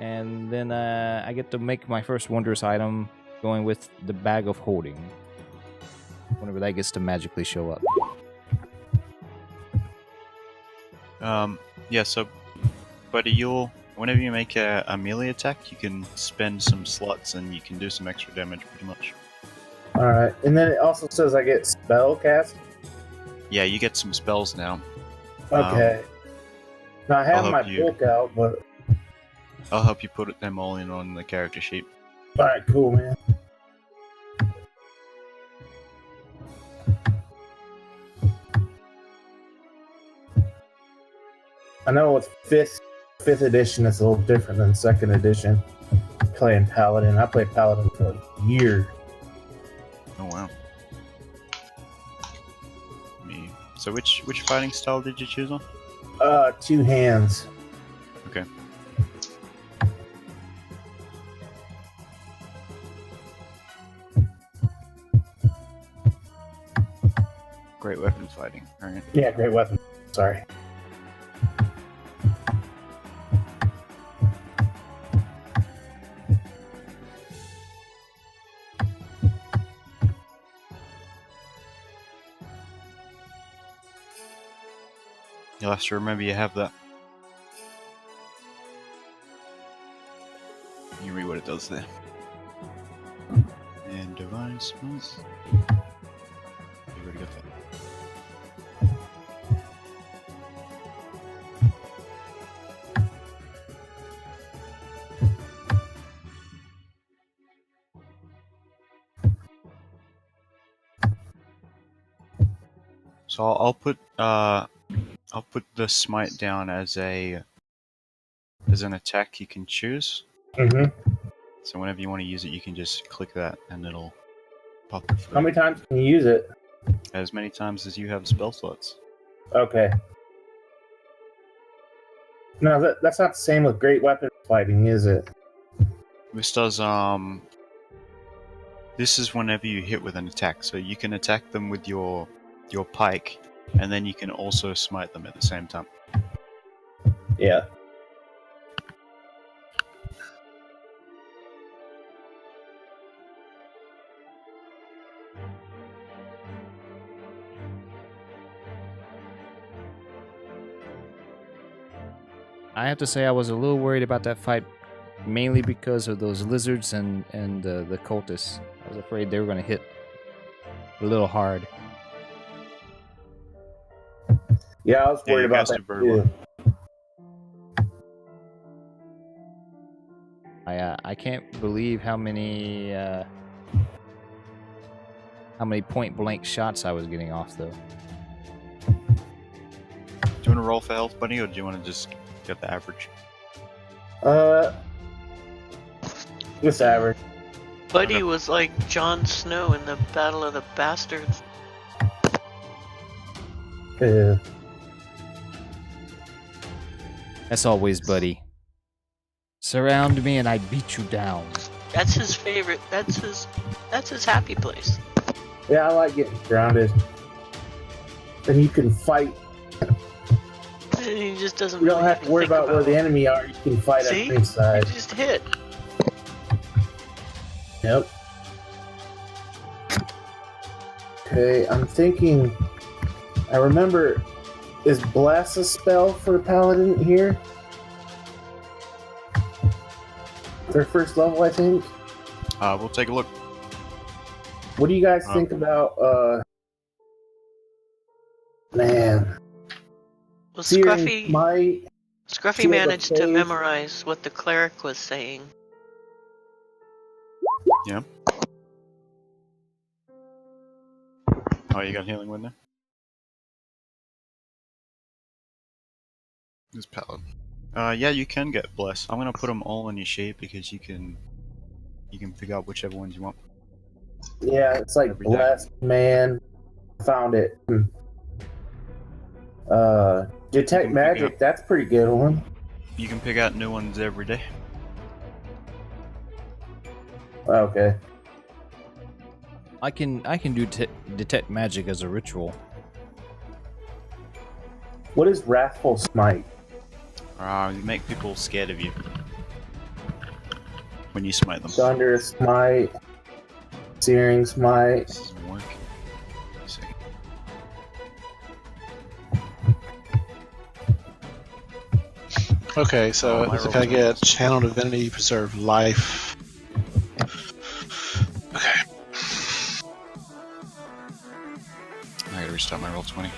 and then I get to make my first wondrous item, going with the bag of holding. Whenever that gets to magically show up. Yeah, so, buddy, whenever you make a melee attack, you can spend some slots and you can do some extra damage, pretty much. Alright, and then it also says I get spell cast. Yeah, you get some spells now. Okay. Now I have I'll my help you. book out, but I'll help you put them all in on the character sheet. alright, cool, man. I know with fifth edition it's a little different than second edition. Playing Paladin. I played Paladin for a year. Oh wow. So which fighting style did you choose on? Two hands. Okay. Great weapon fighting, right? Yeah, great weapon. Sorry. You'll have to remember you have that. You read what it does there. And device plus. You already got that. So I'll put the smite down as an attack you can choose. Mm-hmm. So whenever you want to use it, you can just click that and it'll pop it through. How many times can you use it? As many times as you have spell slots. Okay. No, that's not the same with great weapon fighting, is it? This does this is whenever you hit with an attack, so you can attack them with your pike, and then you can also smite them at the same time. Yeah. I have to say I was a little worried about that fight, mainly because of those lizards and the cultists. I was afraid they were going to hit a little hard. Yeah, I was Yeah, worried you about guys that did very too. well. I can't believe how many point blank shots I was getting off though. Do you want to roll for health, buddy, or do you want to just get the average? It's average. Buddy was like Jon Snow in the Battle of the Bastards. Yeah. As always, buddy. Surround me and I beat you down. That's his favorite. That's his happy place. Yeah, I like getting grounded. Then you can fight. And he just doesn't. You don't really have to worry think about where the enemy are. You can fight See? at inside. You just hit. Yep. Okay, I'm thinking. I remember. Is Bless a spell for Paladin here? Their first level, I think. We'll take a look. What do you guys think about? Well, Searing Might. Scruffy Shield of managed to Faith. memorize what the cleric was saying. Yeah. Oh, you got healing wind there? This paladin. Yeah, you can get bless. I'm gonna put them all on your sheet because you can pick out whichever ones you want. Yeah, it's like Every day. Blessed Man. Found it. Detect can pick Magic. up. That's a pretty good one. You can pick out new ones every day. Okay. I can do detect magic as a ritual. What is Wrathful Smite? You make people scared of you when you smite them. Thunder Smite, Searing Smite. This doesn't work. Wait a second. Okay, so my if roll I is get Channel Divinity, Preserve Life. Okay. I gotta restart my roll 20.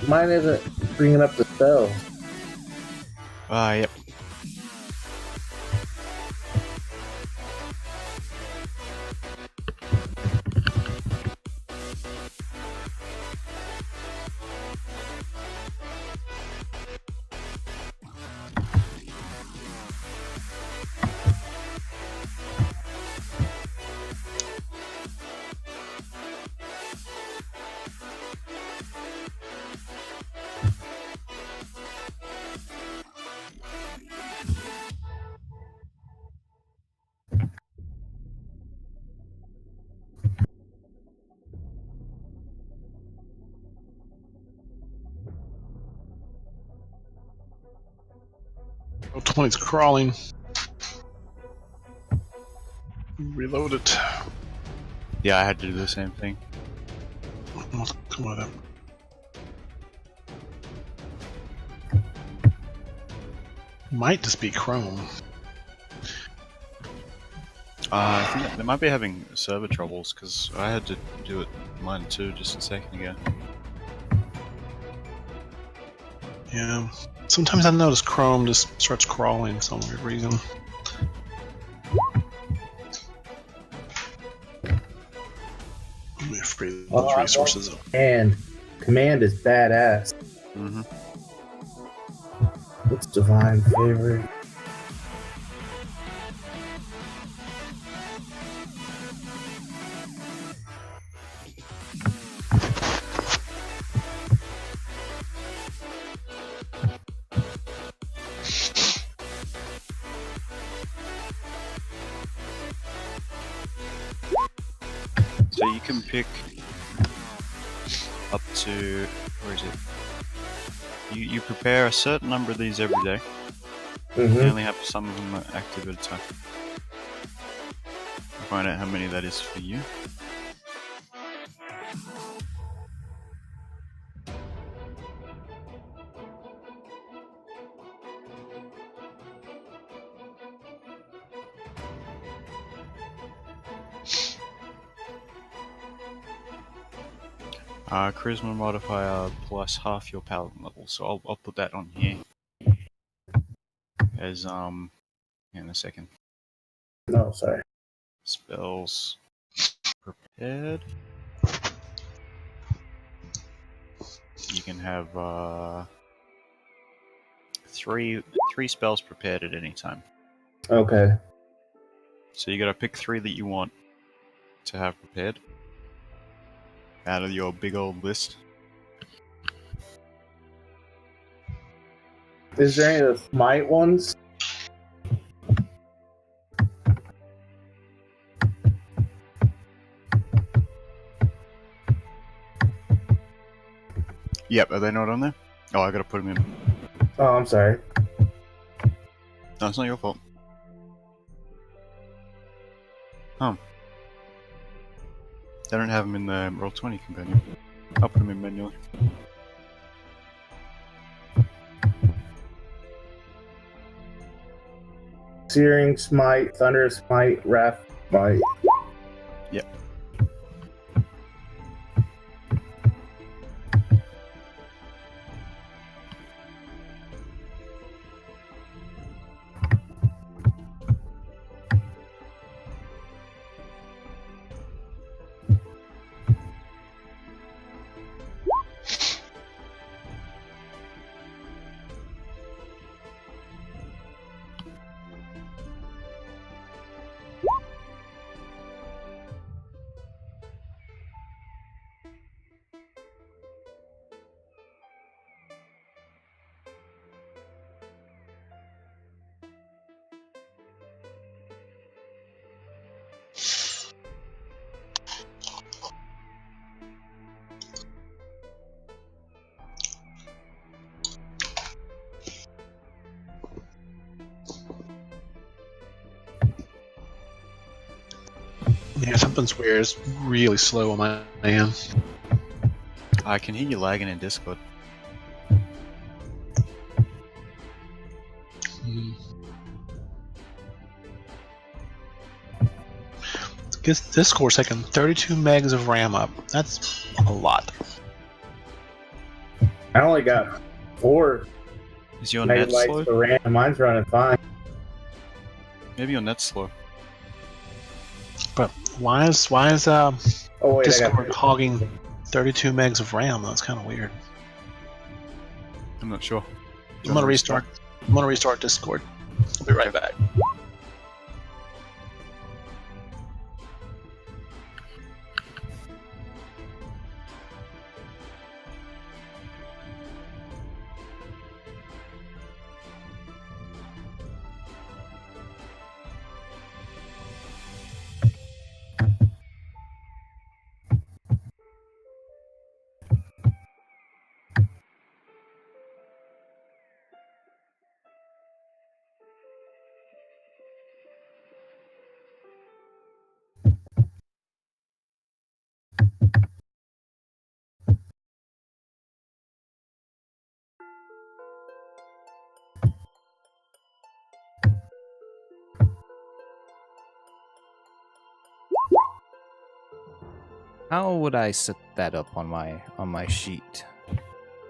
Mine isn't bringing up the spell. Yep. Roll 20's crawling. Reload it. Yeah, I had to do the same thing. Come on up. Might just be Chrome. I think they might be having server troubles because I had to do it mine too just a second ago. Yeah. Sometimes I notice Chrome just starts crawling for some weird reason. Let me free those resources up. And Command is badass. Mm-hmm. What's Divine Favor? So you can pick up to, where is it? You prepare a certain number of these every day. You Mm-hmm. only have some of them active at a time. Find out how many that is for you. Charisma modifier plus half your paladin level, so I'll put that on here as in a second. No, sorry. Spells prepared. You can have three spells prepared at any time. Okay. So you gotta pick 3 that you want to have prepared out of your big old list. Is there any of the Smite ones? Yep, are they not on there? Oh, I gotta put them in. Oh, I'm sorry. No, it's not your fault. They don't have them in the Roll20 companion. I'll put them in manually. Searing Smite, Thunder Smite, Wrath Smite. Yep. Yeah, something's weird. It's really slow on my end. I can hear you lagging in Discord. Hmm. This core's taking 32 megs of RAM up. That's a lot. I only got 4 Is your net megabytes slow? for RAM. Mine's running fine. Maybe your net's slow. But why is Oh wait, I Discord got hogging 32 megs of RAM? That's kind of weird. I'm not sure. I'm gonna restart. I'm gonna restart Discord. I'll be right back. How would I set that up on my sheet?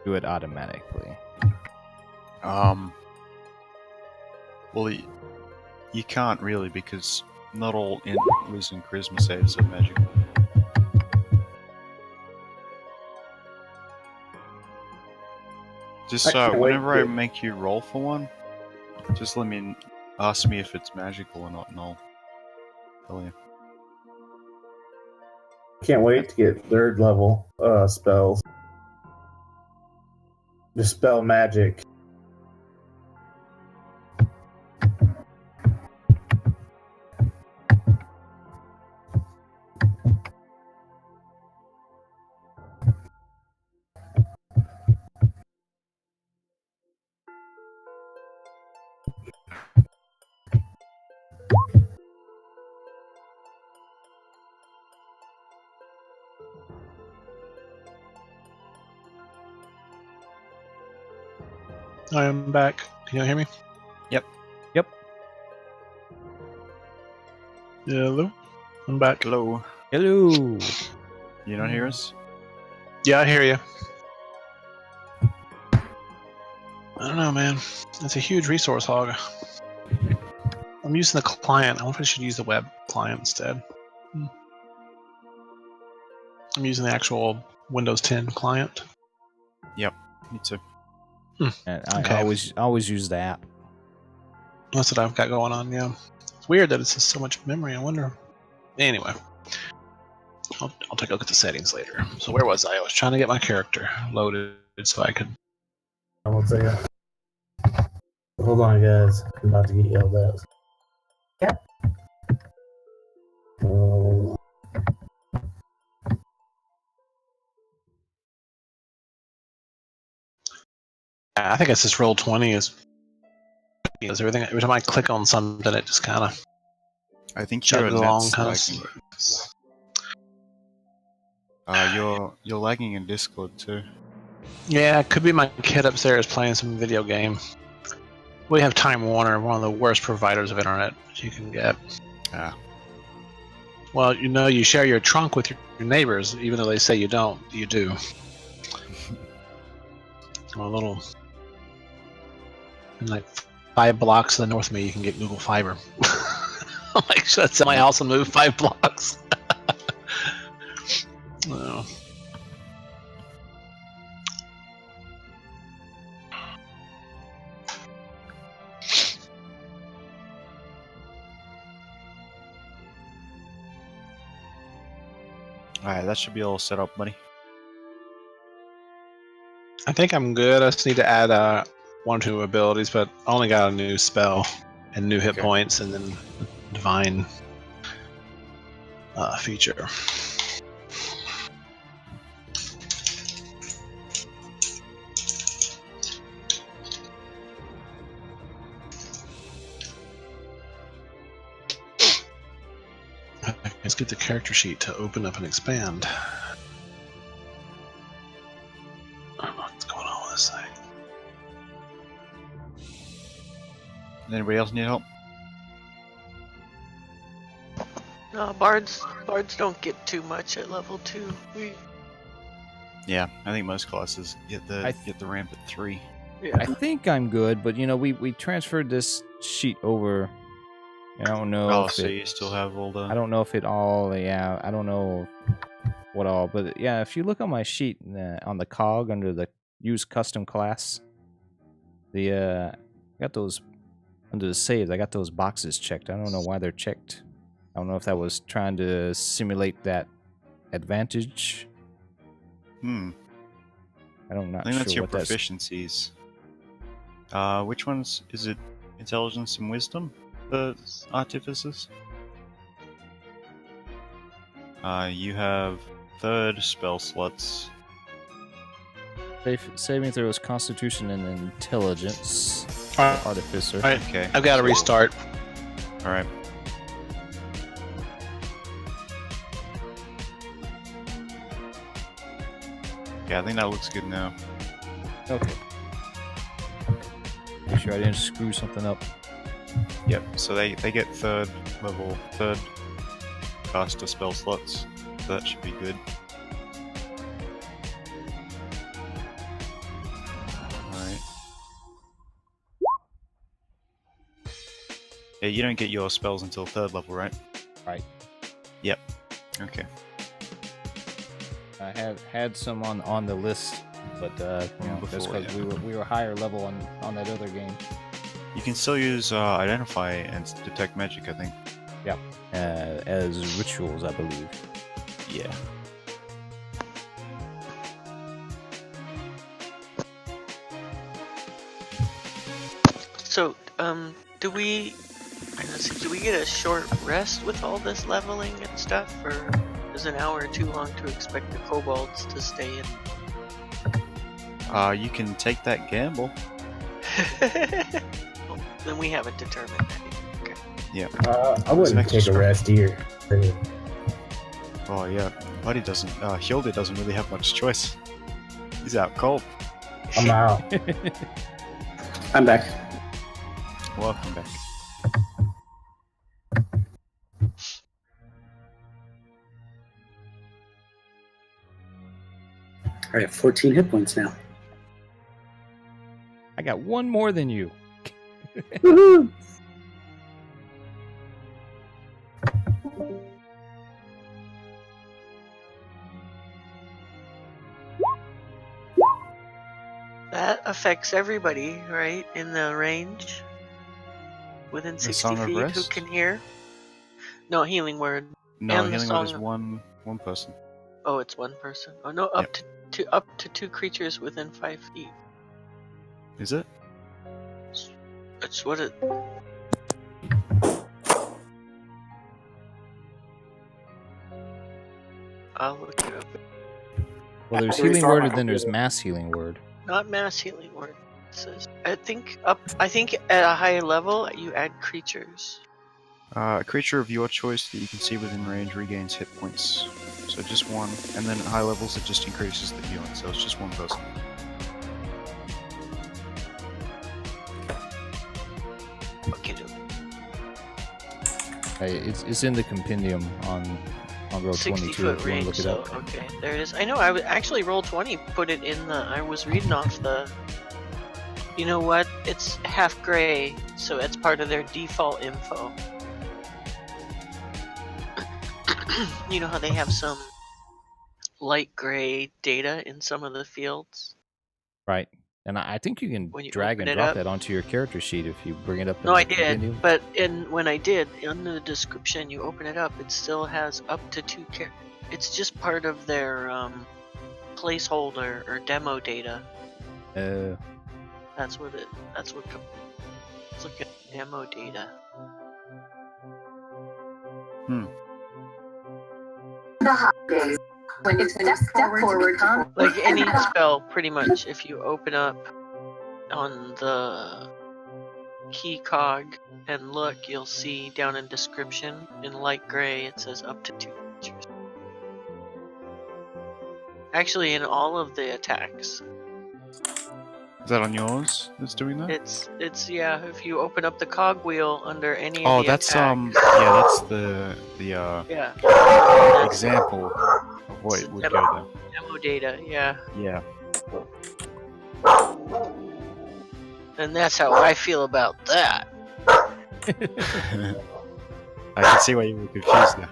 Do it automatically. Well, you can't really because not all Wiz and Charisma saves are magical. Just I can't wait whenever I to- make you roll for one, just ask me if it's magical or not, and I'll tell you. Can't wait to get 3rd level spells. Dispel magic. I am back. Can you hear me? Yep. Yep. Hello. I'm back. Hello. Hello. You don't hear us? Yeah, I hear you. I don't know, man. It's a huge resource hog. I'm using the client. I wonder if I should use the web client instead. I'm using the actual Windows 10 client. Me too. And I Okay. always use the app. That's what I've got going on, yeah. It's weird that it's just so much memory. I wonder. Anyway. I'll take a look at the settings later. So where was I? I was trying to get my character loaded so I could... I won't say it. Hold on, guys. I'm about to get yelled at. Yep. Oh. I think it's just roll 20 is everything. Every time I click on something, it just kind of I think your chugs along, net's kind lagging. of. You're lagging in Discord too. Yeah, it could be my kid upstairs playing some video game. We have Time Warner, one of the worst providers of internet you can get. Ah. Well, you share your trunk with your neighbors, even though they say you don't. You do. A little, in like 5 blocks to the north of me, you can get Google Fiber. I'm like, should I sell my house and move 5 blocks? No. Alright, that should be all set up, buddy. I think I'm good. I just need to add 1 or 2 abilities, but I only got a new spell and new hit Okay. points and then divine feature. Let's get the character sheet to open up and expand. I don't know what's going on with this thing. Anybody else need help? No, bards don't get too much at level 2. Yeah, I think most classes get the ramp at 3. I think I'm good, but we transferred this sheet over. I don't know. Oh, if so it, you still have all the... I don't know if it all. Yeah, I don't know what all, but yeah, if you look on my sheet on the cog under the use custom class, I got those under the saves. I got those boxes checked. I don't know why they're checked. I don't know if that was trying to simulate that advantage. I think think that's your proficiencies. Which ones is it? Intelligence and wisdom, the artificers. You have 3rd spell slots. Saving throws, Constitution, and Intelligence. Artificer. All right, Okay. I've got to restart. All right. Yeah, I think that looks good now. Okay. Make sure I didn't screw something up. Yep. So they get 3rd level, 3rd caster spell slots. So that should be good. Alright. Yeah, you don't get your spells until 3rd level, right? Right. Yep. Okay. I had some on the list, but that's Before, because we were higher level on that other game. You can still use Identify and Detect Magic, I think. Yep. As rituals, I believe. Yeah. So, do we get a short rest with all this leveling and stuff, or is an hour too long to expect the kobolds to stay in? You can take that gamble. Well, then we haven't determined that. Okay. Yeah. I wouldn't take a rest here. Oh yeah. Buddy doesn't. Hilda doesn't really have much choice. He's out cold. I'm out. I'm back. Welcome back. I have 14 hit points now. I got one more than you. Woohoo! That affects everybody, right? In the range? Within 60 Song of feet, who Rest? can hear? No, healing word. No, And the healing word is song- one person. Oh, it's one person. Oh no, up to 2 creatures within 5 feet. Is it? It's what it. I'll look it up. Well, there's healing word, and then there's mass healing word. Not mass healing word. It says. I think at a higher level you add creatures. A creature of your choice that you can see within range regains hit points. So just one, and then at high levels it just increases the healing, so it's just one person. Okay, It's in the compendium on roll 60 22 foot if you want to range. look it So up. okay, there it is. I know. I would actually roll 20. Put it in the. I was reading off the. You know what? It's half gray, so it's part of their default info. You know how they have some light gray data in some of the fields? Right. And I think you can When you drag open and it drop up. that onto your character sheet if you bring it up. In No, the I did, compendium. but when I did, in the description, you open it up, it still has up to 2 characters. It's just part of their placeholder or demo data. That's what. Let's look at demo data. The holidays. When it's step forward, Like any spell, pretty much, if you open up on the key cog and look, you'll see down in description in light gray it says up to 2 creatures. Actually, in all of the attacks, Is that on yours? That's doing that? it's yeah. If you open up the cogwheel under any of Oh, the that's attacks, yeah, that's the yeah, example of what would go demo data, yeah. there. And that's how I feel about that. Yeah. I can see why you were confused now.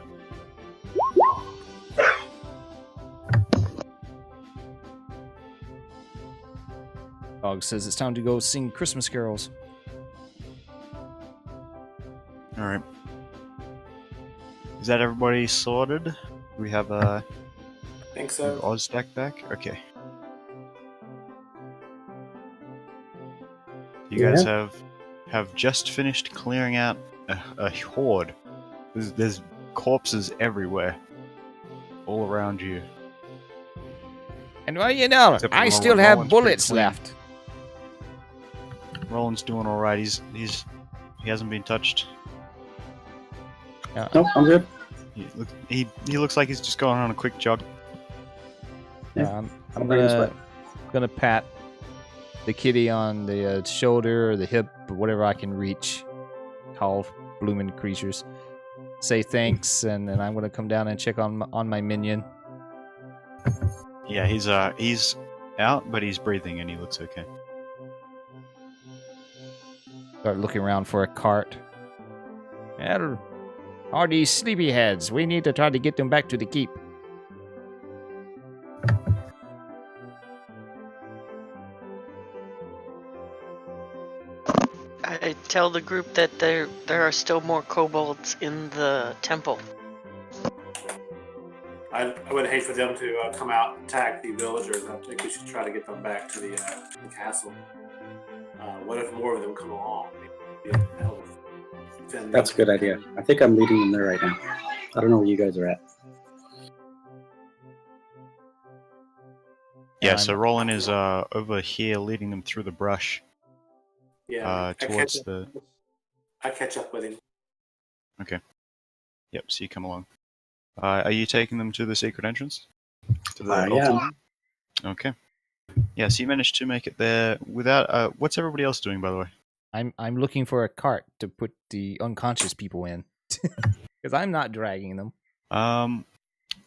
Dog says it's time to go sing Christmas carols. All right. Is that everybody sorted? We have I think so. Ozdeck back. Okay. You guys have just finished clearing out a horde. There's corpses everywhere, all around you. And well, you know, Except for I Roland. still have Roland's bullets pretty clean. left. Roland's doing all right. He hasn't been touched. Nope, I'm good. He looks like he's just going on a quick jog. I'm bring this gonna pat the kitty on the shoulder or the hip or whatever I can reach. Tall, blooming creatures. Say thanks, and then I'm gonna come down and check on my minion. Yeah, he's out, but he's breathing and he looks okay. Start looking around for a cart. Where are these sleepyheads? We need to try to get them back to the keep. I tell the group that there are still more kobolds in the temple. I would hate for them to come out and attack the villagers. I think we should try to get them back to the castle. What if more of them come along? That's a good idea. I think I'm leading them there right now. I don't know where you guys are at. Yeah, so Roland is over here leading them through the brush. Yeah, towards the. I catch up with him. Okay. Yep. So you come along. Are you taking them to the secret entrance? To the Yeah. tunnel? Okay. Yeah. So you managed to make it there without. What's everybody else doing, by the way? I'm looking for a cart to put the unconscious people in, because I'm not dragging them.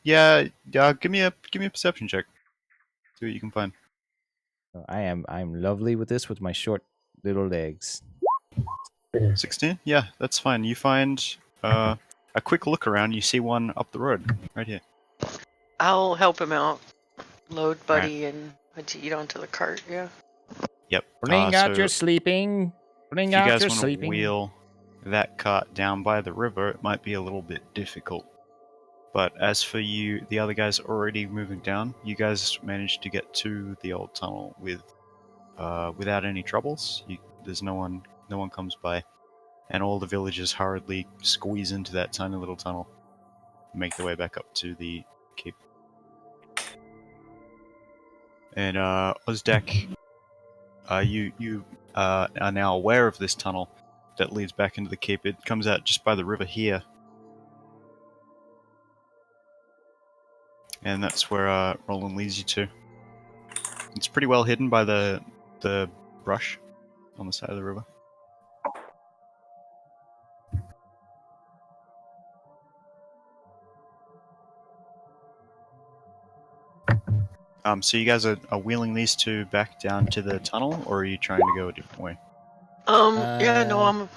Yeah. Give me a perception check. See what you can find. I'm lovely with this with my short little legs. 16? Yeah, that's fine. You find a quick look around. You see one up the road, right here. I'll help him out. Load Buddy and eat onto the cart, yeah. Yep. Bring out so your sleeping. Bring if you out guys your want to sleeping. wheel that cart down by the river, it might be a little bit difficult. But as for you, the other guys already moving down, you guys managed to get to the old tunnel without any troubles. There's no one comes by, and all the villagers hurriedly squeeze into that tiny little tunnel and make their way back up to the keep. And Ozdek, you are now aware of this tunnel that leads back into the keep. It comes out just by the river here. And that's where Roland leads you to. It's pretty well hidden by the brush on the side of the river. So you guys are wheeling these two back down to the tunnel, or are you trying to go a different way? Yeah, no,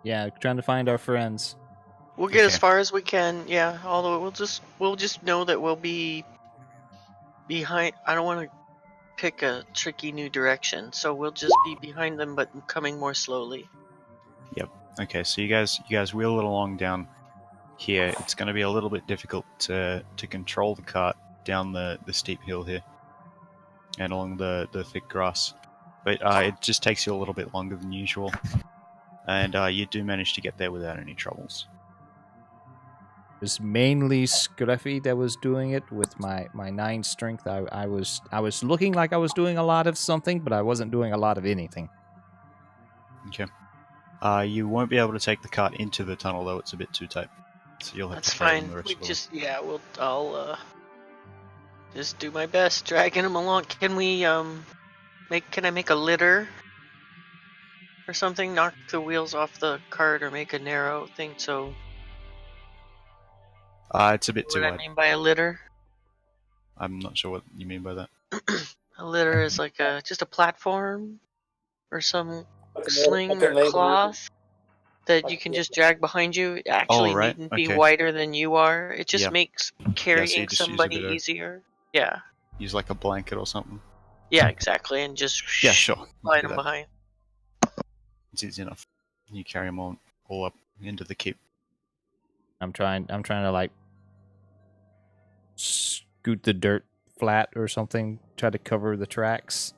Yeah, trying to find our friends. we'll get as Okay. far as we can, yeah. Although we'll just know that we'll be behind. I don't want to pick a tricky new direction, so we'll just be behind them, but coming more slowly. Okay, so you guys wheel it along down here. It's going to be a little bit difficult to control the cart down the steep hill here and along the thick grass, but it just takes you a little bit longer than usual, and you do manage to get there without any troubles. It was mainly Scruffy that was doing it with my 9 strength. I was looking like I was doing a lot of something, but I wasn't doing a lot of anything. Okay. You won't be able to take the cart into the tunnel though; it's a bit too tight. So you'll have That's to carry fine. the rest We of the way. just I'll just do my best dragging him along. Can we can I make a litter or something? Knock the wheels off the cart or make a narrow thing so It's a bit too what I wide. mean by a litter? I'm not sure what you mean by that. A litter is like just a platform or some Like a sling like a or neighbor. cloth that you can just drag behind you. It actually right, needn't be okay. wider than you are. It just Yeah. makes Yeah, so you carrying just use a somebody bit of- easier. Yeah. Use like a blanket or something. Yeah, exactly. And just Yeah, sure. you can slide do them that. behind. It's easy enough. You carry them all up into the keep. I'm trying to like scoot the dirt flat or something, try to cover the tracks.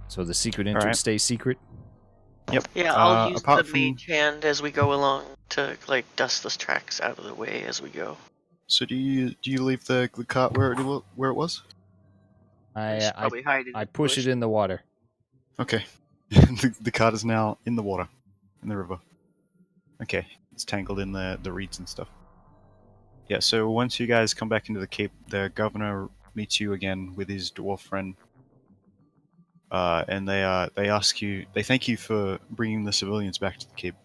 So the secret entrance Alright. stays secret. Yep. Yeah, I'll use the apart from mage hand as we go along to like dust the tracks out of the way as we go. So do you leave the cart where it was? I should I probably hide it. I in the push bush. it in the water. Okay. the cart is now in the water, in the river. Okay, it's tangled in the reeds and stuff. Yeah. So once you guys come back into the keep, the governor meets you again with his dwarf friend. And they thank you for bringing the civilians back to the keep.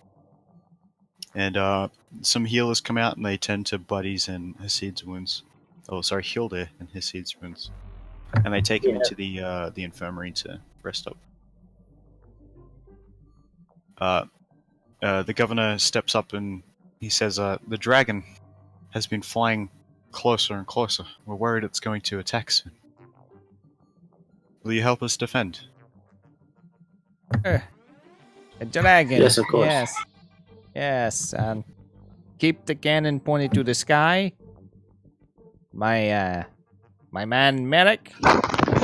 And some healers come out and they tend to Buddy's and Hasid's wounds. Oh, sorry, Hilde and Hasid's wounds. And they take him into the infirmary to rest up. The governor steps up and he says, "The dragon has been flying closer and closer. We're worried it's going to attack soon. Will you help us defend?" A dragon. Yes, of course. Yes. Yes. And keep the cannon pointed to the sky. My man Merrick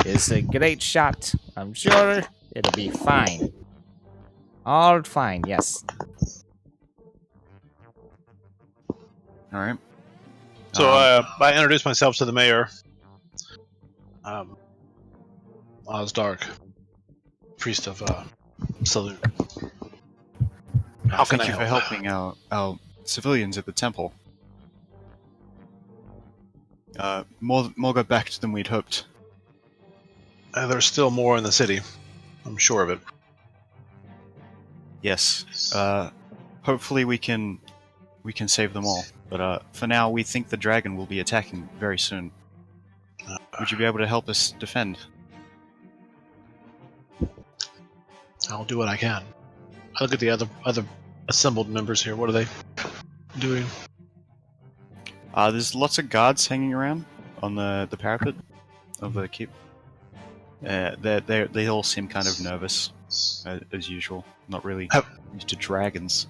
is a great shot. I'm sure it'll be fine. All fine, yes. All right. So I introduced myself to the mayor. Ozdark, priest of Saloon. How can thank I you for help? helping our civilians at the temple. More got back to them we'd hoped. There's still more in the city. I'm sure of it. Yes. Hopefully we can save them all. But for now, we think the dragon will be attacking very soon. Would you be able to help us defend? I'll do what I can. I look at the other assembled members here. What are they doing? There's lots of guards hanging around on the parapet of the keep. They all seem kind of nervous, as usual. Not really used to dragons.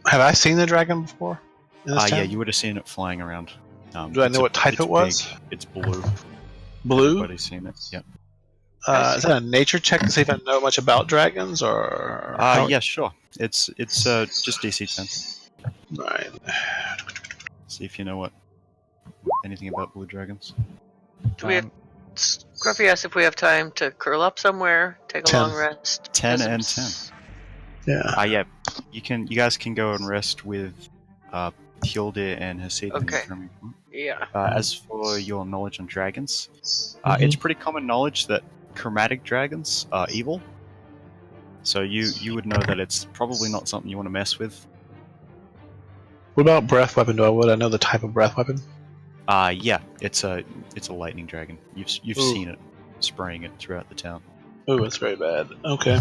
Have I seen the dragon before? In this Yeah, town? you would have seen it flying around. Do I know what type it was? Big. It's blue. Blue? Everybody's seen it. Yep. Is that a nature check to see if I know much about dragons, or? Yeah, sure. It's just DC 10. Right. See if you know anything about blue dragons. Do we have Scruffy asked if we have time to curl up somewhere, take a 10. long rest. 10 Get and some 10. Yeah. Yeah. You guys can go and rest with Hilde and Hasid. Okay. From, Yeah. as for your knowledge on dragons, Mhm. it's pretty common knowledge that chromatic dragons are evil. So you would know that it's probably not something you want to mess with. What about breath weapon? Would I know the type of breath weapon? Yeah, it's a lightning dragon. You've Ooh. seen it spraying it throughout the town. Oh, it's very bad. Okay.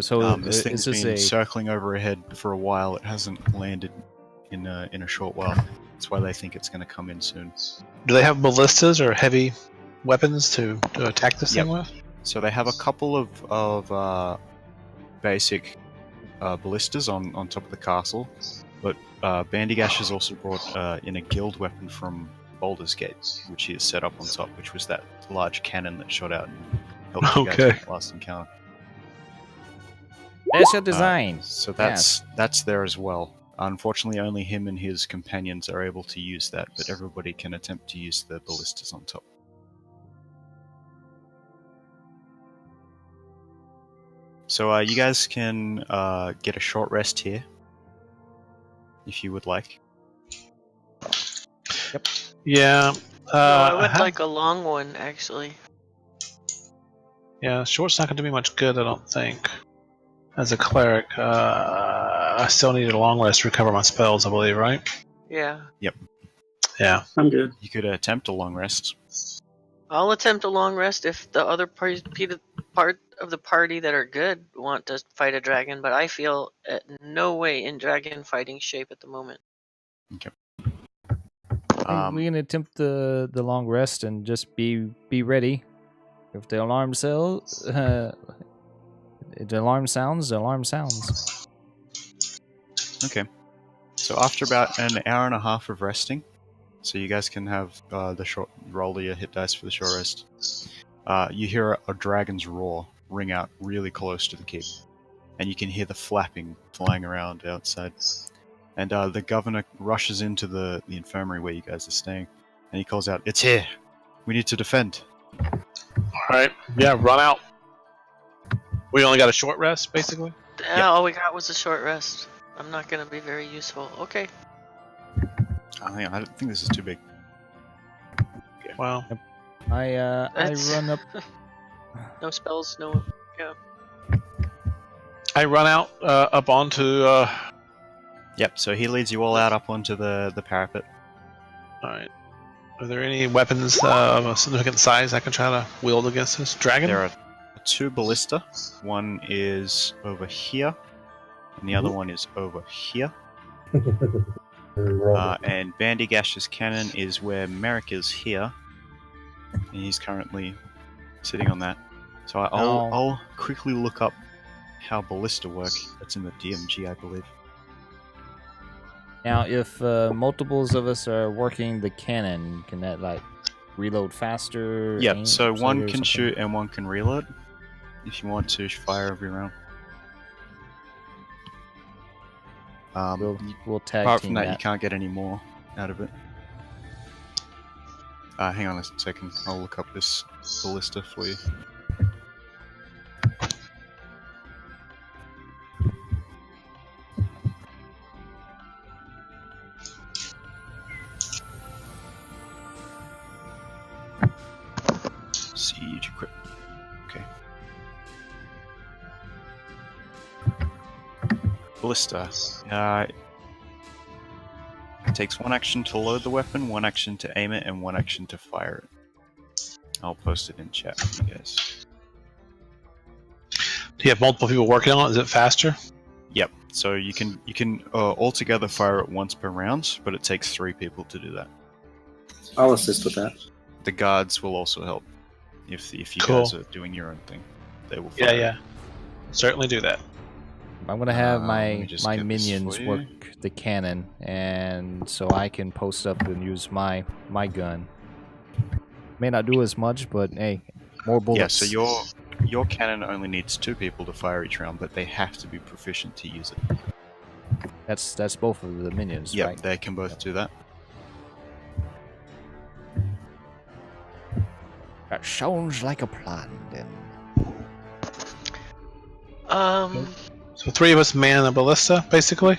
So This thing's is this been a circling overhead for a while. It hasn't landed in a short while. That's why they think it's going to come in soon. Do they have ballistas or heavy weapons to attack this Yep. thing with? So they have a couple of basic ballistas on top of the castle, but Bandigash has also brought in a guild weapon from Baldur's Gate, which he has set up on top, which was that large cannon that shot out and helped you guys Okay. with the last encounter. special design? So that's there as well. Unfortunately, only him and his companions are able to use that, but everybody can attempt to use the ballistas on top. So you guys can get a short rest here, if you would like. Yeah. No, I would have- like a long one, actually. Yeah, short's not going to do me much good, I don't think. As a cleric, I still need a long rest to recover my spells, I believe, right? Yeah. Yeah. I'm good. You could attempt a long rest. I'll attempt a long rest if the other part of the party that are good want to fight a dragon, but I feel no way in dragon fighting shape at the moment. We can attempt the long rest and just be ready. If the alarm sounds, the alarm sounds. Okay. So after about an hour and a half of resting, so you guys can have the short roll your hit dice for the short rest. You hear a dragon's roar ring out really close to the keep, and you can hear the flapping flying around outside. And the governor rushes into the infirmary where you guys are staying, and he calls out, "It's here! We need to defend!" Alright. Yeah, run out. We only got a short rest, basically? Yeah, all we got was a short rest. I'm not gonna be very useful. Okay. Hang on, I don't think this is too big. Wow. I That's- run up. No spells, no. I run out up onto. Yep, so he leads you all out up onto the parapet. Alright. Are there any weapons of a significant size I can try to wield against this dragon? There are 2 ballista. One is over here, and the other one is over here. And Bandygash's cannon is where Merrick is here, and he's currently sitting on that. So I'll quickly look up how ballista work. That's in the DMG, I believe. Now, if multiples of us are working the cannon, can that like reload faster? Yep. So aim one or can something? shoot and one can reload. If you want to fire every round. We'll tag Apart team from that, that. you can't get any more out of it. Hang on a second. I'll look up this ballista for you. Siege equip. Okay. Ballista. It takes 1 action to load the weapon, 1 action to aim it, and 1 action to fire it. I'll post it in chat for you guys. Do you have multiple people working on it? Is it faster? Yep. So you can altogether fire it once per round, but it takes 3 people to do that. I'll assist with that. The guards will also help if you Cool. guys are doing your own thing. They will fire. Yeah. Certainly do that. I'm gonna have let my me just my get this minions for you. work the cannon, and so I can post up and use my gun. May not do as much, but hey, more bullets. Yeah. So your cannon only needs 2 people to fire each round, but they have to be proficient to use it. That's both of the minions, Yeah, right? they can both do that. That sounds like a plan, then. So 3 of us man a ballista, basically?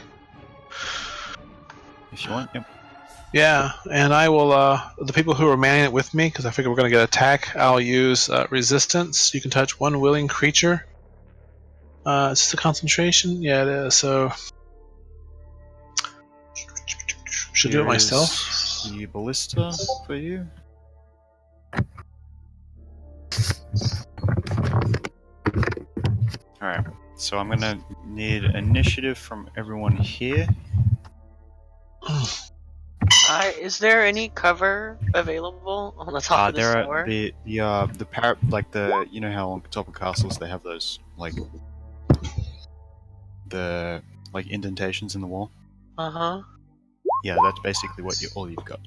If you want. Yep. Yeah, and I will, the people who are manning it with me, because I figure we're going to get attack, I'll use resistance. You can touch 1 willing creature. Is this a concentration? Yeah, it is, so... Should do it myself. Here's the ballista for you. Alright, so I'm gonna need initiative from everyone here. Is there any cover available on the top of the There tower? are the like the, you know how on top of castles they have those like the like indentations in the wall. Uh-huh. Yeah, that's basically what all you've got.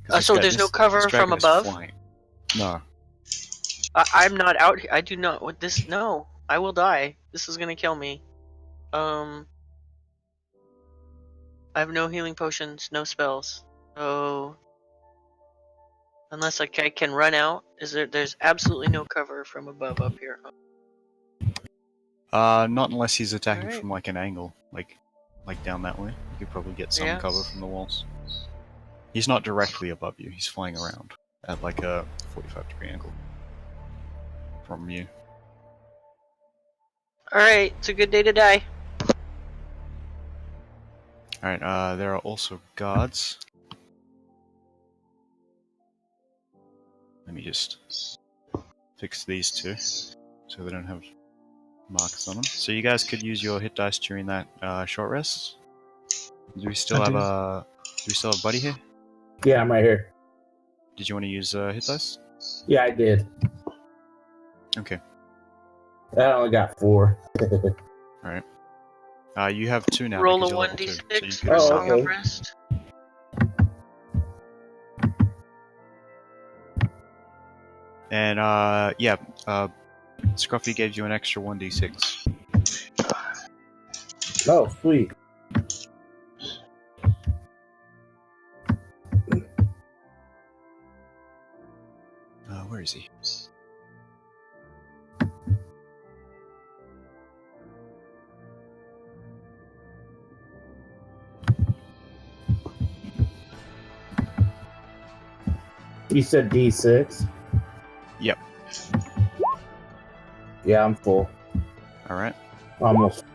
'Cause this So guy- there's no this cover dragon from is above? flying. No. I'm not out here. I do not want this. No, I will die. This is gonna kill me. I have no healing potions, no spells. So unless I can run out, there's absolutely no cover from above up here. Not unless he's attacking Alright. from like an angle, like down that way. You could probably get some Yeah. cover from the walls. He's not directly above you. He's flying around at like a 45-degree angle from you. Alright, it's a good day to die. Alright, there are also guards. Let me just fix these two so they don't have marks on them. So you guys could use your hit dice during that short rest. Do we still have a buddy here? Yeah, I'm right here. Did you want to use hit dice? Yeah, I did. Okay. I only got 4. Alright. You have 2 now. Roll a because you're level 2, 1d6 so for you a Oh, Song of okay. Rest. And yeah, Scruffy gave you an extra 1d6. Oh, sweet. Where is he? You said D6? Yep. Yeah, I'm full. Alright. Almost.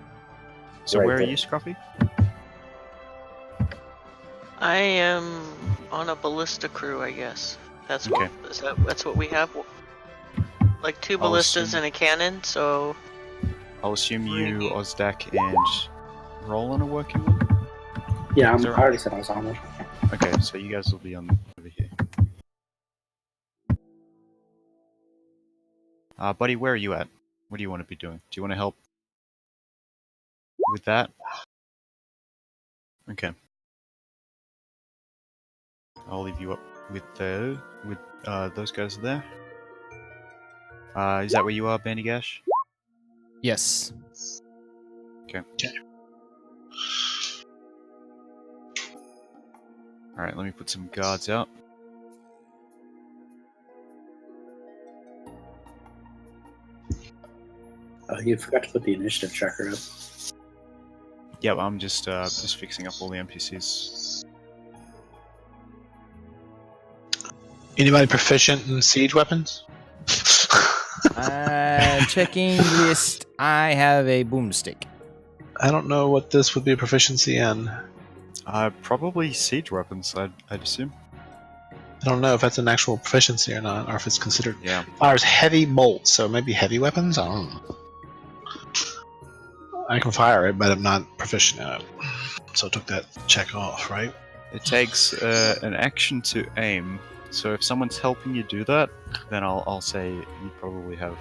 So Right where are there. you, Scruffy? I am on a ballista crew, I guess. That's Okay. that's what we have. Like 2 I'll ballistas assume- and a cannon, so I'll assume you, Ozdak, and Roland are working one? Yeah, Is I there- already said I was on it. Okay, so you guys will be on over here. Buddy, where are you at? What do you want to be doing? Do you want to help with that? Okay. I'll leave you up with those guys there. Is that where you are, Bandy Gash? Yes. Alright, let me put some guards out. You forgot to put the initiative tracker up. Yep, I'm just fixing up all the NPCs. Anybody proficient in siege weapons? Checking list. I have a boomstick. I don't know what this would be a proficiency in. Probably siege weapons, I'd assume. I don't know if that's an actual proficiency or not, or if it's considered. Yeah. Fires heavy bolts, so maybe heavy weapons? I don't know. I can fire it, but I'm not proficient in it. So I took that check off, right? It takes an action to aim, so if someone's helping you do that, then I'll say you probably have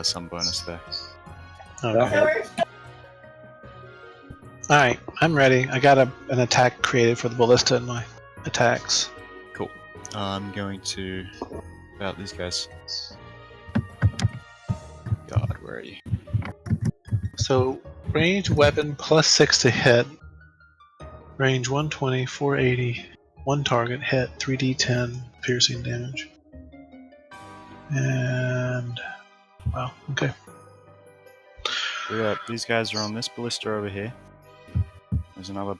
some bonus there. Okay. Alright, I'm ready. I got an attack created for the ballista in my attacks. Cool. I'm going to about these guys. God, where are you? So, range weapon plus 6 to hit. Range 120, 480. 1 target hit, 3d10 piercing damage. And. Wow, okay. These guys are on this ballista over here. There's another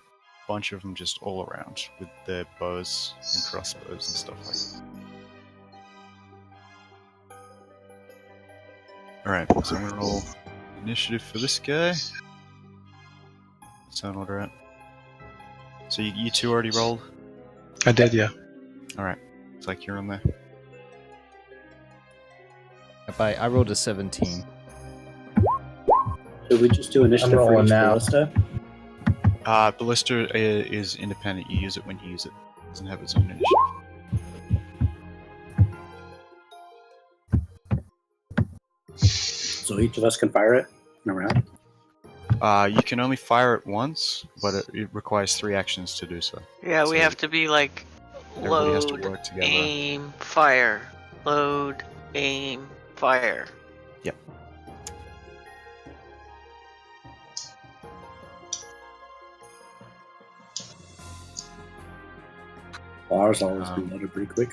bunch of them just all around with their bows and crossbows and stuff like that. Alright, so I'm gonna roll initiative for this guy. Sound order out. So you two already rolled? I did, yeah. Alright, it's like you're on there. I rolled a 17. Did we just do initiative for rolling each now. ballista? Ballista is independent. You use it when you use it. It doesn't have its own initiative. So each of us can fire it in a round? You can only fire it once, but it requires 3 actions to do so. yeah, we So have to be like Everybody has to load, work together. aim, fire, load, aim, fire. Yep. Well, ours always been loaded pretty quick.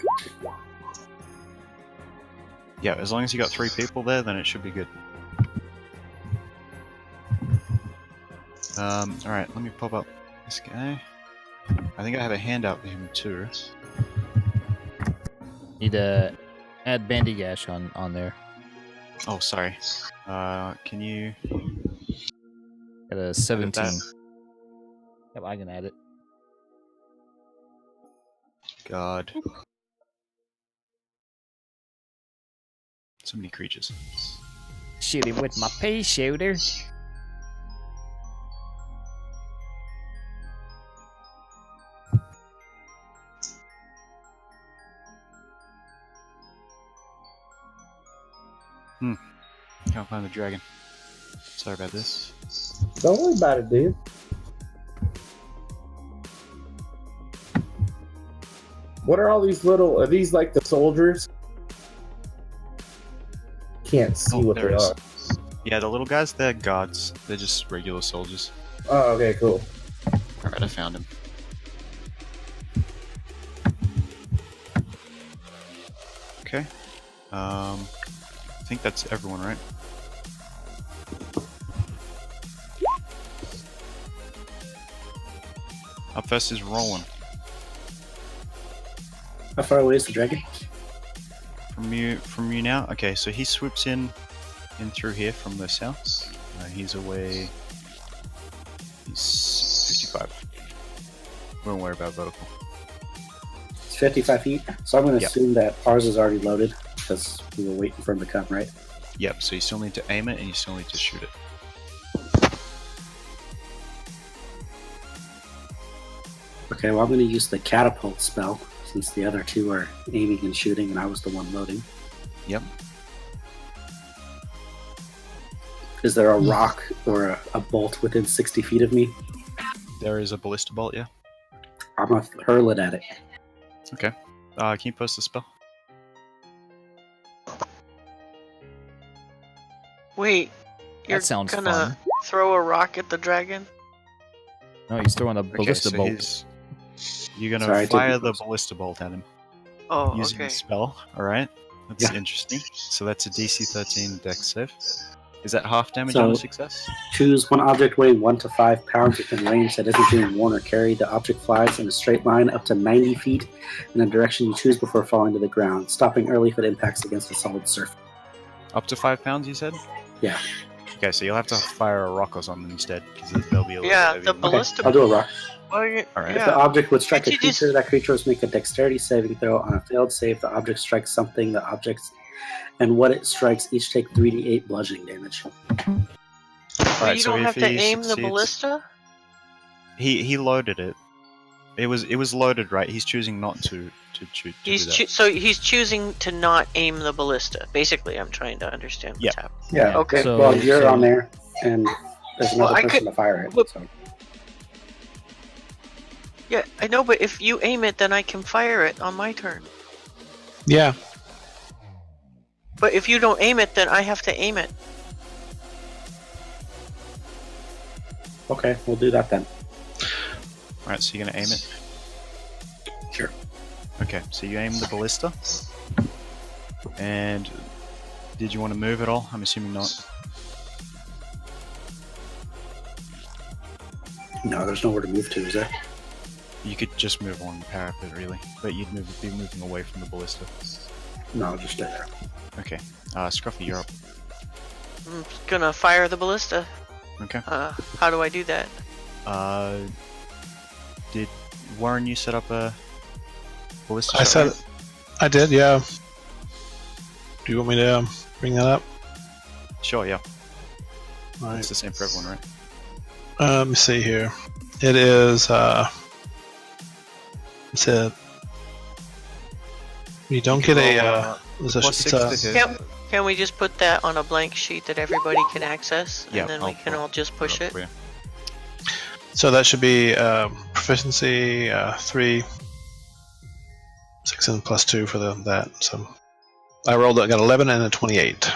Yeah, as long as you got 3 people there, then it should be good. Alright, let me pop up this guy. I think I have a handout for him too. Need to add Bandy Gash on there. Oh, sorry. Can you... Got a 17. that? Yep, I can add it. God. So many creatures. Shoot him with my pea shooter. Can't find the dragon. Sorry about this. Don't worry about it, dude. What are all these little? Are these like the soldiers? Can't see what they there is. are. Yeah, the little guys, they're guards. They're just regular soldiers. Oh, okay, cool. Alright, I found him. Okay. I think that's everyone, right? Up first is Roland. How far away is the dragon? From you now? Okay, so he swoops in through here from the south. He's away. He's 55. Won't worry about vertical. It's 55 feet. So I'm going to Yep. assume that ours is already loaded because we were waiting for him to come, right? Yep, so you still need to aim it and you still need to shoot it. Okay, well, I'm going to use the catapult spell since the other two are aiming and shooting and I was the one loading. Yep. Is there a rock or a bolt within 60 feet of me? There is a ballista bolt, yeah. I'm going to hurl it at it. Okay. Can you post the spell? Wait, you're That sounds gonna fun. throw a rock at the dragon? No, he's throwing a ballista so bolt. you're gonna Sorry, I fire didn't the post. ballista bolt at him Oh, using okay. the spell. Alright. That's Yeah. interesting. So that's a DC 13 dex save. Is that half damage So- on a success? Choose one object weighing 1 to 5 pounds within range that isn't being worn or carried. The object flies in a straight line up to 90 feet in a direction you choose before falling to the ground, stopping early if it impacts against a solid surface. Up to 5 pounds, you said? Yeah. Okay, so you'll have to fire a rock or something instead, because they'll be a little Yeah, heavy. the Okay, ballista. I'll do a rock. Well, Alright. If the yeah. object would strike a Can't you just- creature, that creature must make a dexterity saving throw. On a failed save, the object strikes something. The objects and what it strikes each take 3d8 bludgeoning damage. But Alright, you so don't if have to he aim the succeeds- ballista? He loaded it. It was loaded, right? He's choosing not to shoot. To do that. So he's choosing to not aim the ballista. Basically, I'm trying to understand what's Yeah. happening. Yeah. Okay. So- Well, you're on there, and there's Well, another I person could- to fire it. but- So. Yeah, I know, but if you aim it, then I can fire it on my turn. Yeah. But if you don't aim it, then I have to aim it. Okay, we'll do that then. Alright, so you're gonna aim it? Sure. Okay, so you aim the ballista. And did you want to move at all? I'm assuming not. No, there's nowhere to move to, is there? You could just move along the parapet, really, but you'd be moving away from the ballista. No, I'll just stay there. Okay, Scruffy, you're up. I'm gonna fire the ballista. Okay. How do I do that? Did Warren, you set up a ballista? I shot, said right? I did, yeah. Do you want me to bring that up? Sure, yeah. All right. It's the same for everyone, right? Let me see here. It is, it's a, you don't get a, it's a, Plus it's 6 a, to hit. Can we just put that on a blank sheet that everybody can access, and Yeah, then we can all just push it? for you. so that should be proficiency 3, 6 and plus 2 for that. So I rolled, I got 11 and a 28.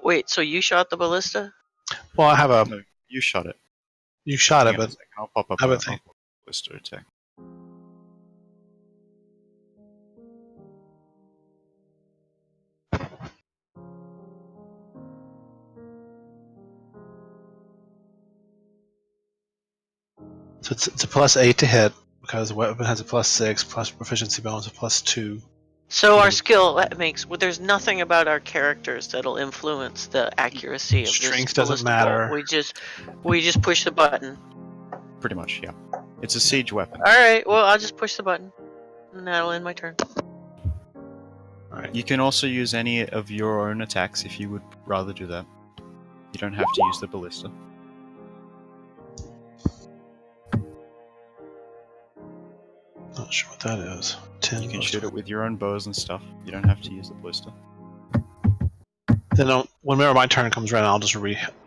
Wait, so you shot the ballista? Well, I have a, No, you shot it. you shot Hang it, on a but second, I'll pop up I would a think- ballista attack. So it's a +8 to hit because the weapon has a +6 plus proficiency bonus of +2. So our skill that makes. Well, there's nothing about our characters that'll influence the accuracy of this. Strength doesn't ballista matter. bolt. We just push the button. Pretty much, yeah. It's a siege weapon. All right. Well, I'll just push the button, and that'll end my turn. You can also use any of your own attacks if you would rather do that. You don't have to use the ballista. Not sure what that is. 10. You can shoot it with your own bows and stuff. You don't have to use the ballista. Then whenever my turn comes around, I'll just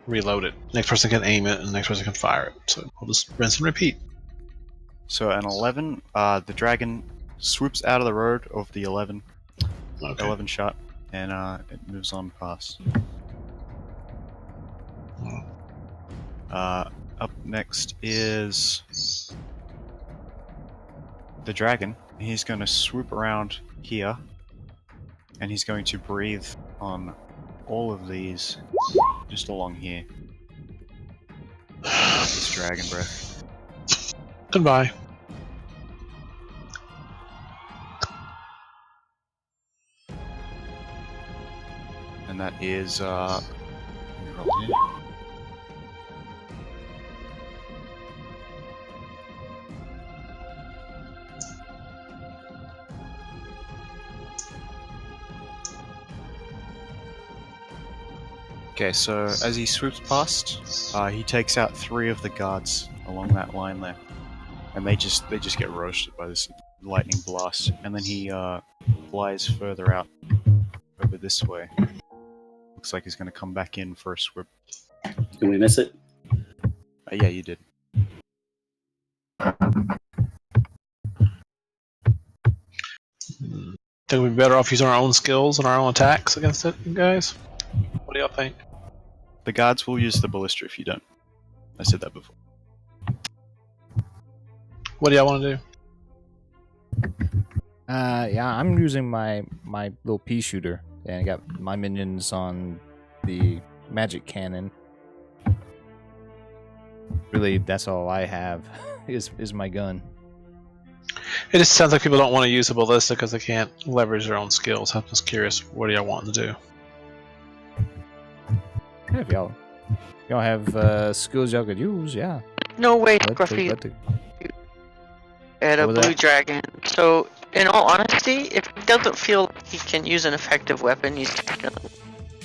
reload it. Next person can aim it, and the next person can fire it. So we'll just rinse and repeat. So an 11, the dragon swoops out of the road of the 11 shot, and it moves on past. Up next is the dragon. He's going to swoop around here, and he's going to breathe on all of these just along here. This dragon breath. Goodbye. And that is let me roll here. Okay, so as he swoops past, he takes out 3 of the guards along that line there, and they just get roasted by this lightning blast. And then he flies further out over this way. Looks like he's going to come back in for a swoop. Did we miss it? Yeah, you did. Think we'd be better off using our own skills and our own attacks against it, you guys? What do y'all think? The guards will use the ballista if you don't. I said that before. What do y'all want to do? Yeah, I'm using my little pea shooter, and I got my minions on the magic cannon. Really, that's all I have is my gun. It just sounds like people don't want to use the ballista because they can't leverage their own skills. I'm just curious, what do y'all want to do? Yeah, if y'all have skills y'all could use, yeah. No way, Let Gruffy. the- At a What was blue that? dragon. So, in all honesty, if he doesn't feel like he can use an effective weapon, he's gonna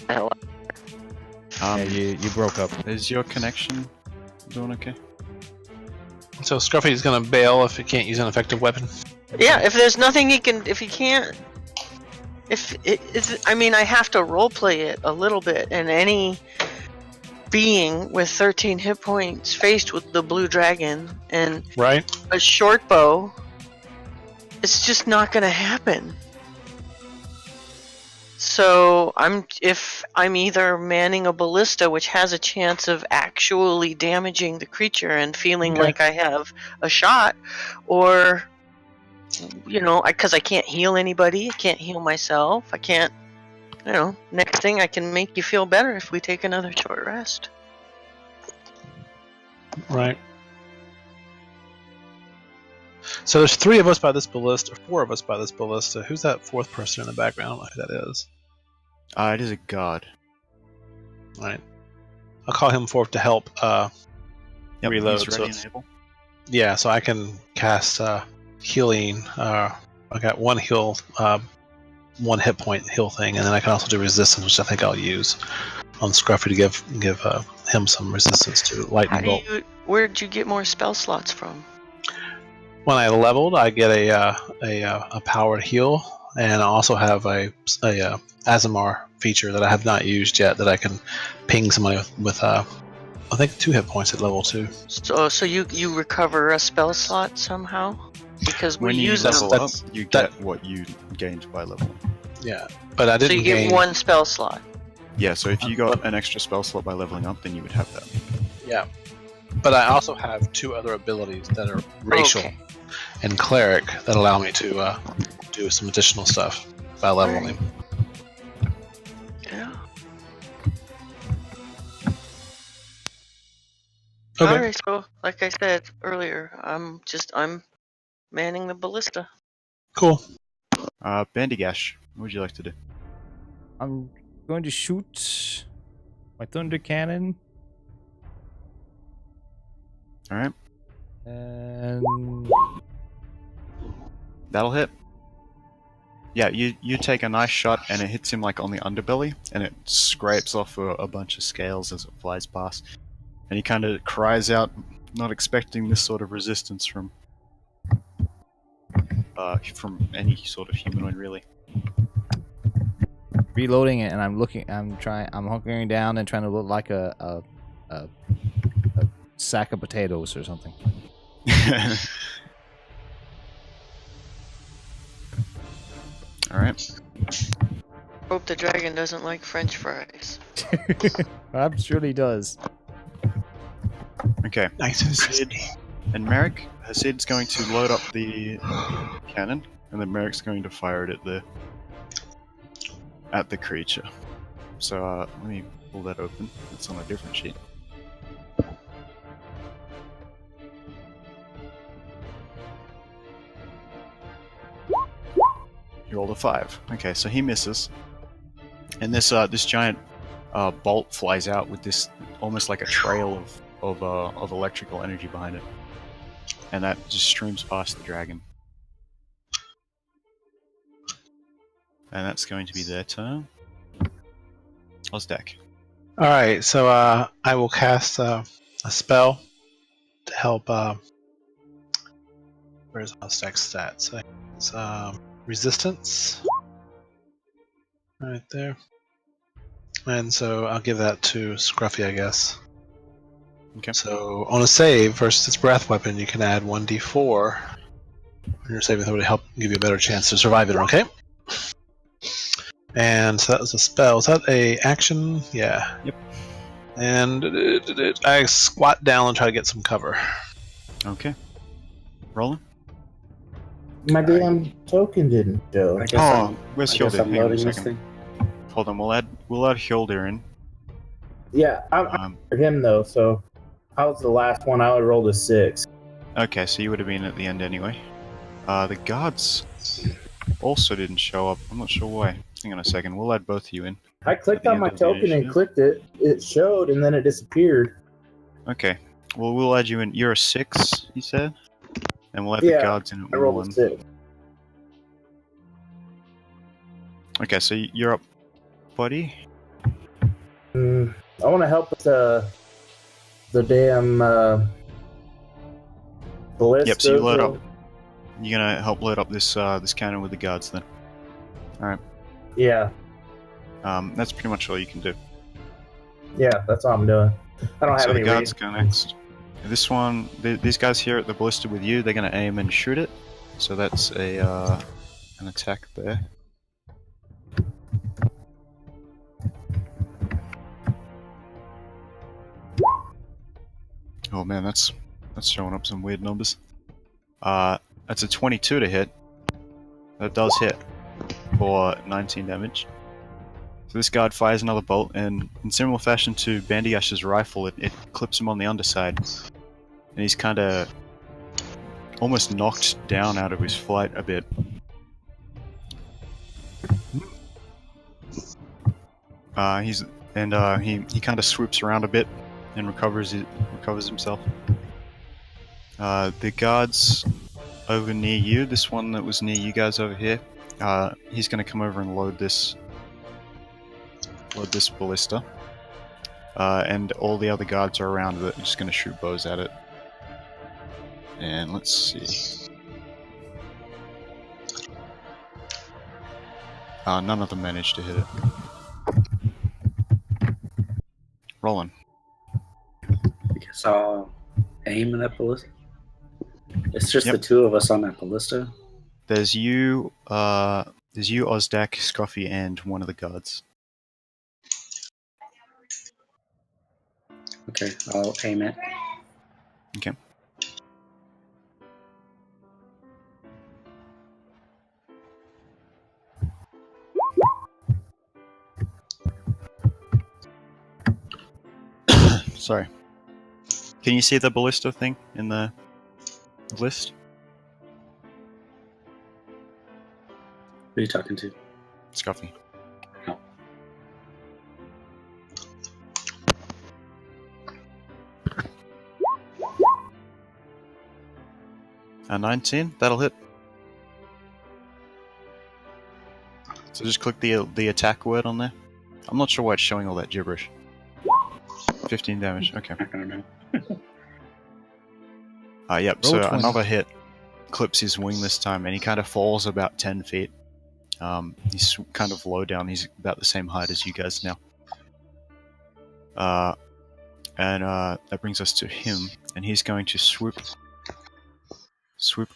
hell. Yeah, you broke up. Is your connection doing okay? So Scruffy's gonna bail if he can't use an effective weapon. Yeah, if there's nothing he can, if he can't, I mean, I have to roleplay it a little bit, and any being with 13 hit points faced with the blue dragon and Right? a short bow, it's just not gonna happen. So if I'm either manning a ballista, which has a chance of actually damaging the creature and feeling Okay. like I have a shot, or because I can't heal anybody, I can't heal myself, I can't. Next thing I can make you feel better if we take another short rest. Right. So there's 3 of us by this ballista, or 4 of us by this ballista. Who's that 4th person in the background? I don't know who that is. It is a god. Right. I'll call him forth to help Yep, reload. he's So ready and able. yeah, so I can cast healing. I got 1 heal, 1 hit point heal thing, and then I can also do resistance, which I think I'll use on Scruffy to give him some resistance to lightning bolt. Where'd you get more spell slots from? When I leveled, I get a powered heal, and I also have a Azamar feature that I have not used yet that I can ping somebody with I think 2 hit points at level 2. So you recover a spell slot somehow? Because we When you use them. level up, you get what you gained by leveling. Yeah, but I So didn't you get gain. 1 spell slot. Yeah, so if you got an extra spell slot by leveling up, then you would have that. Yeah, but I also have 2 other abilities that are racial Okay. and cleric that allow me to do some additional stuff by leveling. Yeah. Okay. Alright, so like I said earlier, I'm manning the ballista. Cool. Bandigash, what would you like to do? I'm going to shoot my thunder cannon, All right, and that'll hit. Yeah, you take a nice shot, and it hits him like on the underbelly, and it scrapes off a bunch of scales as it flies past. And he kind of cries out, not expecting this sort of resistance from any sort of humanoid, really. reloading it. And I'm hunkering down and trying to look like a sack of potatoes or something. All right. Hope the dragon doesn't like French fries. I'm sure he does. Okay. Nice and Hasid crispy. and Merrick. Hasid's going to load up the cannon, and then Merrick's going to fire it at the creature. So let me pull that open. It's on a different sheet. He rolled a 5. Okay, so he misses, and this giant bolt flies out with this almost like a trail of electrical energy behind it, and that just streams past the dragon. And that's going to be their turn. Ozdek. All right, so I will cast a spell to help. Where's Ozdek's stats? It's resistance, right there. And so I'll give that to Scruffy, I guess. Okay. So on a save versus its breath weapon, you can add 1d4 on your saving throw to help give you a better chance to survive it. Okay. And so that was a spell. Is that a action? Yeah. Yep. And I squat down and try to get some cover. Okay. Rolling. My damn token didn't show. I guess Oh, where's I guess Hildir? I'm Hang on a loading this second. thing. Hold on, we'll add Hildir in. Yeah, I'm for him though. So I was the last one. I would roll a 6. Okay, so you would have been at the end anyway. The guards also didn't show up. I'm not sure why. Hang on a second. We'll add both of you in. I clicked the on end my of the token and initiative. clicked it. It showed and then it disappeared. Okay. Well, we'll add you in. You're a 6, you said? And we'll add Yeah, the guards in I at rolled 1. a 6. Okay, so you're up, buddy. I want to help with the damn ballista. Yep, so you load up. You're gonna help load up this this cannon with the guards then. Alright. Yeah, That's pretty much all you can do. yeah, that's all I'm doing. I don't have So any the guards reason. go next. This one, these guys here at the ballista with you, they're gonna aim and shoot it. So that's an attack there. Oh man, that's showing up some weird numbers. That's a 22 to hit. That does hit for 19 damage. So this guard fires another bolt, and in similar fashion to Bandiash's rifle, it clips him on the underside. And he's kind of almost knocked down out of his flight a bit. He kind of swoops around a bit and recovers himself. The guards over near you, this one that was near you guys over here, he's going to come over and load this ballista. And all the other guards are around it, just going to shoot bows at it. And let's see. None of them managed to hit it. Rolling. I guess I'll aim at that ballista. It's just Yep. the two of us on that ballista. There's you, Ozdak, Scruffy, and one of the guards. Okay, I'll aim it. Okay. Sorry. Can you see the ballista thing in the list? Who are you talking to? Scuffy. No. A 19, that'll hit. So just click the attack word on there. I'm not sure why it's showing all that gibberish. 15 damage, okay. I don't know. Yep, Roll so 20. another hit clips his wing this time, and he kind of falls about 10 feet. He's kind of low down, he's about the same height as you guys now. That brings us to him, and he's going to swoop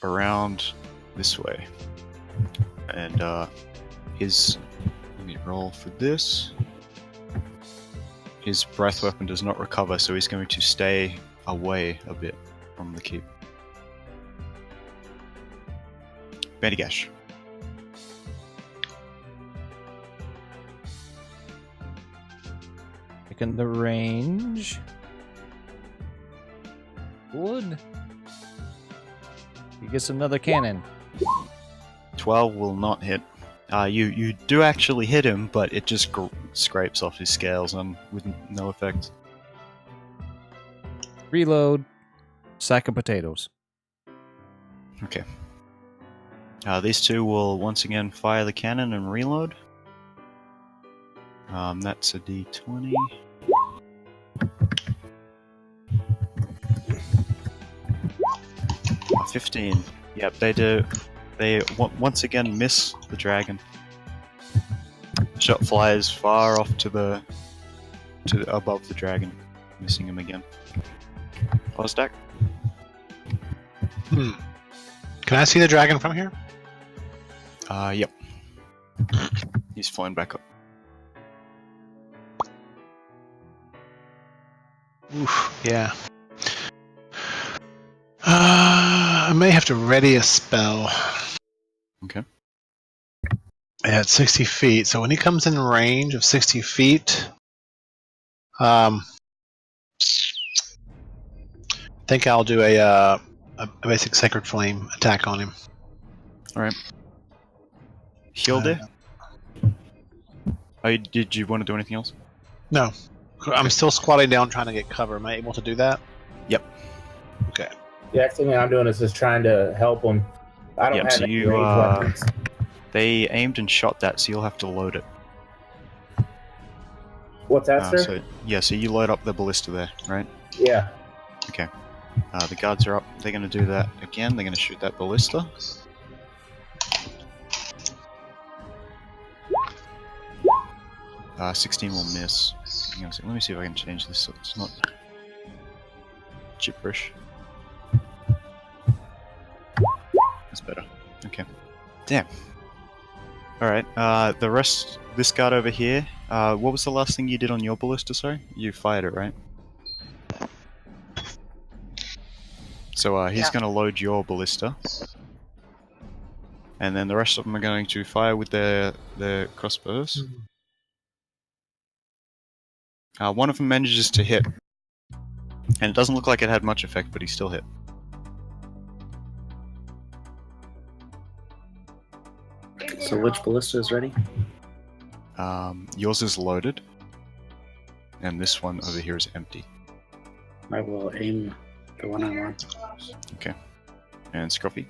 around this way. And let me roll for this. His breath weapon does not recover, so he's going to stay away a bit from the keep. Bendigash. Taking the range. Wood. He gets another cannon. 12 will not hit. You do actually hit him, but it just scrapes off his scales and with no effect. Reload. Sack of potatoes. Okay. These two will once again fire the cannon and reload. That's a d20. A 15. Yep, they do. They once again miss the dragon. Shot flies far off to above the dragon, missing him again. Ozdak? Can I see the dragon from here? Yep. He's flying back up. Oof, yeah. I may have to ready a spell. Okay. At 60 feet, so when he comes in range of 60 feet, I think I'll do a basic Sacred Flame attack on him. Alright. Hilde? Did you want to do anything else? No. I'm still squatting down trying to get cover. Am I able to do that? Yep. Okay. The next thing I'm doing is just trying to help them. I don't Yep, have so any you, range weapons. They aimed and shot that, so you'll have to load it. What's that, sir? So you load up the ballista there, right? Yeah. Okay. The guards are up. They're going to do that again. They're going to shoot that ballista. Uh, 16 will miss. Hang on a second. Let me see if I can change this so it's not gibberish. That's better. Okay. Damn. Alright, the rest, this guard over here, what was the last thing you did on your ballista, sorry? You fired it, right? So, he's gonna load your ballista. And then the rest of them are going to fire with their crossbows. One of them manages to hit. And it doesn't look like it had much effect, but he still hit. So which ballista is ready? Yours is loaded. And this one over here is empty. I will aim the one I'm on. Okay. And Scruffy.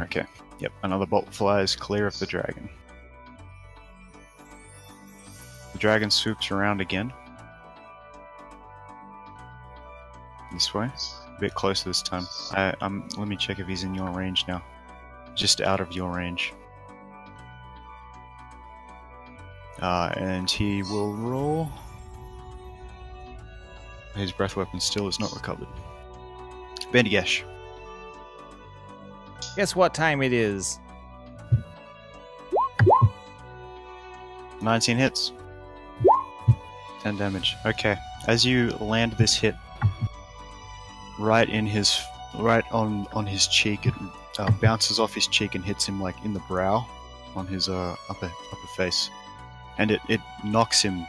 Okay. Yep, another bolt flies clear of the dragon. The dragon swoops around again. This way. A bit closer this time. Let me check if he's in your range now. Just out of your range. And he will roll. His breath weapon still is not recovered. Bendigash. Guess what time it is? 19 hits. 10 damage. Okay. As you land this hit, right on his cheek, it bounces off his cheek and hits him like in the brow, on his upper face. and it knocks him.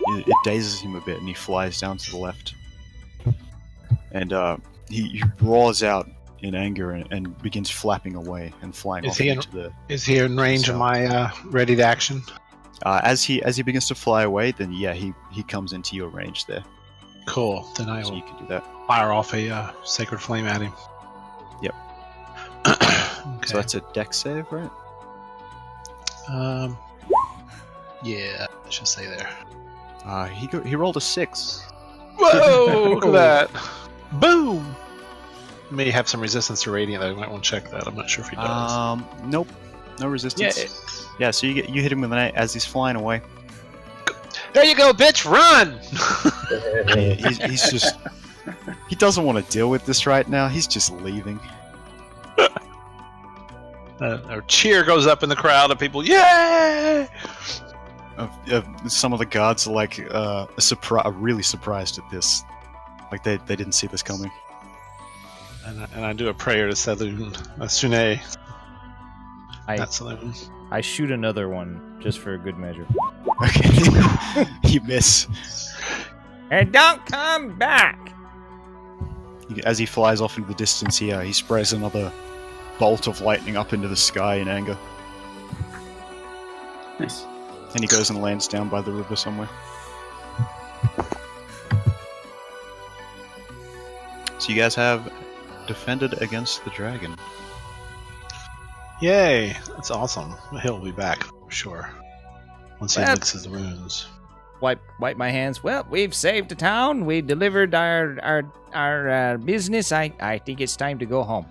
It dazes him a bit, and he flies down to the left. And he roars out in anger and begins flapping away and flying Is off he in- into the. Is he in range of my ready to action? As he begins to fly away, then yeah, he comes into your range there, Cool. Then I so will you can do that. fire off a sacred flame at him. Yep. Okay. So that's a dex save, right? Yeah, I should say there. He rolled a 6. Whoa! Look at that. Boom! May have some resistance to radiant. I might want to check that. I'm not sure if he does. Nope, no resistance. Yeah, so you hit him with an 8 as he's flying away. There you go, bitch! Run! He's just he doesn't want to deal with this right now. He's just leaving. A cheer goes up in the crowd of people. Yay! Some of the guards are like are really surprised at this. Like they didn't see this coming. And I do a prayer to Saloon. Sune. Not Saloon. I shoot another one just for a good measure. Okay, you miss. And don't come back! As he flies off into the distance here, he sprays another bolt of lightning up into the sky in anger. Nice. And he goes and lands down by the river somewhere. So you guys have defended against the dragon. Yay! That's awesome. He'll be back, for sure. Once he licks his wounds. Wipe my hands. Well, we've saved the town. We delivered our business. I think it's time to go home.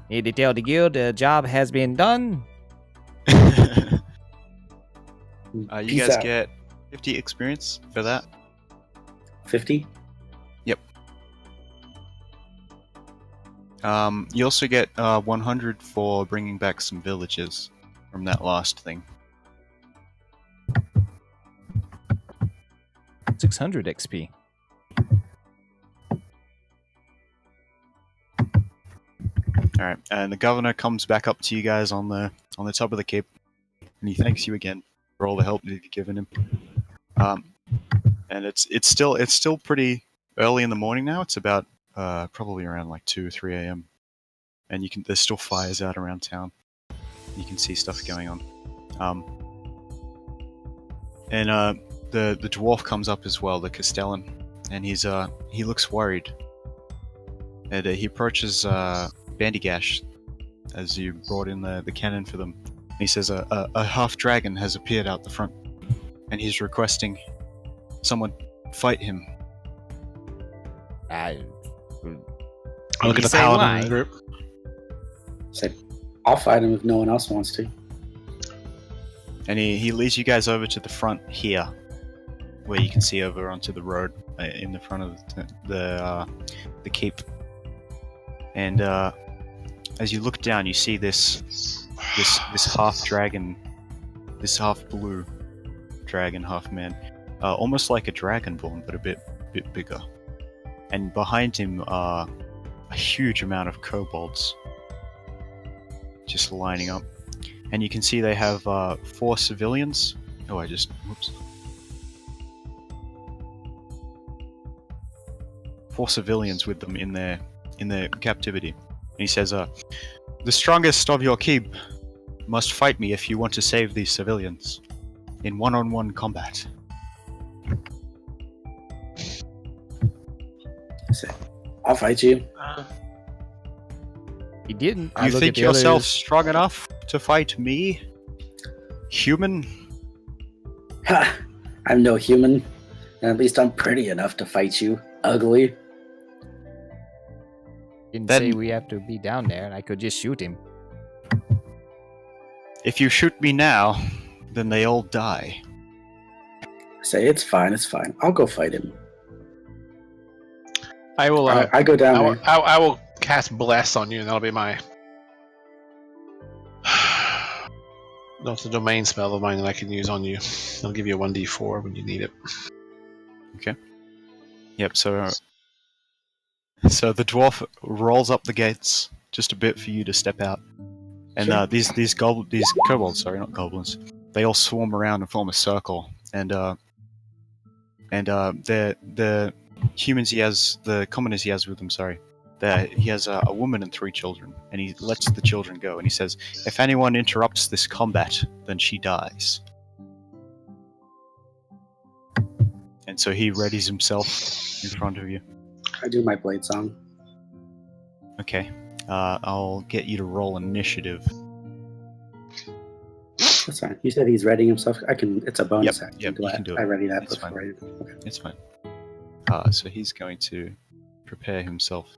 Need to tell the guild the job has been done. You Peace guys out. get 50 experience for that. 50? Yep. You also get 100 for bringing back some villages from that last thing. 600 XP. All right, and the governor comes back up to you guys on the top of the cape, and he thanks you again for all the help that you've given him. And it's still pretty early in the morning now. It's about probably around like 2 or 3 a.m. And there's still fires out around town. You can see stuff going on. And the dwarf comes up as well, the Castellan, and he looks worried. And he approaches Bandygash as you brought in the cannon for them. And he says a half dragon has appeared out the front, and he's requesting someone fight him. I'll look at the say paladin why? in the group. Say, I'll fight him if no one else wants to. And he leads you guys over to the front here, where you can see over onto the road in the front of the keep. And as you look down, you see this half dragon, this half blue dragon, half man, almost like a dragonborn, but a bit bigger. And behind him are a huge amount of kobolds just lining up. And you can see they have 4 civilians. Oh, whoops. 4 civilians with them in their captivity. And he says, the strongest of your keep must fight me if you want to save these civilians in one-on-one combat. Say, I'll fight you. He didn't. You think yourself strong enough to fight me? Human? Ha! I'm no human. And at least I'm pretty enough to fight you, ugly. Didn't Then- say we have to be down there. I could just shoot him. If you shoot me now, then they all die. Say, it's fine, it's fine. I'll go fight him. I will. I go down there. I will cast bless on you, and that'll be my. That's a domain spell of mine that I can use on you. I'll give you a 1d4 when you need it. Yep, so the dwarf rolls up the gates just a bit for you to step out. And Sure. these kobolds, sorry, not goblins, they all swarm around and form a circle. And the humans he has, the commoners he has with him, sorry, he has a woman and 3 children, and he lets the children go. And he says, if anyone interrupts this combat, then she dies. And so he readies himself in front of you. I do my blade song. Okay. I'll get you to roll initiative. That's fine. You said he's readying himself. I can. It's a bonus action. Yep, you can do it. I ready that It's before. fine. Okay. It's fine. So he's going to prepare himself.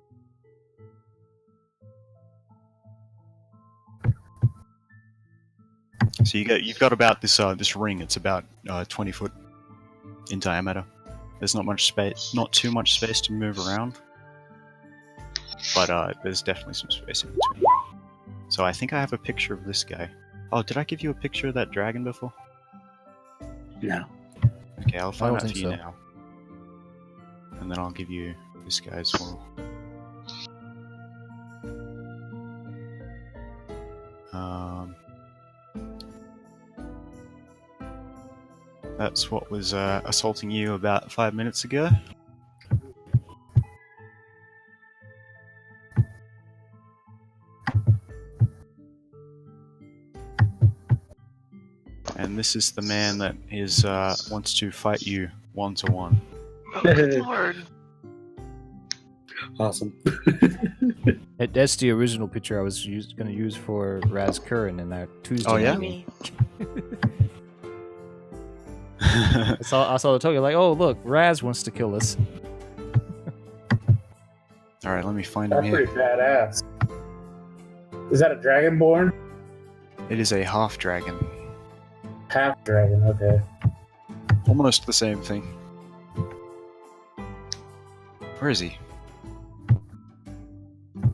So you've got about this ring. It's about 20 foot in diameter. There's not too much space to move around, but there's definitely some space in between. So I think I have a picture of this guy. Oh, did I give you a picture of that dragon before? No. Okay, I'll find don't out for think you so. now, and then I'll give you this guy as well. That's what was assaulting you about 5 minutes ago. And this is the man that is wants to fight you 1-to-1. Oh, good lord. Awesome. That's the original picture I was going to use for Raz Curran in that Tuesday Oh, yeah? meeting. I saw the token like, oh look, Raz wants to kill us. All right, let me find him That's here. pretty badass. Is that a dragonborn? It is a half dragon, Half dragon. Okay. almost the same thing. Where is he?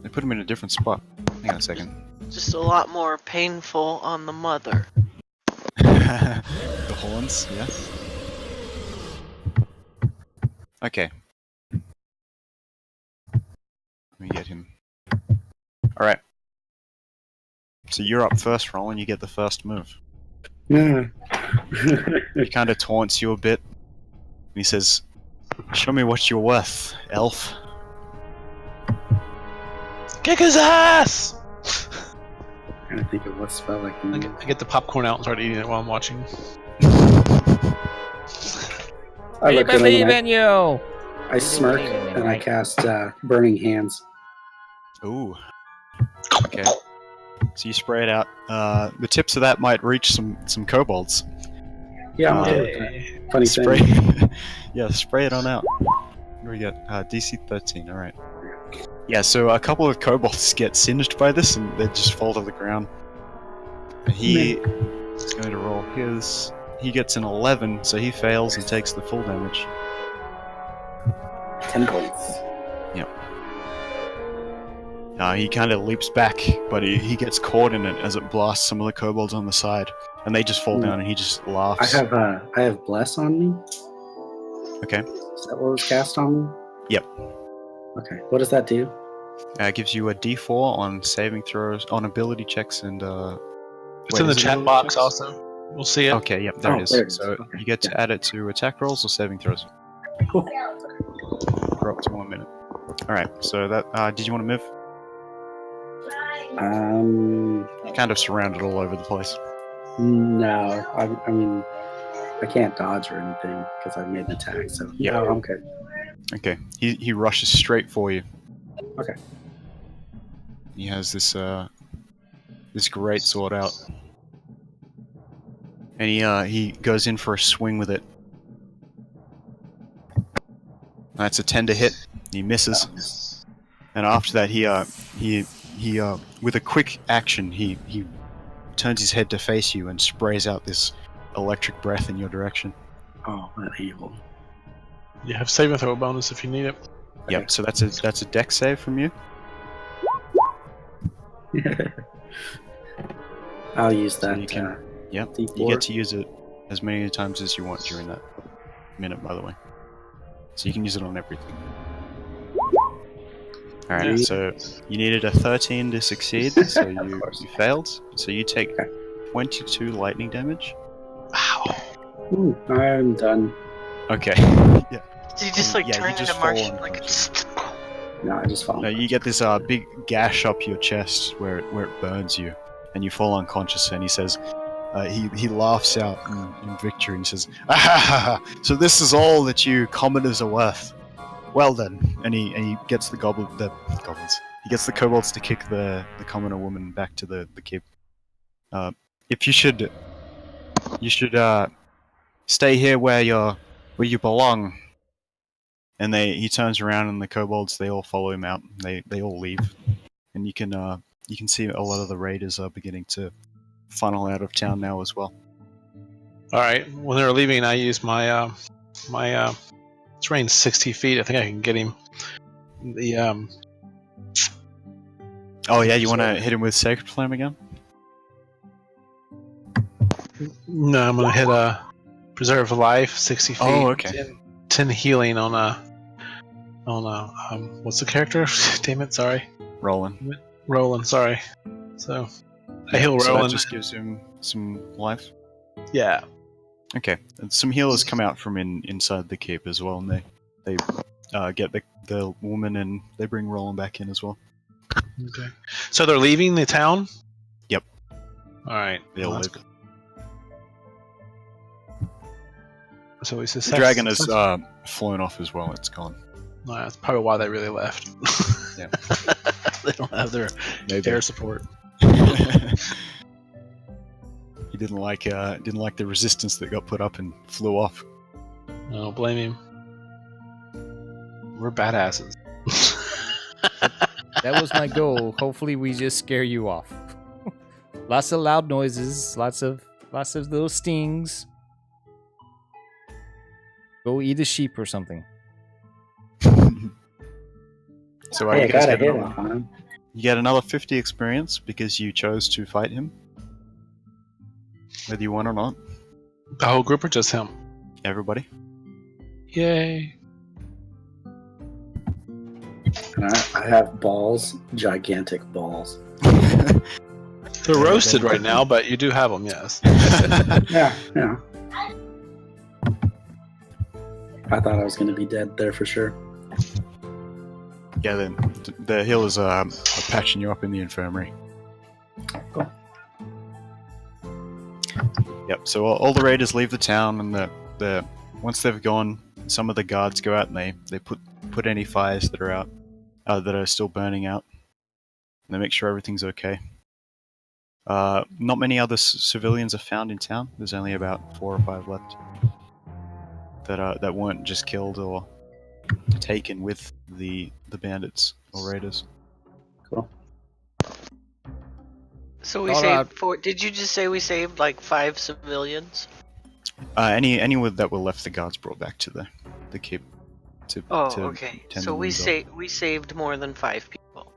They put him in a different spot. Hang on a second. Just a lot more painful on the mother. The horns, yeah. Okay. Let me get him. Alright. So you're up first, Roland, you get the first move. Yeah. He kind of taunts you a bit. And he says, show me what you're worth, elf. Kick his ass! Trying to think of what spell I can. I get the popcorn out and start eating it while I'm watching. I We look at him believe and in you! I smirk believe in him, and I right? cast Burning Hands. Ooh. Okay. So you spray it out. The tips of that might reach some kobolds. Yeah, I'm Uh, okay with that. Funny Spray. thing. Yeah, spray it on out. What do we got? DC 13. All right. Yeah. So a couple of kobolds get singed by this, and they just fall to the ground. He is going to roll his. He gets an 11, so he fails and takes the full damage. 10 points. He kind of leaps back, but he gets caught in it as it blasts some of the kobolds on the side, and they just fall down, and he just laughs. I have Bless on me. Okay. Is that what was cast on me? Yep. Okay. What does that do? It gives you a D4 on saving throws, on ability checks, and It's wait, in the is it chat ability box checks? also. We'll see it. Okay, yep, there Oh, it is. there it is. So Okay, you get to yeah. add it to attack rolls or saving throws. Cool. For up to 1 minute. Alright, so that, did you want to move? You're kind of surrounded all over the place. No. I mean, I can't dodge or anything because I made an attack. So Yeah. no, I'm good. Okay, he rushes straight for you. Okay. He has this this great sword out, and he goes in for a swing with it. That's a 10 to hit. He misses, and after that he with a quick action he turns his head to face you and sprays out this electric breath in your direction. Oh, that evil. You have saving throw bonus if you need it. Yep. So that's a dex save from you. I'll use that. you can- Yep. D4. You get to use it as many times as you want during that minute, by the way. So you can use it on everything. All right, Yeah. so you needed a 13 to succeed, so you failed. So you take 22 lightning damage. Ow. Ooh, I'm done. Okay. Yeah. Do you just like Yeah, you turn just into fall Martian like unconscious. No, I just fall. No, you get this big gash up your chest where it burns you, and you fall unconscious. And he says, he laughs out in victory and says, "Ah, ha, ha, ha. So this is all that you commoners are worth. Well then," and he gets the goblins. He gets the kobolds to kick the commoner woman back to the keep. If you should stay here where you belong. And he turns around, and the kobolds, they all follow him out. They all leave, and you can see a lot of the raiders are beginning to funnel out of town now as well. All right. When they're leaving, I use my it's range 60 feet. I think I can get him. The Oh yeah, you want to hit him with Sacred Flame again? No, I'm gonna hit a preserve life 60 feet. Oh, okay. 10 healing on a what's the character? Damn it, sorry. Roland, sorry. So I heal so Roland. that just gives him some life. Yeah. Okay, and some healers come out from inside the keep as well, and they get the woman, and they bring Roland back in as well. Okay. So they're leaving the town? Yep. Alright. They'll Well, leave. that's good. So he says The dragon has flown off as well. It's gone. That's probably why they really left. Yeah. They don't have their Maybe. air support. He didn't like the resistance that got put up and flew off. I don't blame him. We're badasses. That was my goal. Hopefully, we just scare you off. Lots of loud noises. Lots of little stings. Go eat a sheep or something. So Hey, I you guys got a get hit another, on him. you get another 50 experience because you chose to fight him, whether you want or not. The whole group or just him? Everybody. Yay. And I have balls, gigantic balls. They're roasted right now, but you do have them, yes. Yeah. I thought I was going to be dead there for sure. Yeah, then the healers are patching you up in the infirmary. Cool. Yep. So all the raiders leave the town, and the once they've gone, some of the guards go out and they put any fires that are out that are still burning out. And they make sure everything's okay. Not many other civilians are found in town. There's only about 4 or 5 left that weren't just killed or taken with the bandits or raiders. Cool. So we All saved right. 4. Did you just say we saved like 5 civilians? Any that were left, the guards brought back to the keep. To Okay. tend So the we wounds up. we saved more than 5 people.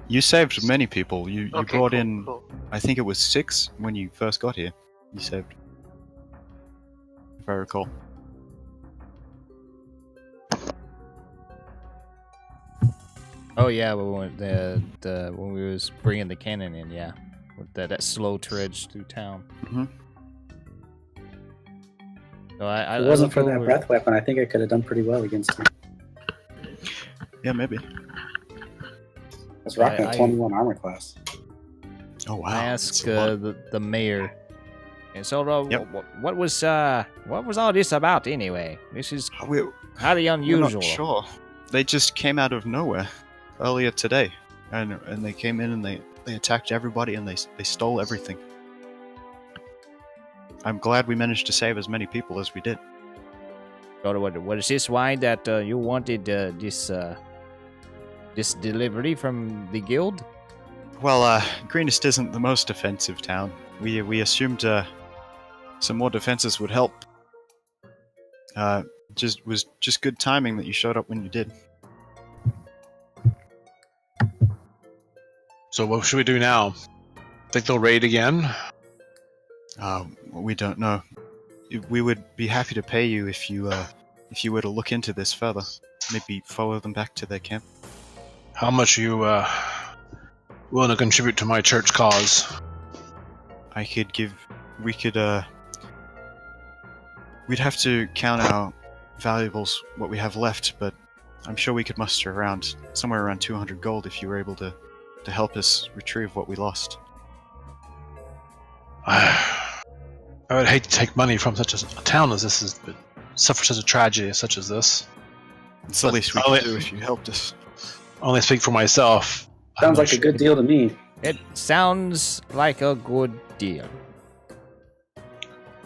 You saved many people. You Okay, brought cool, in, cool. I think it was 6 when you first got here. You saved, if I recall. Oh yeah, when when we was bringing the cannon in, yeah, with that slow trudge through town. Mhm. So I If it wasn't look for that over- breath weapon, I think I could have done pretty well against him. Yeah, maybe. I was rocking I- a 21 armor class. Oh wow. I that's asked a lot. the mayor, and so Yep. what was all this about anyway? This is We're highly unusual. not sure. They just came out of nowhere earlier today, and they came in and they attacked everybody and they stole everything. I'm glad we managed to save as many people as we did. So what is this? Why that you wanted this delivery from the guild? Well, Greenest isn't the most defensive town. We assumed some more defenses would help. Was just good timing that you showed up when you did. So what should we do now? Think they'll raid again? We don't know. We would be happy to pay you if you were to look into this further. Maybe follow them back to their camp. How much are you willing to contribute to my church cause? I could give. We could. We'd have to count our valuables, what we have left, but I'm sure we could muster somewhere around 200 gold if you were able to help us retrieve what we lost. I would hate to take money from such a town as this but suffer such a tragedy such as this. It's the least we could do if you helped us. Only speak for myself. Sounds like a good deal to me. It sounds like a good deal.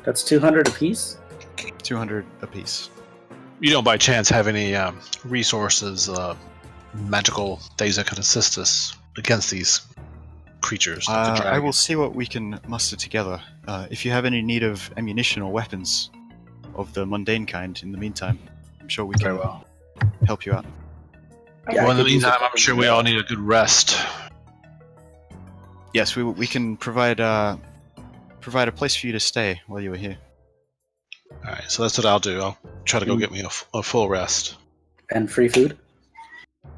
That's 200 apiece? 200 apiece. You don't by chance have any resources, magical things that could assist us against these creatures? I will see what we can muster together. If you have any need of ammunition or weapons of the mundane kind in the meantime, I'm sure we can help you out. Yeah, well, in the I could use meantime, a I'm sure we all need a good rest. Yes, we can provide a place for you to stay while you are here. Alright, so that's what I'll do. I'll try to go get me a full rest. And free food?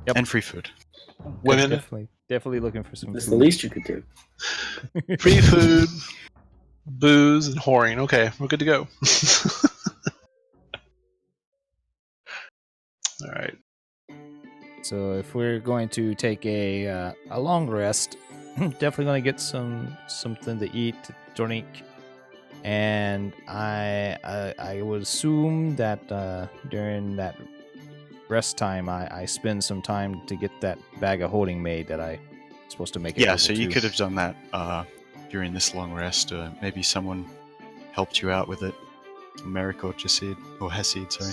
Yep. And free food. Women, Definitely looking for some That's food. the least you could do. free food, booze, and whoring. Okay, we're good to go. Alright. So if we're going to take a long rest, definitely going to get something to eat, to drink, and I would assume that during that rest time, I spend some time to get that bag of holding made that I'm supposed to make. Yeah, so you could have done that during this long rest. Maybe someone helped you out with it. Merrick or Jasid, or Hesed, sorry.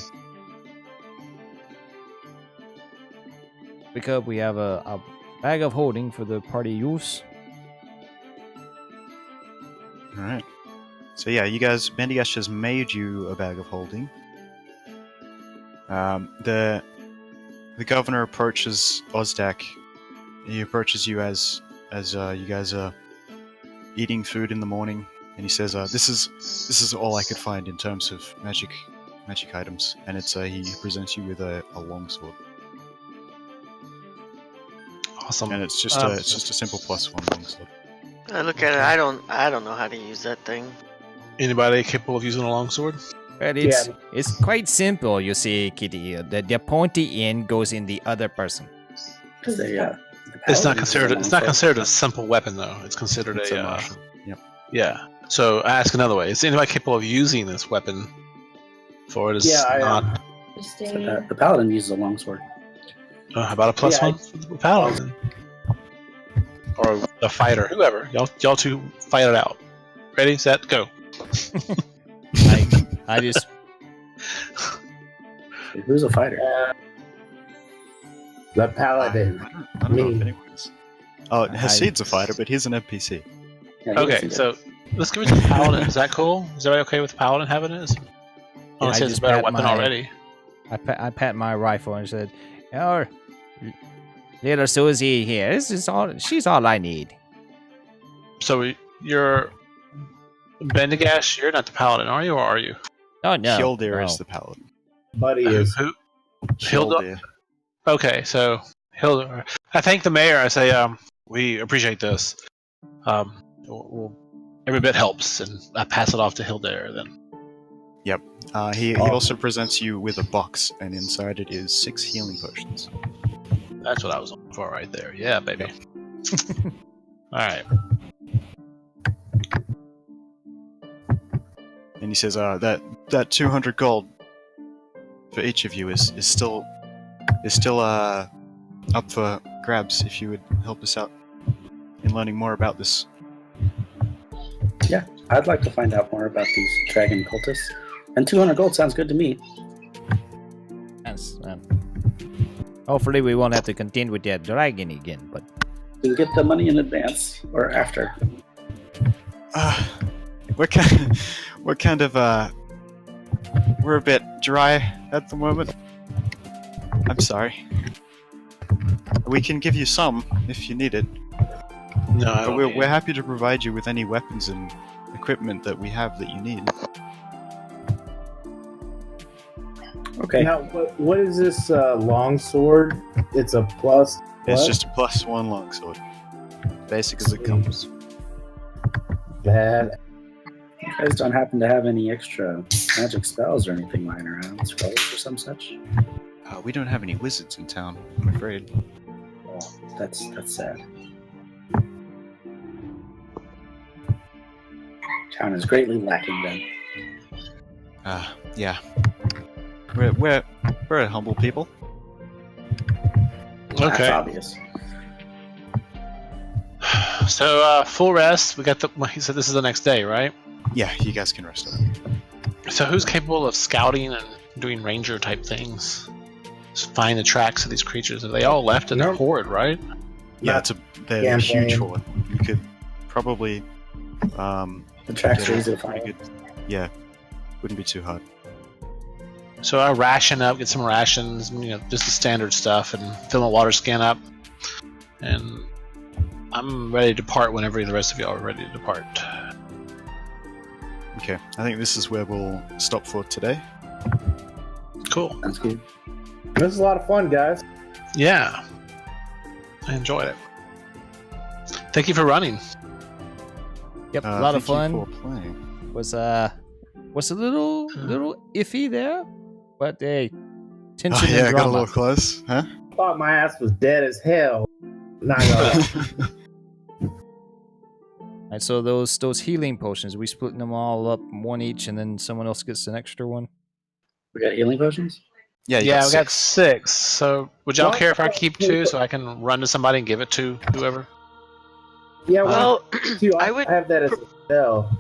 Because we have a bag of holding for the party use. Alright. So yeah, you guys, Bendigash has made you a bag of holding. The governor approaches Ozdak. He approaches you as you guys are eating food in the morning, and he says, "This is all I could find in terms of magic items," and it's he presents you with a longsword. Awesome. And it's just a simple +1 longsword. I look at it. I don't know how to use that thing. Anybody capable of using a longsword? But it's quite simple, you see, Kitty. The pointy end goes in the other person. Because It's not considered a simple weapon though. It's considered It's a martial. Yep. yeah. So I ask another way: is anybody capable of using this weapon? For it is not. The paladin uses a longsword. How about a +1 for the paladin? Or the fighter, whoever. Y'all two fight it out. Ready, set, go. I just Who's a fighter? The paladin. I don't know if Me. anyone is. Oh, Hasid's a fighter, but he's an NPC. Yeah, he Okay, does so let's give it to the paladin. Is that cool? Is everybody okay with the paladin having it? I Unless it's just a better pat weapon my- already. I pat my rifle and said, "Oh, little Susie here. She's all I need." So you're Bendigash. You're not the paladin, are you? Or are you? Oh no, Hildir no. is the paladin. Buddy is. Who? Hilda. Hildir. Okay, so Hilda. I thank the mayor. I say, we appreciate this. Every bit helps, and I pass it off to Hilda then. He also presents you with a box, and inside it is 6 healing potions. That's what I was looking for right there. Yeah, baby. All right. And he says, that 200 gold for each of you is still up for grabs if you would help us out in learning more about this. Yeah, I'd like to find out more about these dragon cultists. And 200 gold sounds good to me. Yes, hopefully we won't have to contend with that dragon again. But You can get the money in advance or after. We're a bit dry at the moment. I'm sorry. We can give you some if you need it. No, I But don't we're need- happy to provide you with any weapons and equipment that we have that you need. Okay. Now, what is this long sword? It's a It's What? just a +1 longsword. Basic as it comes. Bad. You guys don't happen to have any extra magic spells or anything lying around, scrolls or some such? We don't have any wizards in town, I'm afraid. Well, that's sad. Town is greatly lacking then. Yeah. We're a humble people. That's Okay. obvious. So full rest. We got the. He said this is the next day, right? Yeah, you guys can rest up. So who's capable of scouting and doing ranger type things? Just find the tracks of these creatures. Have they all left in the No. horde, right? Yeah, they're a Campaign. huge horde. You could probably The tracks get are easy a to find. pretty good. Yeah, wouldn't be too hard. So I ration up, get some rations, just the standard stuff, and fill my water scan up. And I'm ready to depart whenever the rest of y'all are ready to depart. Okay, I think this is where we'll stop for today. Cool. Sounds good. This is a lot of fun, guys. Yeah. I enjoyed it. Thank you for running. Yep, a lot of Thank you fun. for playing. Was a little iffy there, but hey, tension Oh, yeah, I and got a drama. little close, huh? Thought my ass was dead as hell. Not gonna Alright, so those healing potions, we splitting them all up, one each, and then someone else gets an extra one. We got healing potions? Yeah, you Yeah, got we got 6. 6. So would y'all What? care if I keep 2 so I can run to somebody and give it to whoever? Yeah, Well, too, I would. have that as a spell.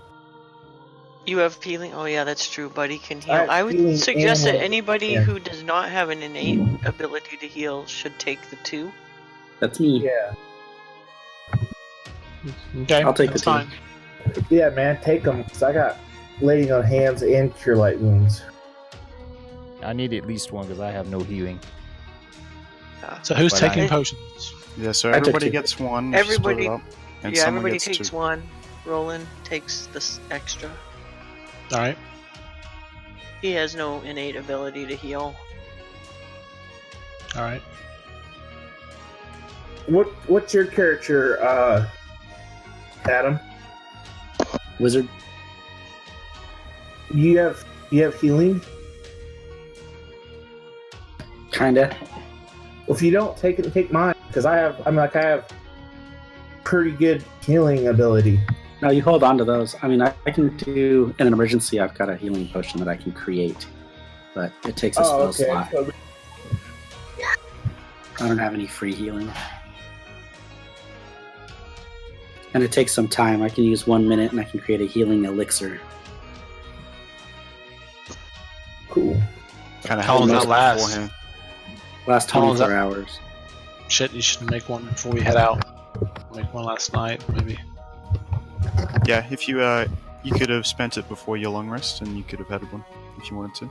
You have healing? Oh, yeah, that's true. Buddy can heal. I have I would healing suggest that and- anybody yeah. who does not have an innate ability to heal should take the 2. That's me. Yeah, Okay, I'll take that's the 2. fine. yeah, man, take them. Cause I got laying on hands and cure light wounds. I need at least one because I have no healing. So who's But taking I- potions? Yeah, so I took everybody 2. gets 1. if you split Everybody- it up, and Yeah, someone everybody gets takes 2. 1. Roland takes this extra. All right. He has no innate ability to heal. All right. What's your character, Adam? Wizard? You have healing? Kinda. Well, if you don't take it, take mine, because I have pretty good healing ability. No, you hold on to those. I mean, I can do, in an emergency, I've got a healing potion that I can create. But it takes a spell slot. So, I don't have any free healing. And it takes some time. I can use 1 minute and I can create a healing elixir. cool. Kind of How long does that last? Last How long is 24 that? hours. Shit, you should make one before we head out. Make one last night, maybe. Yeah, if you you could have spent it before your long rest, and you could have had one if you wanted to.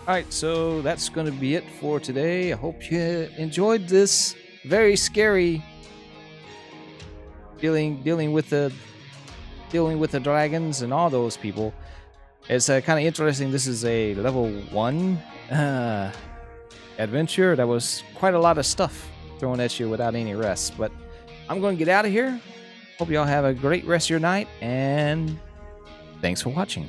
Alright, so that's going to be it for today. I hope you enjoyed this very scary dealing with the dragons and all those people. It's kind of interesting. This is a level 1 adventure. That was quite a lot of stuff thrown at you without any rest. But I'm going to get out of here. Hope y'all have a great rest of your night, and thanks for watching.